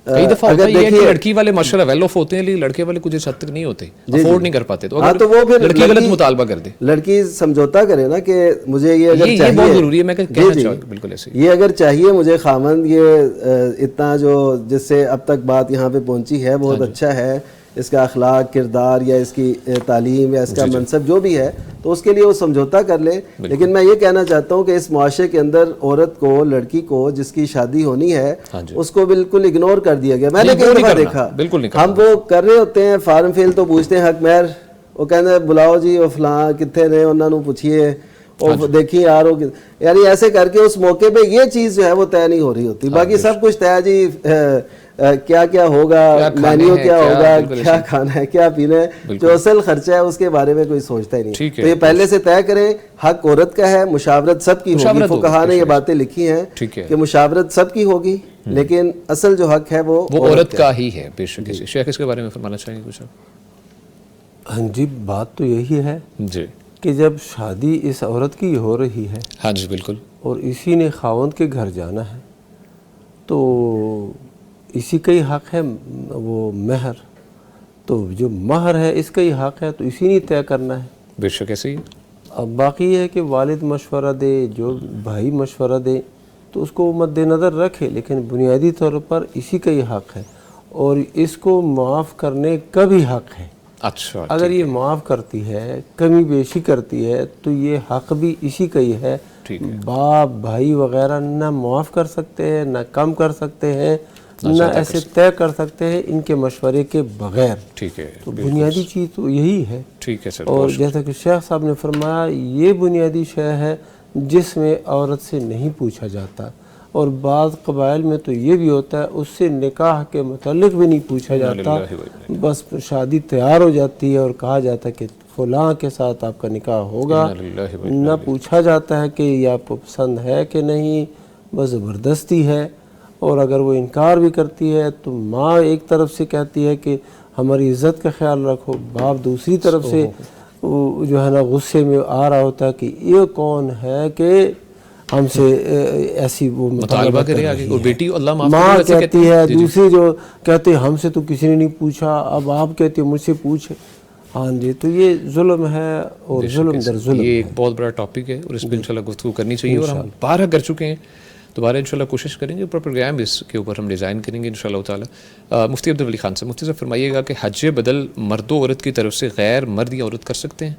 کئی دفعہ ہوتا ہے کہ لڑکی والے ماشاءاللہ ویل آف ہوتے ہیں لیکن لڑکے والے کچھ حد تک نہیں ہوتے، افورڈ نہیں کر پاتے، تو وہ پھر لڑکی غلط مطالبہ کر دے، لڑکی سمجھوتا کرے نا کہ مجھے یہ اگر چاہیے، بہت ضروری ہے، میں کہنا چاہوں بالکل ایسے یہ اگر چاہیے مجھے خامند، یہ اتنا جو جس سے اب تک بات یہاں پہ پہنچی ہے بہت اچھا ہے، اس کا اخلاق، کردار، یا اس کی تعلیم، یا اس کا منصب جو بھی ہے، تو اس کے لیے وہ سمجھوتا کر لے. لیکن میں یہ کہنا چاہتا ہوں کہ اس معاشرے کے اندر عورت کو، لڑکی کو جس کی شادی ہونی ہے اس کو بالکل اگنور کر دیا گیا. میں نے کئی دفعہ دیکھا ہم وہ کر رہے ہوتے ہیں فارم فیل تو پوچھتے ہیں حق مہر، وہ کہتے ہیں بلاؤ جی وہ فلاں کتنے نے، انہوں نے پوچھیے اور دیکھیے یار، یعنی ایسے کر کے اس موقع پہ یہ چیز جو ہے وہ طے نہیں ہو رہی ہوتی. باقی سب کچھ طے جی، کیا کیا ہوگا، مینیو کیا ہوگا، کیا کھانا ہے، کیا پینا ہے، جو اصل خرچہ ہے اس کے بارے میں کوئی سوچتا ہی نہیں. تو یہ پہلے سے طے کریں، حق عورت کا ہے، مشاورت سب کی ہوگی. فقہاء نے یہ باتیں لکھی ہیں کہ مشاورت سب کی ہوگی، لیکن اصل جو حق ہے وہ عورت کا ہی ہے. بے شک. شیخ اس کے بارے میں فرمانا چاہیں گے کچھ؟ ہاں جی، بات تو یہی ہے جی کہ جب شادی اس عورت کی ہو رہی ہے، ہاں جی بالکل، اور اسی نے خاوند کے گھر جانا ہے، تو اسی کا ہی حق ہے وہ مہر، تو جو مہر ہے اس کا ہی حق ہے، تو اسی نے طے کرنا ہے. بے شک ایسے ہی. اب باقی یہ ہے کہ والد مشورہ دے، جو بھائی مشورہ دے، تو اس کو مد نظر رکھے، لیکن بنیادی طور پر اسی کا ہی حق ہے، اور اس کو معاف کرنے کا بھی حق ہے. اچھا، اگر یہ معاف کرتی ہے، کمی بیشی کرتی ہے، تو یہ حق بھی اسی کا ہی ہے. باپ بھائی وغیرہ نہ معاف کر سکتے ہیں، نہ کم کر سکتے ہیں، نہ ایسے طے کر سکتے ہیں ان کے مشورے کے بغیر. ٹھیک ہے، تو بنیادی چیز تو یہی ہے. ٹھیک ہے سر. اور جیسا کہ شیخ صاحب نے فرمایا، یہ بنیادی شے ہے جس میں عورت سے نہیں پوچھا جاتا. اور بعض قبائل میں تو یہ بھی ہوتا ہے اس سے نکاح کے متعلق بھی نہیں پوچھا جاتا، بس شادی تیار ہو جاتی ہے اور کہا جاتا ہے کہ فلاں کے ساتھ آپ کا نکاح ہوگا، نہ پوچھا جاتا ہے کہ یہ آپ کو پسند ہے کہ نہیں، بس زبردستی ہے. اور اگر وہ انکار بھی کرتی ہے تو ماں ایک طرف سے کہتی ہے کہ ہماری عزت کا خیال رکھو، باپ دوسری طرف سے جو ہے نا غصے میں آ رہا ہوتا ہے کہ یہ کون ہے کہ ہم سے ایسی وہ مطالبہ کرے. اور بیٹی اللہ ماں کہتی ہے، دوسری جو کہتے ہیں ہم سے تو کسی نے نہیں پوچھا، اب آپ کہتے ہیں مجھ سے پوچھے. ہاں جی، تو یہ ظلم ہے اور ظلم در ظلم. یہ ایک بہت بڑا ٹاپک ہے اور اس پہ انشاءاللہ گفتگو کرنی چاہیے، اور ہم بارہ کر چکے ہیں، دوبارہ انشاءاللہ کوشش کریں گے، پروگرام اس کے اوپر ہم ڈیزائن کریں گے انشاءاللہ تعالیٰ. مفتی عبدالولی خان سے مفتی صاحب فرمائیے گا کہ حج بدل مرد و عورت کی طرف سے غیر مرد یا عورت کر سکتے ہیں؟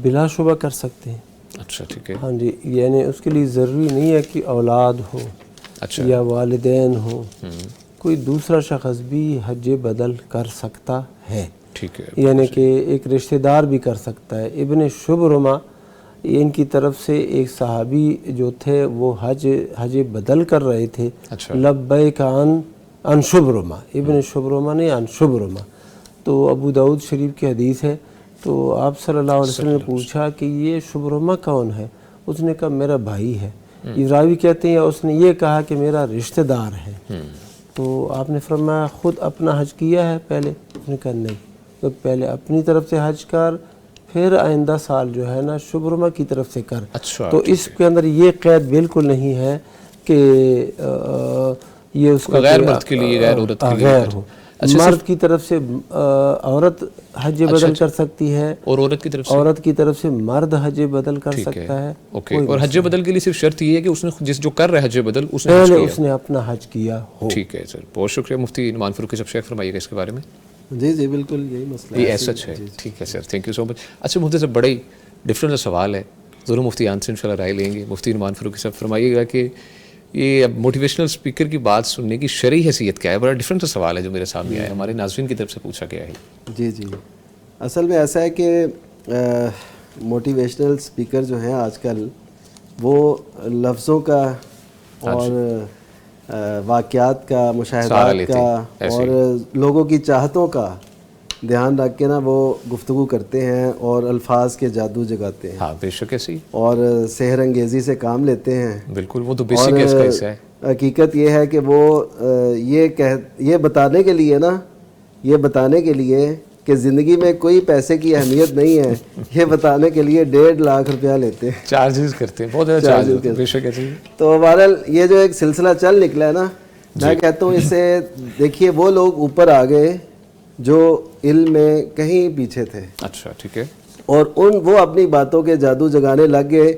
بلا شبہ کر سکتے ہیں. اچھا ٹھیک ہے. ہاں جی، یعنی اس کے لیے ضروری نہیں ہے کہ اولاد ہو یا والدین ہو، کوئی دوسرا شخص بھی حج بدل کر سکتا ہے. ٹھیک ہے. یعنی کہ ایک رشتہ دار بھی کر سکتا ہے. ابن شبرمہ ان کی طرف سے ایک صحابی جو تھے وہ حج بدل کر رہے تھے. لبیک عن شبرمہ، ابن شبرمہ نے عن شبرمہ. تو ابو داؤد شریف کی حدیث ہے. تو آپ صلی اللہ علیہ وسلم نے پوچھا کہ یہ شبرمہ کون ہے؟ اس نے کہا میرا بھائی ہے. راوی کہتے ہیں اس نے یہ کہا کہ میرا رشتہ دار ہے. تو آپ نے فرمایا خود اپنا حج کیا ہے پہلے؟ اس نے کہا نہیں. تو پہلے اپنی طرف سے حج کر، پھر آئندہ سال جو ہے نا شبرمہ کی طرف سے کر. تو اس کے اندر یہ قید بالکل نہیں ہے کہ یہ اس کا غیر مرد کے لیے، غیر عورت کے لیے ہو. مرد کی طرف سے عورت حج بدل کر سکتی ہے، اور عورت کی طرف سے مرد حج بدل کر سکتا ہے. اور حج بدل کے لیے صرف شرط یہ ہے کہ اس نے جس جو کر رہا ہے حج بدل اس نے اپنا حج کیا ہو. ٹھیک ہے سر، بہت شکریہ. مفتی نعمان فاروقی صاحب شیخ فرمائیے گا اس کے بارے میں. جی بالکل یہی مسئلہ یہ ایسا ہے. ٹھیک ہے سر، تھینک یو سو مچ. اچھا مفتی صاحب، بڑا ہی ڈفرینٹ سوال ہے، ضرور مفتیان سے انشاءاللہ رائے لیں گے. مفتی نعمان فاروقی صاحب فرمائیے گا کہ یہ اب موٹیویشنل اسپیکر کی بات سننے کی شرعی حیثیت کیا ہے؟ بڑا ڈفرینٹ سوال ہے جو میرے سامنے آیا ہے، ہمارے ناظرین کی طرف سے پوچھا گیا ہے. جی اصل میں ایسا ہے کہ موٹیویشنل اسپیکر جو ہیں آج کل وہ لفظوں کا اور واقعات کا، مشاہدات کا اور لوگوں کی چاہتوں کا دھیان رکھ کے نا وہ گفتگو کرتے ہیں اور الفاظ کے جادو جگاتے ہیں. ہاں بے شک ایسی. اور سحر انگیزی سے کام لیتے ہیں. بالکل، وہ تو بیسک ہے اس کا حصہ ہے. حقیقت یہ ہے کہ وہ یہ بتانے کے لیے کہ زندگی میں کوئی پیسے کی اہمیت نہیں ہے، یہ بتانے کے لیے 1.5 لاکھ روپیہ لیتے ہیں، چارجز کرتے ہیں، بہت زیادہ چارجز بے شک ہے. تو بہرحال یہ جو ایک سلسلہ چل نکلا ہے نا، میں کہتا ہوں اس سے دیکھیے وہ لوگ اوپر آ گئے جو علم میں کہیں پیچھے تھے. اچھا ٹھیک ہے. اور وہ اپنی باتوں کے جادو جگانے لگ گئے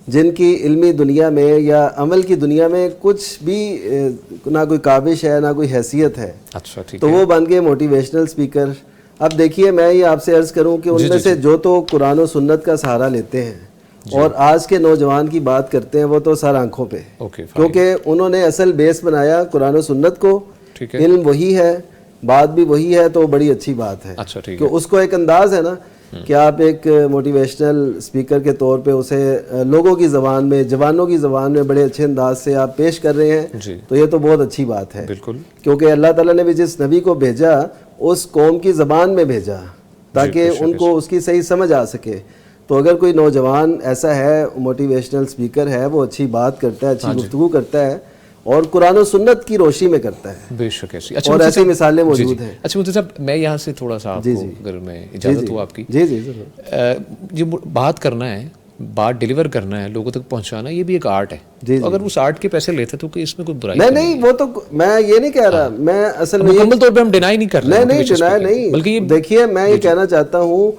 جن کی علمی دنیا میں یا عمل کی دنیا میں کچھ بھی نہ کوئی کاوش ہے نہ کوئی حیثیت ہے. اچھا ٹھیک ہے. تو وہ بن گئے موٹیویشنل اسپیکر. اب دیکھیے میں یہ آپ سے عرض کروں کہ ان میں سے جو تو قرآن و سنت کا سہارا لیتے ہیں اور آج کے نوجوان کی بات کرتے ہیں وہ تو سر آنکھوں پہ، کیونکہ انہوں نے اصل بیس بنایا قرآن و سنت کو، علم وہی ہے، بات بھی وہی ہے، تو بڑی اچھی بات ہے کہ اس کو ایک انداز ہے نا کہ آپ ایک موٹیویشنل اسپیکر کے طور پہ اسے لوگوں کی زبان میں، جوانوں کی زبان میں بڑے اچھے انداز سے آپ پیش کر رہے ہیں، تو یہ تو بہت اچھی بات ہے. بالکل، کیونکہ اللہ تعالیٰ نے بھی جس نبی کو بھیجا اس قوم کی زبان میں بھیجا تاکہ ان کو اس کی صحیح سمجھ آ سکے. تو اگر کوئی نوجوان ایسا ہے، موٹیویشنل اسپیکر ہے، وہ اچھی بات کرتا ہے، اچھی گفتگو کرتا ہے اور قرآن و سنت کی روشنی میں کرتا ہے، بے شک ایسی اور ایسی مثالیں موجود ہیں. اچھا مفتی صاحب میں یہاں سے تھوڑا سا آپ کو اگر میں اجازت ہوں آپ کی، جو بات کرنا ہے، بات ڈیلیور کرنا ہے، لوگوں تک پہنچانا، یہ بھی ایک آرٹ ہے. اگر اس آرٹ کے پیسے لیتے تو کہ اس میں کوئی برائی نہیں، وہ تو میں یہ نہیں کہہ رہا، میں اصل میں مکمل طور پہ ہم ڈینائی نہیں کر رہے. نہیں ڈینائی نہیں، بلکہ دیکھیے میں یہ کہنا چاہتا ہوں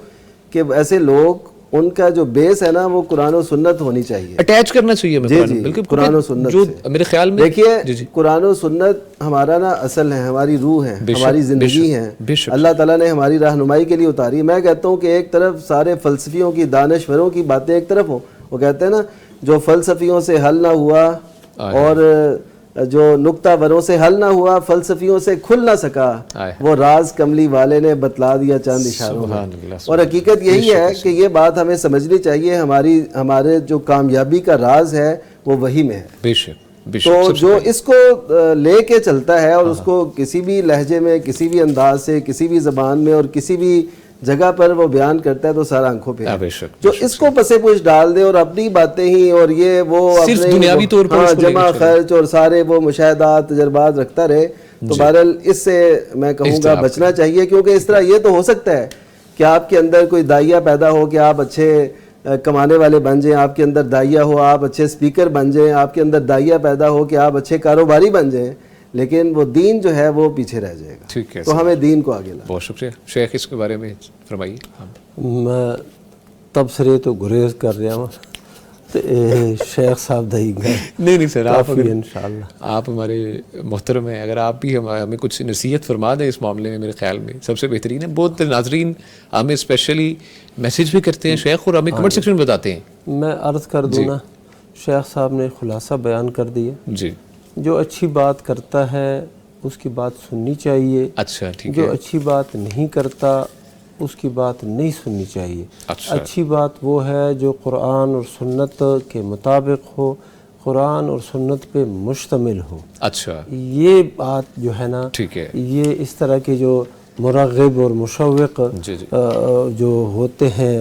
کہ ایسے لوگ، ان کا جو بیس ہے نا وہ قرآن و سنت ہونی چاہیے، اٹیچ کرنا چاہیے. بالکل قرآن و سنت جو میرے خیال میں دیکھیے قرآن و سنت ہمارا نا اصل ہے، ہماری روح ہے، ہماری زندگی ہے، اللہ تعالیٰ نے ہماری رہنمائی کے لیے اتاری. میں کہتا ہوں کہ ایک طرف سارے فلسفیوں کی، دانشوروں کی باتیں ایک طرف ہوں، وہ کہتے ہیں نا جو فلسفیوں سے حل نہ ہوا اور جو نکتہ وروں سے حل نہ ہوا، فلسفیوں سے کھل نہ سکا، وہ راز کملی والے نے بتلا دیا چاند اشاروں میں. اور حقیقت یہی ہے کہ یہ بات ہمیں سمجھنی چاہیے، ہمارے جو کامیابی کا راز ہے وہ وہی میں ہے. تو جو اس کو لے کے چلتا ہے اور اس کو کسی بھی لہجے میں، کسی بھی انداز سے، کسی بھی زبان میں اور کسی بھی جگہ پر وہ بیان کرتا ہے تو سارا آنکھوں پہ ہے. جو اس کو پسے پوچھ ڈال دے اور اپنی باتیں ہی اور یہ وہ دنیاوی طور پر جمع خرچ اور سارے وہ مشاہدات، تجربات رکھتا رہے، تو بہرحال اس سے میں کہوں گا بچنا چاہیے. کیونکہ اس طرح یہ تو ہو سکتا ہے کہ آپ کے اندر کوئی داعیہ پیدا ہو کہ آپ اچھے کمانے والے بن جائیں، آپ کے اندر داعیہ ہو، آپ اچھے اسپیکر بن جائیں، آپ کے اندر داعیہ پیدا ہو کہ آپ اچھے کاروباری بن جائیں، لیکن وہ دین جو ہے وہ پیچھے رہ جائے گا. ٹھیک ہے، تو ہمیں دین کو آگے لانا. بہت شکریہ شیخ، اس کے بارے میں فرمائیے. میں تبصرے تو گریز کر رہا ہوں تو شیخ صاحب دہی گئے. نہیں سر، آپ انشاءاللہ آپ ہمارے محترم ہیں، اگر آپ بھی ہمیں کچھ نصیحت فرما دیں اس معاملے میں، میرے خیال میں سب سے بہترین ہے. بہت ناظرین ہمیں اسپیشلی میسیج بھی کرتے ہیں شیخ اور ہمیں کمنٹ سیکشن میں بتاتے ہیں. میں عرض کر دوں نا، شیخ صاحب نے خلاصہ بیان کر دیا. جی، جو اچھی بات کرتا ہے اس کی بات سننی چاہیے. اچھا ٹھیک ہے. جو اچھی بات نہیں کرتا اس کی بات نہیں سننی چاہیے. اچھی بات وہ ہے جو قرآن اور سنت کے مطابق ہو، قرآن اور سنت پہ مشتمل ہو. اچھا، یہ بات جو ہے نا، ٹھیک ہے، یہ اس طرح کے جو مرغب اور مشوق جو ہوتے ہیں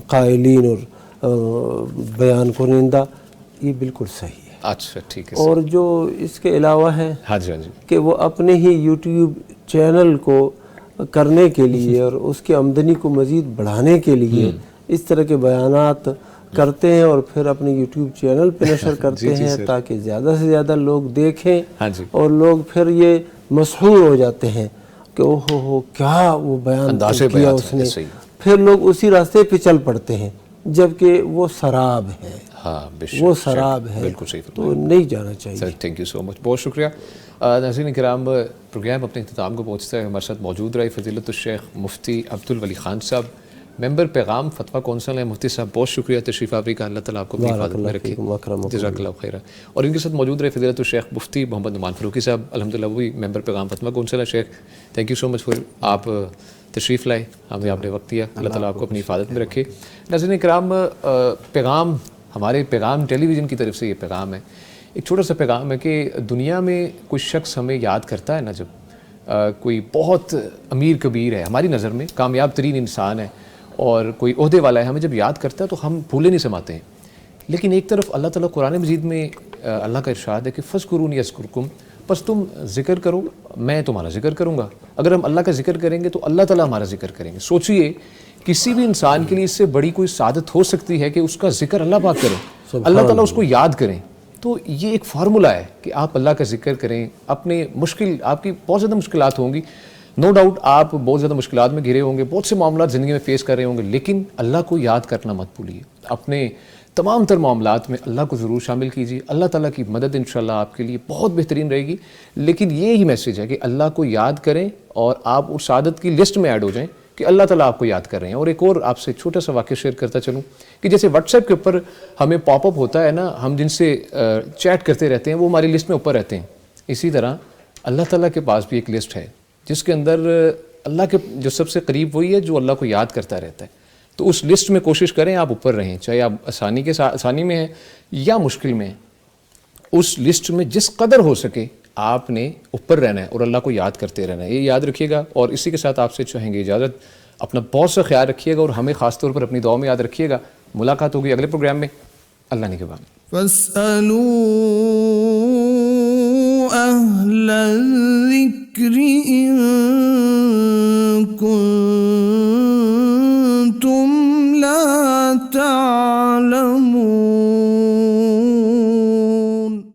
قائلین اور بیان کنندہ، یہ بالکل صحیح ہے. اچھا ٹھیک ہے. اور جو اس کے علاوہ ہے ہاں جی کہ وہ اپنے ہی یوٹیوب چینل کو کرنے کے لیے اور اس کی آمدنی کو مزید بڑھانے کے لیے اس طرح کے بیانات کرتے ہیں اور پھر اپنے یوٹیوب چینل پہ نشر کرتے ہیں تاکہ زیادہ سے زیادہ لوگ دیکھیں، اور لوگ پھر یہ مسحور ہو جاتے ہیں کہ اوہ ہو کیا وہ بیان کیا اس نے، پھر لوگ اسی راستے پہ چل پڑتے ہیں جبکہ وہ سراب ہے. وہ سراب ہے، بالکل صحیح، تو نہیں جانا چاہیے. سر تھینک یو سو مچ، بہت شکریہ. ناظرین کرام، پروگرام اپنے اختتام کو پہنچتا ہے. ہمارے ساتھ موجود رہے فضیلت الشیخ مفتی عبدالولی خان صاحب، ممبر پیغام فتویٰ کونسل ہیں. مفتی صاحب بہت شکریہ تشریف آوری کا، اللہ تعالیٰ آپ کو اپنی حفاظت میں رکھے، جزاک اللہ خیر. اور ان کے ساتھ موجود رہے فضیلت الشیخ مفتی محمد نعمان فاروقی صاحب، الحمدللہ وہ بھی ممبر پیغام فتویٰ کونسل ہے. شیخ thank you so much for آپ تشریف لائے، ہمیں آپ نے وقت دیا، اللہ تعالیٰ آپ کو اپنی حفاظت میں رکھے. ناظرین کرام، پیغام ہمارے پیغام ٹیلی ویژن کی طرف سے یہ پیغام ہے، ایک چھوٹا سا پیغام ہے کہ دنیا میں کوئی شخص ہمیں یاد کرتا ہے نا، جب کوئی بہت امیر کبیر ہے ہماری نظر میں، کامیاب ترین انسان ہے اور کوئی عہدے والا ہے، ہمیں جب یاد کرتا ہے تو ہم بھولے نہیں سماتے ہیں. لیکن ایک طرف اللہ تعالیٰ قرآن مجید میں اللہ کا ارشاد ہے کہ فَاذْكُرُونِي أَذْكُرْكُمْ، بس تم ذکر کرو، میں تمہارا ذکر کروں گا. اگر ہم اللہ کا ذکر کریں گے تو اللہ تعالیٰ ہمارا ذکر کریں گے. سوچئے کسی بھی انسان کے لیے اس سے بڑی کوئی سعادت ہو سکتی ہے کہ اس کا ذکر اللہ پاک کرے, اللہ تعالیٰ اس کو یاد کریں. تو یہ ایک فارمولہ ہے کہ آپ اللہ کا ذکر کریں. اپنے آپ کی بہت زیادہ مشکلات ہوں گی, نو ڈاؤٹ آپ بہت زیادہ مشکلات میں گھرے ہوں گے, بہت سے معاملات زندگی میں فیس کر رہے ہوں گے, لیکن اللہ کو یاد کرنا مت بھولیے. اپنے تمام تر معاملات میں اللہ کو ضرور شامل کیجیے. اللہ تعالیٰ کی مدد انشاءاللہ آپ کے لیے بہت بہترین رہے گی. لیکن یہی میسیج ہے کہ اللہ کو یاد کریں اور آپ اس سعادت کی لسٹ میں ایڈ ہو جائیں کہ اللہ تعالیٰ آپ کو یاد کر رہے ہیں. اور ایک اور آپ سے چھوٹا سا واقعہ شیئر کرتا چلوں کہ جیسے واٹس ایپ کے اوپر ہمیں پاپ اپ ہوتا ہے نا, ہم جن سے چیٹ کرتے رہتے ہیں وہ ہماری لسٹ میں اوپر رہتے ہیں. اسی طرح اللہ تعالیٰ کے پاس بھی ایک لسٹ ہے جس کے اندر اللہ کے جو سب سے قریب وہی ہے جو اللہ کو یاد کرتا رہتا ہے. تو اس لسٹ میں کوشش کریں آپ اوپر رہیں, چاہے آپ آسانی میں ہیں یا مشکل میں ہیں. اس لسٹ میں جس قدر ہو سکے آپ نے اوپر رہنا ہے اور اللہ کو یاد کرتے رہنا ہے. یہ یاد رکھیے گا. اور اسی کے ساتھ آپ سے چاہیں گے اجازت. اپنا بہت سا خیال رکھیے گا اور ہمیں خاص طور پر اپنی دعا میں یاد رکھیے گا. ملاقات ہوگی اگلے پروگرام میں. اللہ نگہبان. فاسألوا أهل الذكر إن